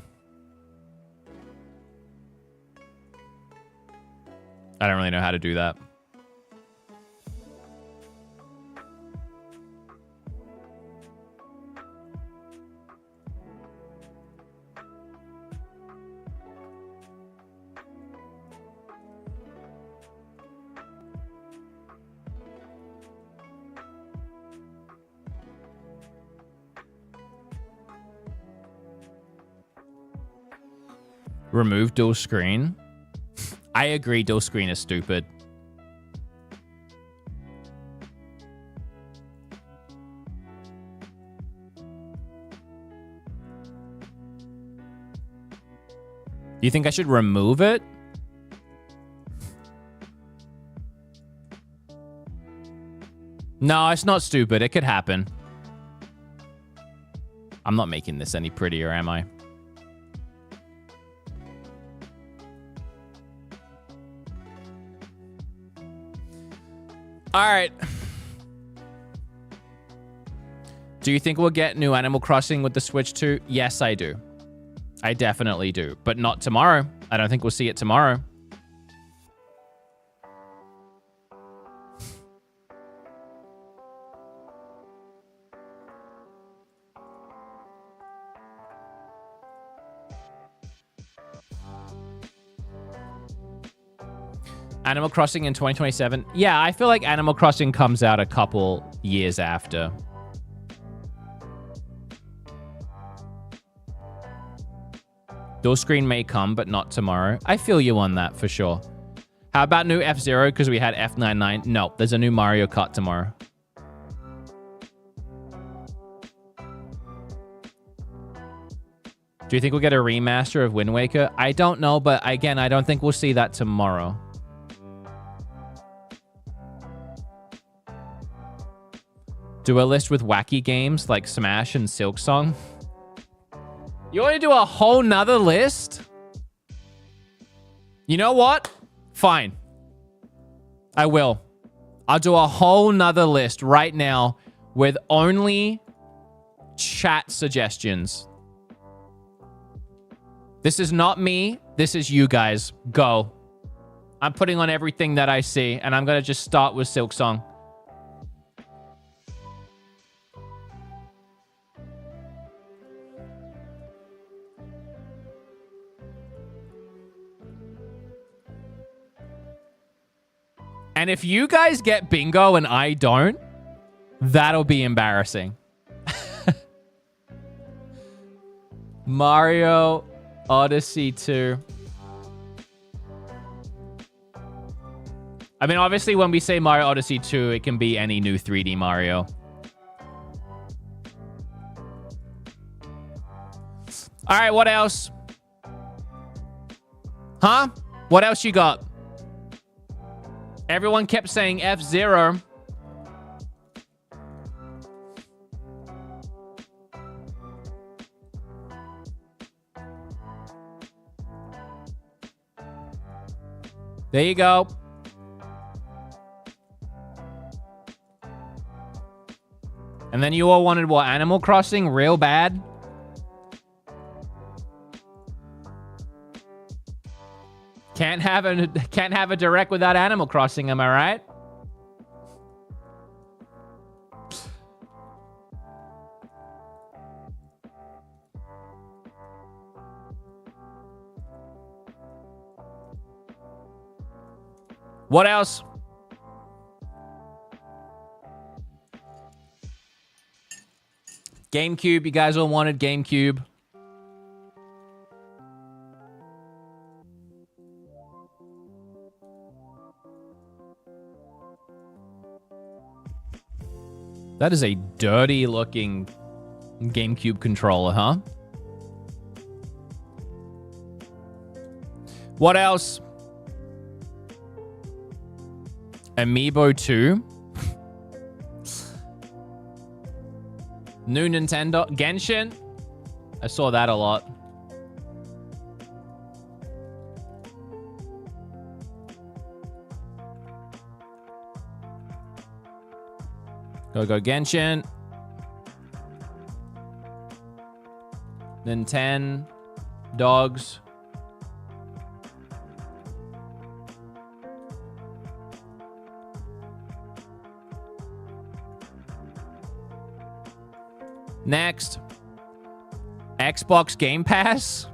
S1: I don't really know how to do that. Remove dual screen. I agree, dual screen is stupid. Do you think I should remove it? No, it's not stupid. It could happen. I'm not making this any prettier, am I? All right. Do you think we'll get new Animal Crossing with the Switch 2? Yes, I do. I definitely do. But not tomorrow. I don't think we'll see it tomorrow. Animal Crossing in 2027. Yeah, I feel like Animal Crossing comes out a couple years after. Dual screen may come, but not tomorrow. I feel you on that for sure. How about new F-Zero? Because we had F99. No, there's a new Mario Kart tomorrow. Do you think we'll get a remaster of Wind Waker? I don't know, but again, I don't think we'll see that tomorrow. Do a list with wacky games like Smash and Silksong. You want to do a whole nother list? You know what? Fine. I will. I'll do a whole nother list right now with only chat suggestions. This is not me. This is you guys. Go. I'm putting on everything that I see, and I'm going to just start with Silksong. And if you guys get bingo and I don't, that'll be embarrassing. Mario Odyssey 2. I mean, obviously, when we say Mario Odyssey 2, it can be any new 3D Mario. All right, what else? Huh? What else you got? Everyone kept saying F-Zero. There you go. And then you all wanted what? Animal Crossing real bad? Can't have a direct without Animal Crossing, am I right? What else? GameCube, you guys all wanted GameCube. That is a dirty looking GameCube controller, huh? What else? Amiibo 2. New Nintendo. Genshin. I saw that a lot. Go Genshin. Nintendo. Dogs. Next. Xbox Game Pass.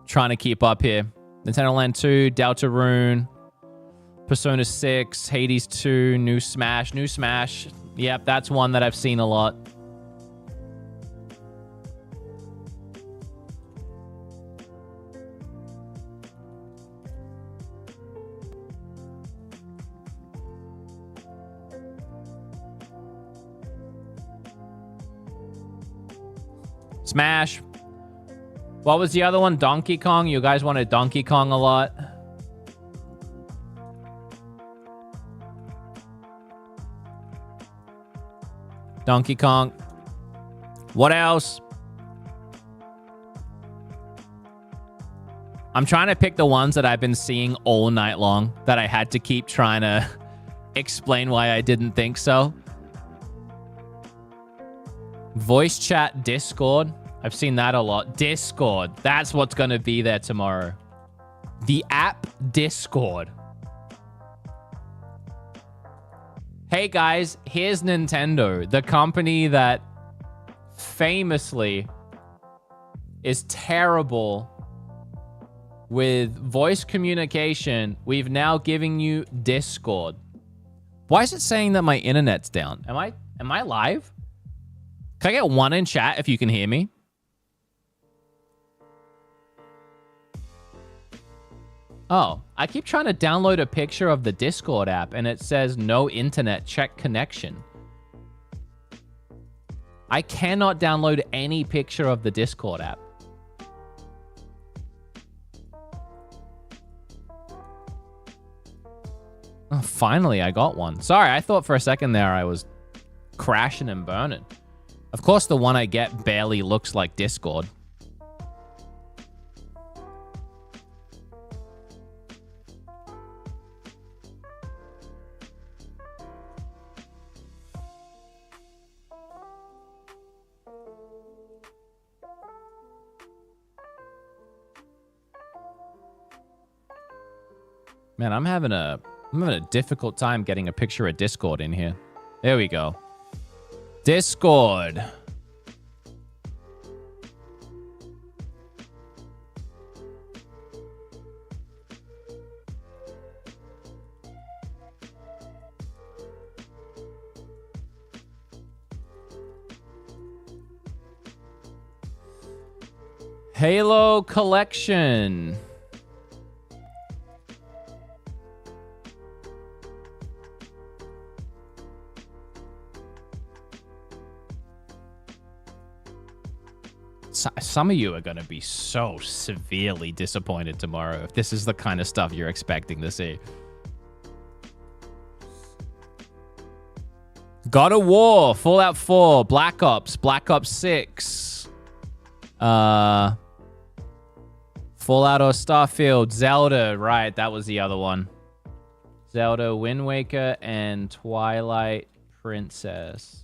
S1: Trying to keep up here. Nintendo Land 2, Deltarune, Persona 6, Hades 2, New Smash. New Smash. Yep, that's one that I've seen a lot. Smash. What was the other one? Donkey Kong? You guys wanted Donkey Kong a lot. Donkey Kong. What else? I'm trying to pick the ones that I've been seeing all night long that I had to keep trying to explain why I didn't think so. Voice chat Discord. I've seen that a lot. Discord. That's what's going to be there tomorrow. The app Discord. Hey guys, here's Nintendo, the company that famously is terrible with voice communication. We've now given you Discord. Why is it saying that my internet's down? Am I live? Can I get one in chat if you can hear me? Oh, I keep trying to download a picture of the Discord app and it says no internet, check connection. I cannot download any picture of the Discord app. Oh, finally, I got one. Sorry, I thought for a second there I was crashing and burning. Of course, the one I get barely looks like Discord. Man, I'm having a difficult time getting a picture of Discord in here. There we go. Discord. Halo Collection. Some of you are going to be so severely disappointed tomorrow if this is the kind of stuff you're expecting to see. God of War, Fallout 4, Black Ops 6, Fallout or Starfield? Zelda, right? That was the other one. Zelda, Wind Waker, and Twilight Princess.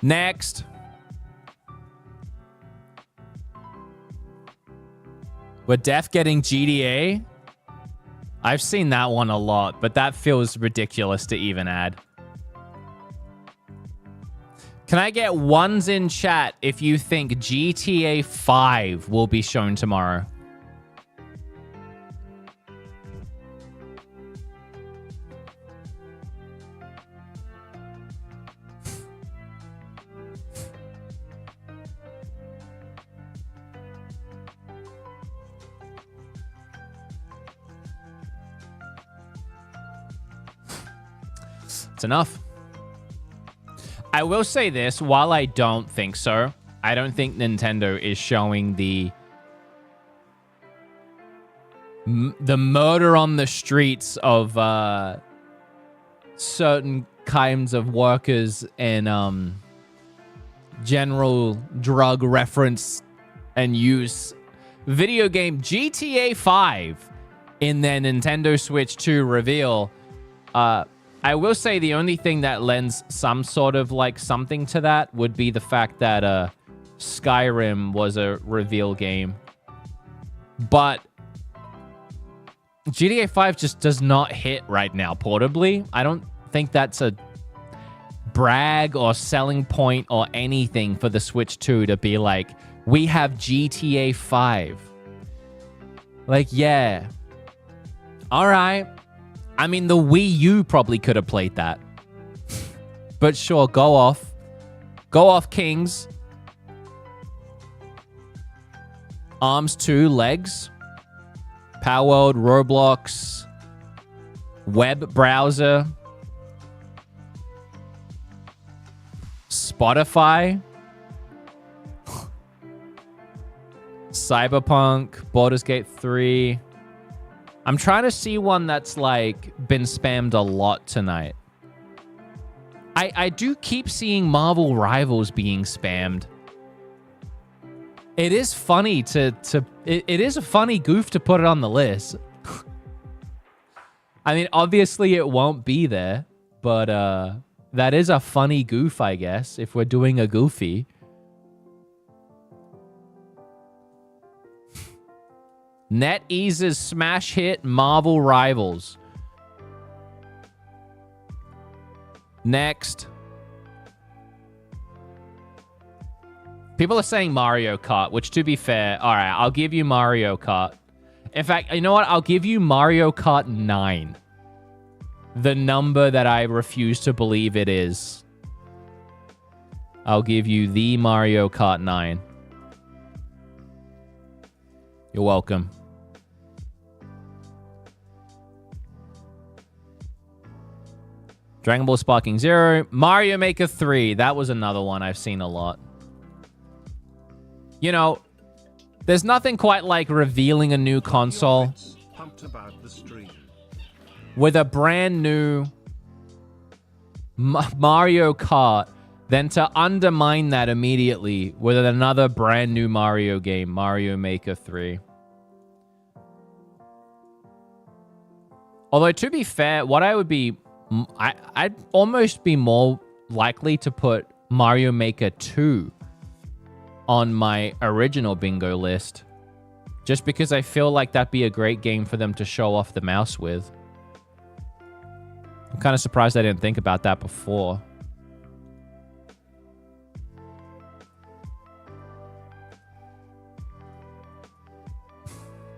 S1: Next. We're def getting GTA. I've seen that one a lot, but that feels ridiculous to even add. Can I get ones in chat if you think GTA 5 will be shown tomorrow? Enough. I will say this, while I don't think so, I don't think Nintendo is showing the murder on the streets of certain kinds of workers and general drug reference and use video game GTA 5 in their Nintendo Switch 2 reveal. I will say the only thing that lends some sort of like something to that would be the fact that Skyrim was a reveal game. But GTA 5 just does not hit right now portably. I don't think that's a brag or selling point or anything for the Switch 2 to be like, we have GTA 5. Like, yeah. All right. I mean, the Wii U probably could have played that. But sure, go off. Go off, Kings. Arms 2, Legs. Power World, Roblox. Web browser. Spotify. Cyberpunk. Baldur's Gate 3. I'm trying to see one that's like been spammed a lot tonight. I do keep seeing Marvel Rivals being spammed. It is funny it is a funny goof to put it on the list. I mean, obviously it won't be there, but that is a funny goof, I guess, if we're doing a goofy. NetEase's smash hit Marvel Rivals. Next. People are saying Mario Kart, which to be fair, all right, I'll give you Mario Kart. In fact, you know what? I'll give you Mario Kart 9. The number that I refuse to believe it is. I'll give you the Mario Kart 9. You're welcome. Dragon Ball Sparking 0. Mario Maker 3. That was another one I've seen a lot. You know, there's nothing quite like revealing a new console with a brand new Mario Kart than to undermine that immediately with another brand new Mario game, Mario Maker 3. Although, to be fair, what I would be... I'd almost be more likely to put Mario Maker 2 on my original bingo list. Just because I feel like that'd be a great game for them to show off the mouse with. I'm kind of surprised I didn't think about that before.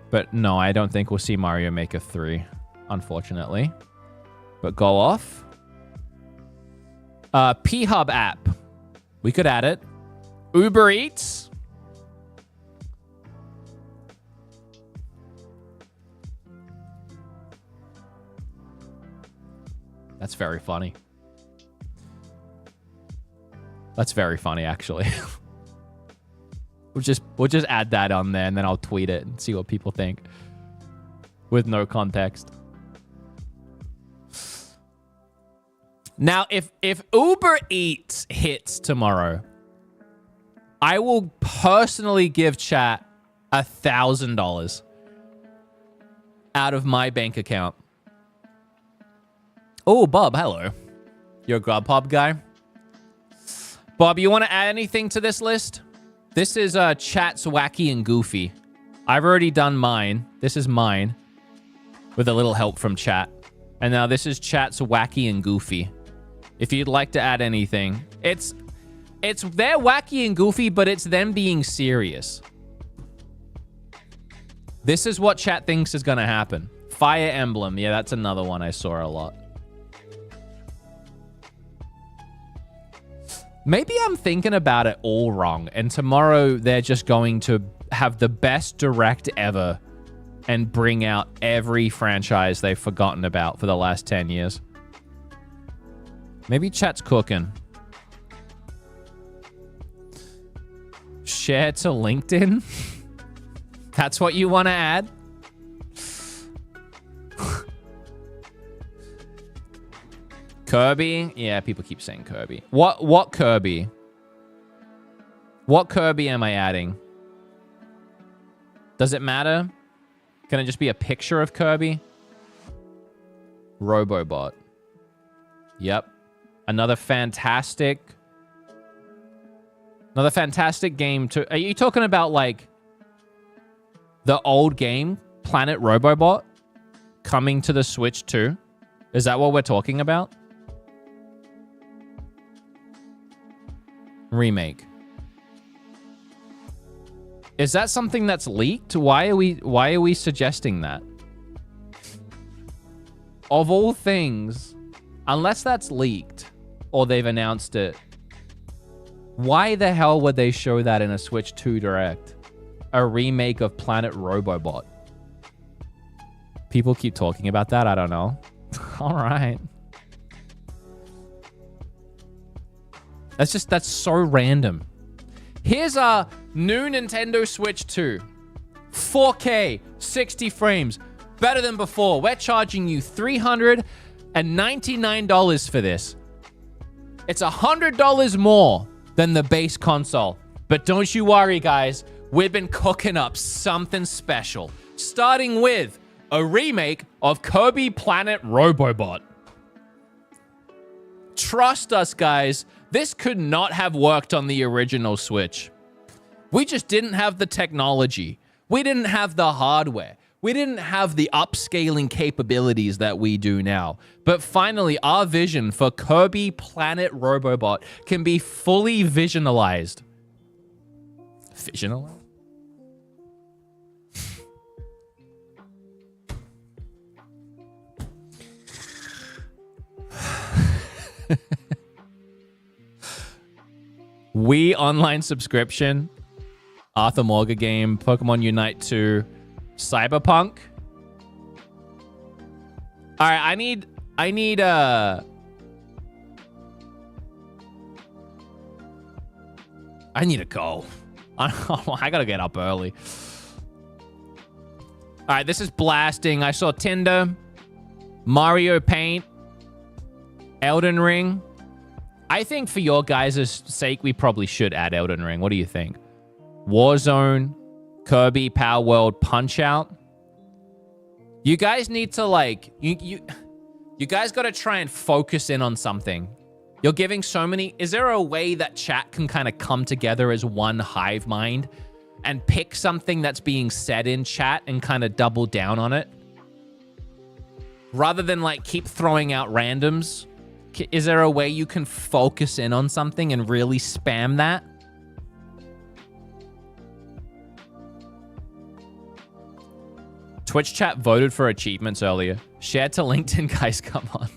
S1: But no, I don't think we'll see Mario Maker 3, unfortunately. But go off. P-Hub app. We could add it. Uber Eats. That's very funny. That's very funny, actually. We'll just add that on there, and then I'll tweet it and see what people think with no context. Now, if Uber Eats hits tomorrow, I will personally give chat $1,000 out of my bank account. Oh, Bob, hello. You're a Grubhub guy. Bob, you want to add anything to this list? This is chat's wacky and goofy. I've already done mine. This is mine with a little help from chat. And now this is chat's wacky and goofy. If you'd like to add anything, it's they're wacky and goofy, but it's them being serious. This is what chat thinks is going to happen. Fire Emblem. Yeah, that's another one I saw a lot. Maybe I'm thinking about it all wrong, and tomorrow they're just going to have the best direct ever and bring out every franchise they've forgotten about for the last 10 years. Maybe chat's cooking. Share to LinkedIn? That's what you want to add? Kirby? Yeah, people keep saying Kirby. What Kirby? What Kirby am I adding? Does it matter? Can it just be a picture of Kirby? Robobot. Yep. Another fantastic game to... Are you talking about, like, the old game, Planet Robobot, coming to the Switch too? Is that what we're talking about? Remake. Is that something that's leaked? Why are we suggesting that? Of all things, unless that's leaked or they've announced it, why the hell would they show that in a Switch 2 Direct? A remake of Planet Robobot. People keep talking about that. I don't know. All right. That's so random. Here's a new Nintendo Switch 2. 4K, 60 frames. Better than before. We're charging you $399 for this. It's $100 more than the base console. But don't you worry, guys. We've been cooking up something special. Starting with a remake of Kirby Planet Robobot. Trust us, guys. This could not have worked on the original Switch. We just didn't have the technology. We didn't have the hardware. We didn't have the upscaling capabilities that we do now. But finally, our vision for Kirby Planet Robobot can be fully visualized. Visualized? Wii online subscription, Arthur Morgan game, Pokemon Unite 2, Cyberpunk. All right, I need a go. I gotta get up early. All right, this is blasting. I saw Tinder, Mario Paint, Elden Ring. I think for your guys' sake, we probably should add Elden Ring. What do you think? Warzone, Kirby, Power World, Punch-Out. You guys need to, like... You guys got to try and focus in on something. You're giving so many... Is there a way that chat can kind of come together as one hive mind and pick something that's being said in chat and kind of double down on it? Rather than, like, keep throwing out randoms... Is there a way you can focus in on something and really spam that? Twitch chat voted for achievements earlier. Share to LinkedIn, guys, come on.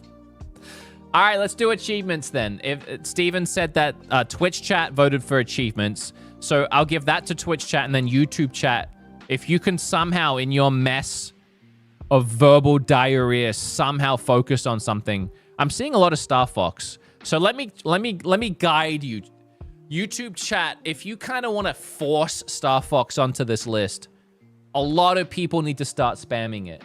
S1: All right, let's do achievements then. If Steven said that Twitch chat voted for achievements, so I'll give that to Twitch chat and then YouTube chat. If you can somehow, in your mess of verbal diarrhea, somehow focus on something... I'm seeing a lot of Star Fox. So let me guide you. YouTube chat, if you kind of want to force Star Fox onto this list, a lot of people need to start spamming it.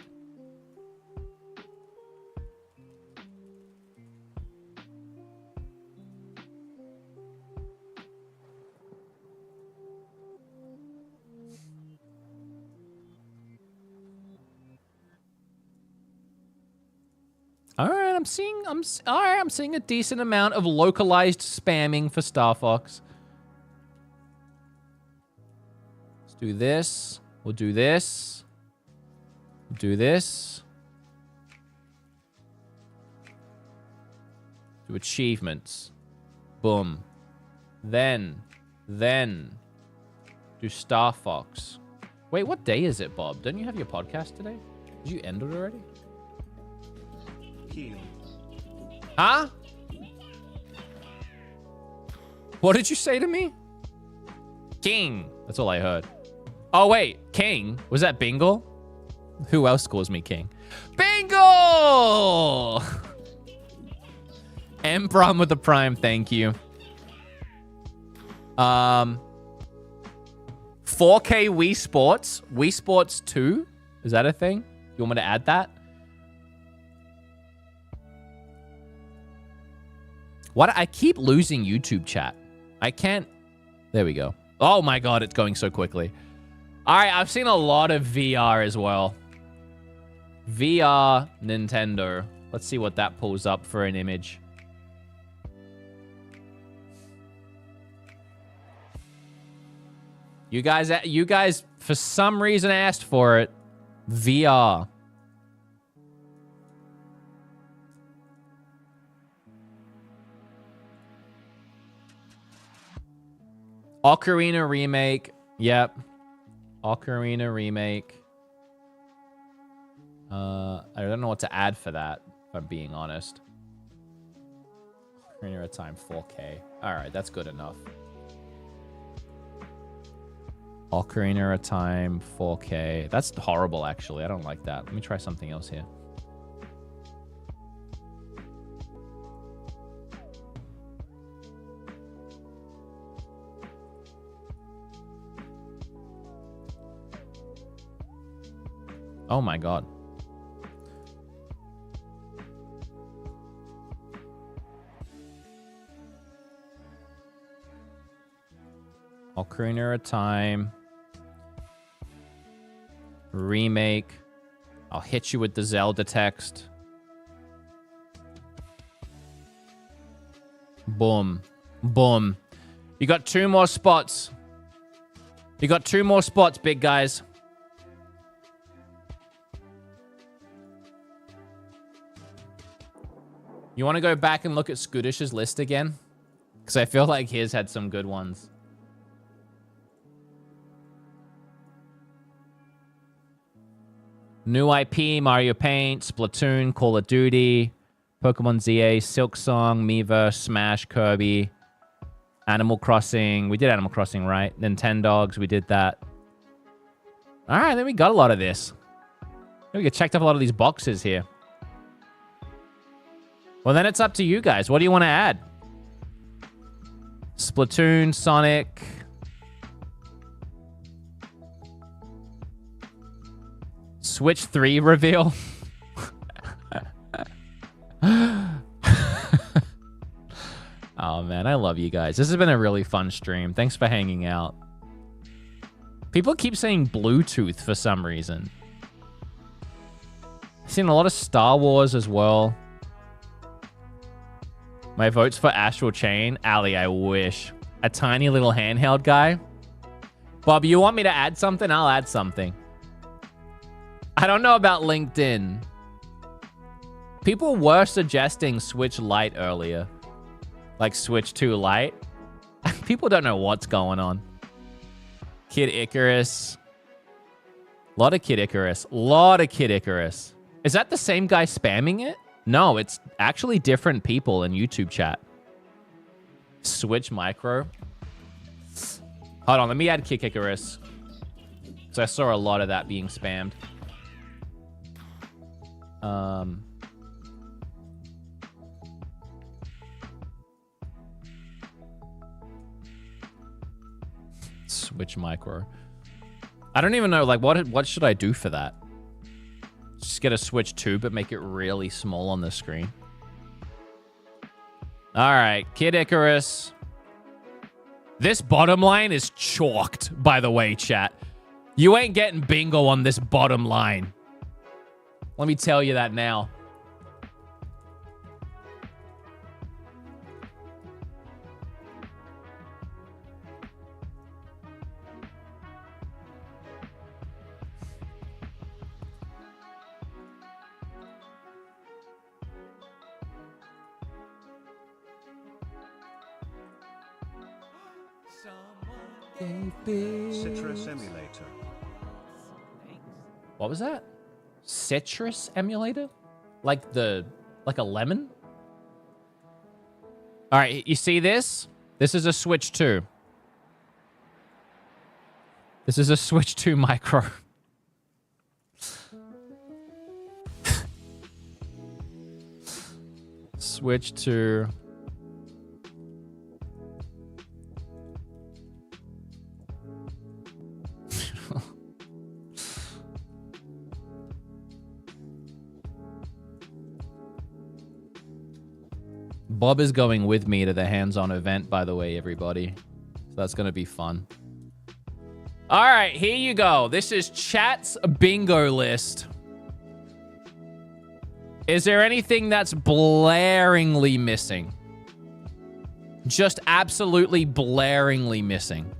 S1: All right, I'm seeing a decent amount of localized spamming for Star Fox. Let's do this. We'll do this. We'll do this. Do achievements. Boom. Then do Star Fox. Wait, what day is it, Bob? Don't you have your podcast today? Did you end it already? Huh? What did you say to me? King. That's all I heard. Oh, wait. King? Was that Bingle? Who else calls me King? Bingle! M Brum with the Prime. Thank you. 4K Wii Sports. Wii Sports 2? Is that a thing? You want me to add that? What? I keep losing YouTube chat. I can't. There we go. Oh my God, it's going so quickly. All right, I've seen a lot of VR as well. VR Nintendo. Let's see what that pulls up for an image. You guys, for some reason asked for it. VR. Ocarina Remake. Yep. Ocarina Remake. I don't know what to add for that, if I'm being honest. Ocarina of Time 4K. Alright, that's good enough. Ocarina of Time 4K. That's horrible, actually. I don't like that. Let me try something else here. Oh my God. Ocarina of Time. Remake. I'll hit you with the Zelda text. Boom. Boom. You got 2 more spots. You got 2 more spots, big guys. You want to go back and look at Scootish's list again? Because I feel like his had some good ones. New IP, Mario Paint, Splatoon, Call of Duty, Pokemon ZA, Silk Song, Miiverse, Smash, Kirby, Animal Crossing. We did Animal Crossing, right? Nintendogs, we did that. All right, then we got a lot of this. We got checked off a lot of these boxes here. Well, then it's up to you guys. What do you want to add? Splatoon, Sonic. Switch 3 reveal. Oh, man. I love you guys. This has been a really fun stream. Thanks for hanging out. People keep saying Bluetooth for some reason. I've seen a lot of Star Wars as well. My vote's for Astral Chain. Ali, I wish. A tiny little handheld guy. Bob, you want me to add something? I'll add something. I don't know about LinkedIn. People were suggesting Switch Lite earlier. Like Switch 2 Lite. People don't know what's going on. Kid Icarus. A lot of Kid Icarus. A lot of Kid Icarus. Is that the same guy spamming it? No, it's actually different people in YouTube chat. Switch Micro. Hold on, let me add Kid Icarus. So I saw a lot of that being spammed. Switch Micro. I don't even know, like, what should I do for that? Just get a Switch 2, but make it really small on the screen. All right, Kid Icarus. This bottom line is chalked, by the way, chat. You ain't getting bingo on this bottom line. Let me tell you that now.
S2: Citrus emulator.
S1: What was that? Citrus emulator? Like a lemon? All right, you see this? This is a Switch 2. This is a Switch 2 Micro. Switch 2. Bob is going with me to the hands-on event, by the way, everybody. So that's going to be fun. All right, here you go. This is chat's bingo list. Is there anything that's blaringly missing? Just absolutely blaringly missing.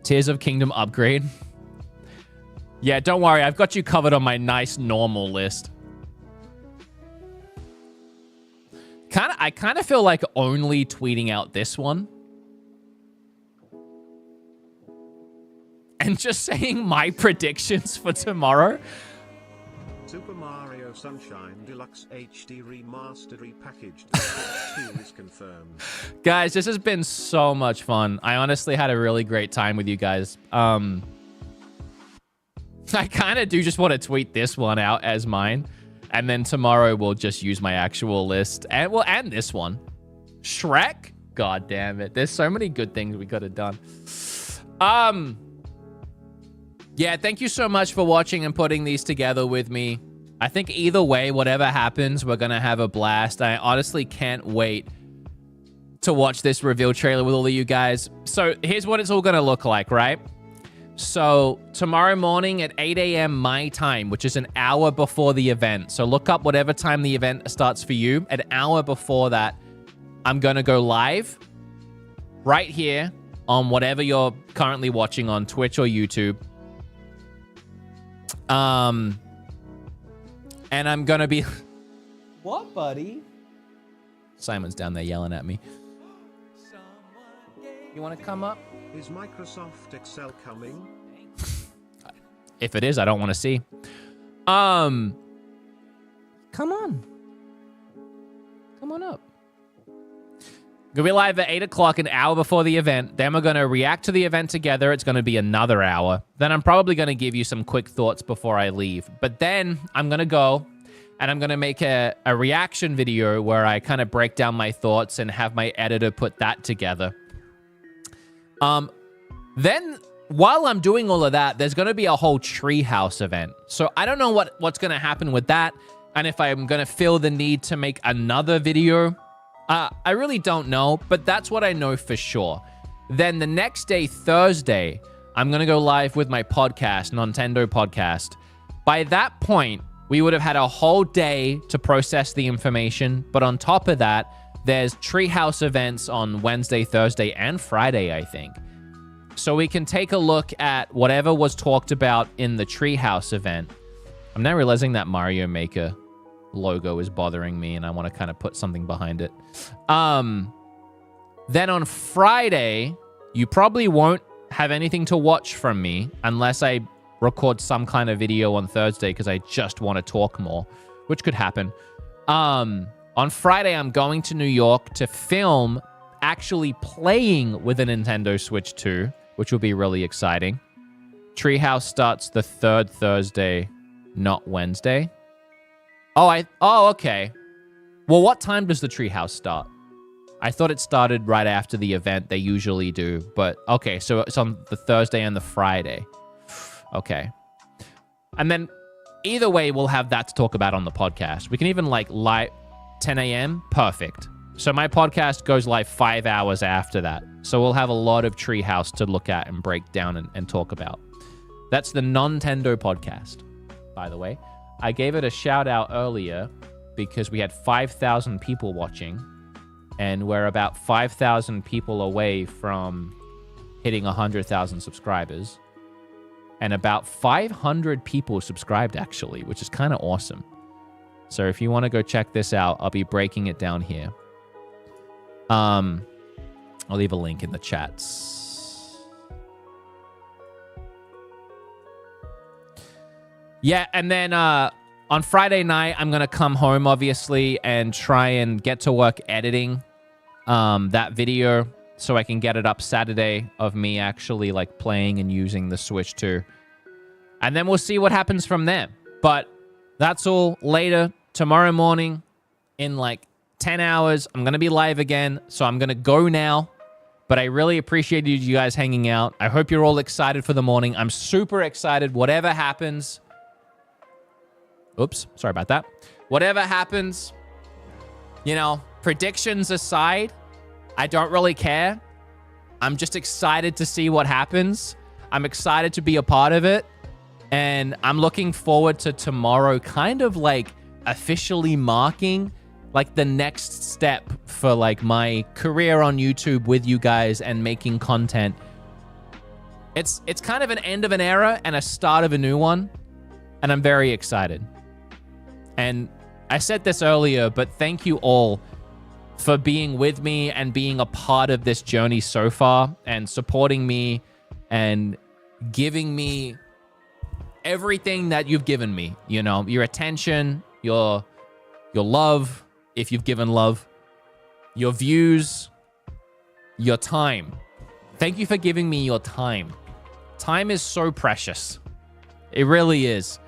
S1: Tears of Kingdom upgrade. Yeah, don't worry. I've got you covered on my nice normal list. I kind of feel like only tweeting out this one. And just saying my predictions for tomorrow.
S2: Super Mario Sunshine Deluxe HD Remastered Repackaged. The Switch 2 is confirmed.
S1: Guys, this has been so much fun. I honestly had a really great time with you guys. I kind of do just want to tweet this one out as mine. And then tomorrow we'll just use my actual list. And we'll end this one. Shrek? God damn it. There's so many good things we could have done. Yeah, thank you so much for watching and putting these together with me. I think either way, whatever happens, we're going to have a blast. I honestly can't wait to watch this reveal trailer with all of you guys. So here's what it's all going to look like, right? So tomorrow morning at 8 a.m. my time, which is an hour before the event. So look up whatever time the event starts for you. An hour before that, I'm going to go live right here on whatever you're currently watching on Twitch or YouTube. And I'm going to be... What, buddy? Simon's down there yelling at me. You want to come up?
S2: Is Microsoft Excel coming?
S1: If it is, I don't want to see. Come on. Come on up. Gonna be live at 8 o'clock, an hour before the event. Then we're gonna react to the event together. It's gonna be another hour. Then I'm probably gonna give you some quick thoughts before I leave. But then I'm gonna go and I'm gonna make a reaction video where I kind of break down my thoughts and have my editor put that together. Then while I'm doing all of that, there's going to be a whole treehouse event. So I don't know what's going to happen with that. And if I'm going to feel the need to make another video, I really don't know, but that's what I know for sure. Then the next day, Thursday, I'm going to go live with my podcast, Nintendo Podcast. By that point, we would have had a whole day to process the information. But on top of that, there's treehouse events on Wednesday, Thursday, and Friday, I think. So we can take a look at whatever was talked about in the treehouse event. I'm now realizing that Mario Maker logo is bothering me, and I want to kind of put something behind it. Then on Friday, you probably won't have anything to watch from me unless I record some kind of video on Thursday because I just want to talk more, which could happen. On Friday, I'm going to New York to film actually playing with a Nintendo Switch 2, which will be really exciting. Treehouse starts the third Thursday, not Wednesday. Oh, okay. Well, what time does the Treehouse start? I thought it started right after the event. They usually do. But, okay, so it's on the Thursday and the Friday. Okay. And then, either way, we'll have that to talk about on the podcast. We can even, like, live 10 a.m. Perfect. So my podcast goes live 5 hours after that. So we'll have a lot of Treehouse to look at and break down and talk about. That's the Nintendo podcast, by the way. I gave it a shout out earlier because we had 5,000 people watching, and we're about 5,000 people away from hitting 100,000 subscribers. And about 500 people subscribed, actually, which is kind of awesome. So if you want to go check this out, I'll be breaking it down here. I'll leave a link in the chats. Yeah, and then on Friday night, I'm going to come home, obviously, and try and get to work editing that video so I can get it up Saturday of me actually, like, playing and using the Switch too. And then we'll see what happens from there. But that's all later. Tomorrow morning, in, like, 10 hours, I'm going to be live again, so I'm going to go now. But I really appreciated you guys hanging out. I hope you're all excited for the morning. I'm super excited. Whatever happens... Oops, sorry about that. Whatever happens, you know, predictions aside, I don't really care. I'm just excited to see what happens. I'm excited to be a part of it. And I'm looking forward to tomorrow kind of like officially marking like the next step for like my career on YouTube with you guys and making content. It's kind of an end of an era and a start of a new one. And I'm very excited. And I said this earlier, but thank you all for being with me and being a part of this journey so far and supporting me and giving me everything that you've given me. You know, your attention, your love, if you've given love, your views, your time. Thank you for giving me your time. Time is so precious. It really is.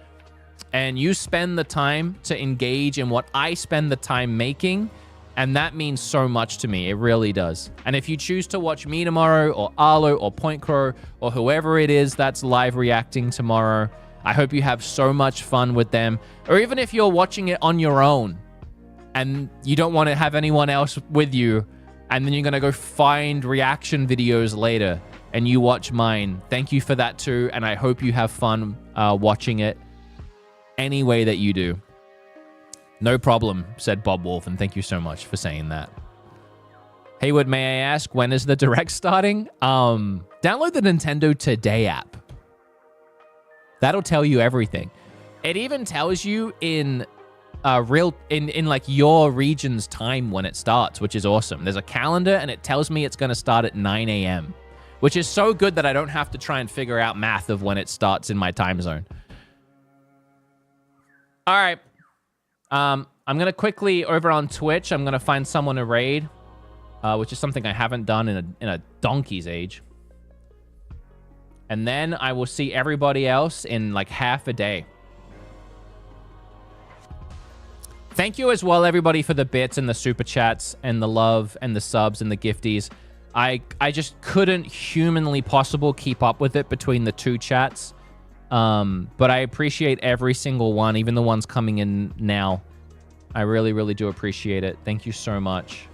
S1: And you spend the time to engage in what I spend the time making, and that means so much to me. It really does. And if you choose to watch me tomorrow, or Arlo, or Point Crow, or whoever it is that's live reacting tomorrow, I hope you have so much fun with them. Or even if you're watching it on your own, and you don't want to have anyone else with you, and then you're going to go find reaction videos later, and you watch mine, thank you for that too, and I hope you have fun watching it. Any way that you do. No problem, said Bob Wolf, and thank you so much for saying that. Haywood, may I ask, when is the Direct starting? Download the Nintendo Today app. That'll tell you everything. It even tells you in like your region's time when it starts, which is awesome. There's a calendar, and it tells me it's going to start at 9 a.m., which is so good that I don't have to try and figure out math of when it starts in my time zone. All right. I'm going to quickly, over on Twitch, I'm going to find someone to raid, which is something I haven't done in a donkey's age. And then I will see everybody else in like half a day. Thank you as well, everybody, for the bits and the super chats and the love and the subs and the gifties. I just couldn't humanly possible keep up with it between the two chats. But I appreciate every single one, even the ones coming in now. I really, really do appreciate it. Thank you so much.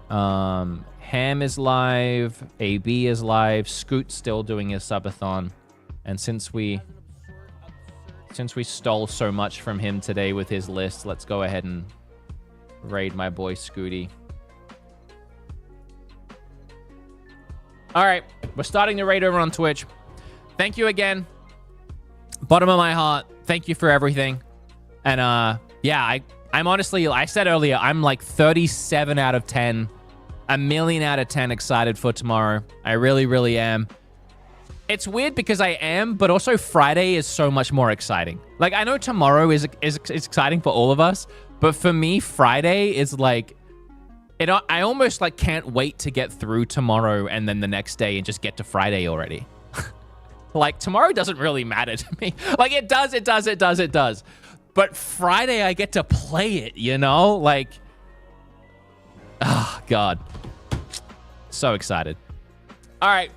S1: Ham is live. AB is live. Scoot's still doing his subathon. And since we stole so much from him today with his list, let's go ahead and raid my boy Scooty. All right, we're starting the raid over on Twitch. Thank you again. Bottom of my heart, thank you for everything. And yeah, I'm honestly, I said earlier, I'm like 37 out of 10, a million out of 10 excited for tomorrow. I really, really am. It's weird because I am, but also Friday is so much more exciting. Like, I know tomorrow is exciting for all of us, but for me, Friday is like, I almost like can't wait to get through tomorrow and then the next day and just get to Friday already. Like, tomorrow doesn't really matter to me. Like, it does. But Friday, I get to play it, you know? Like, oh, God. So excited. All right.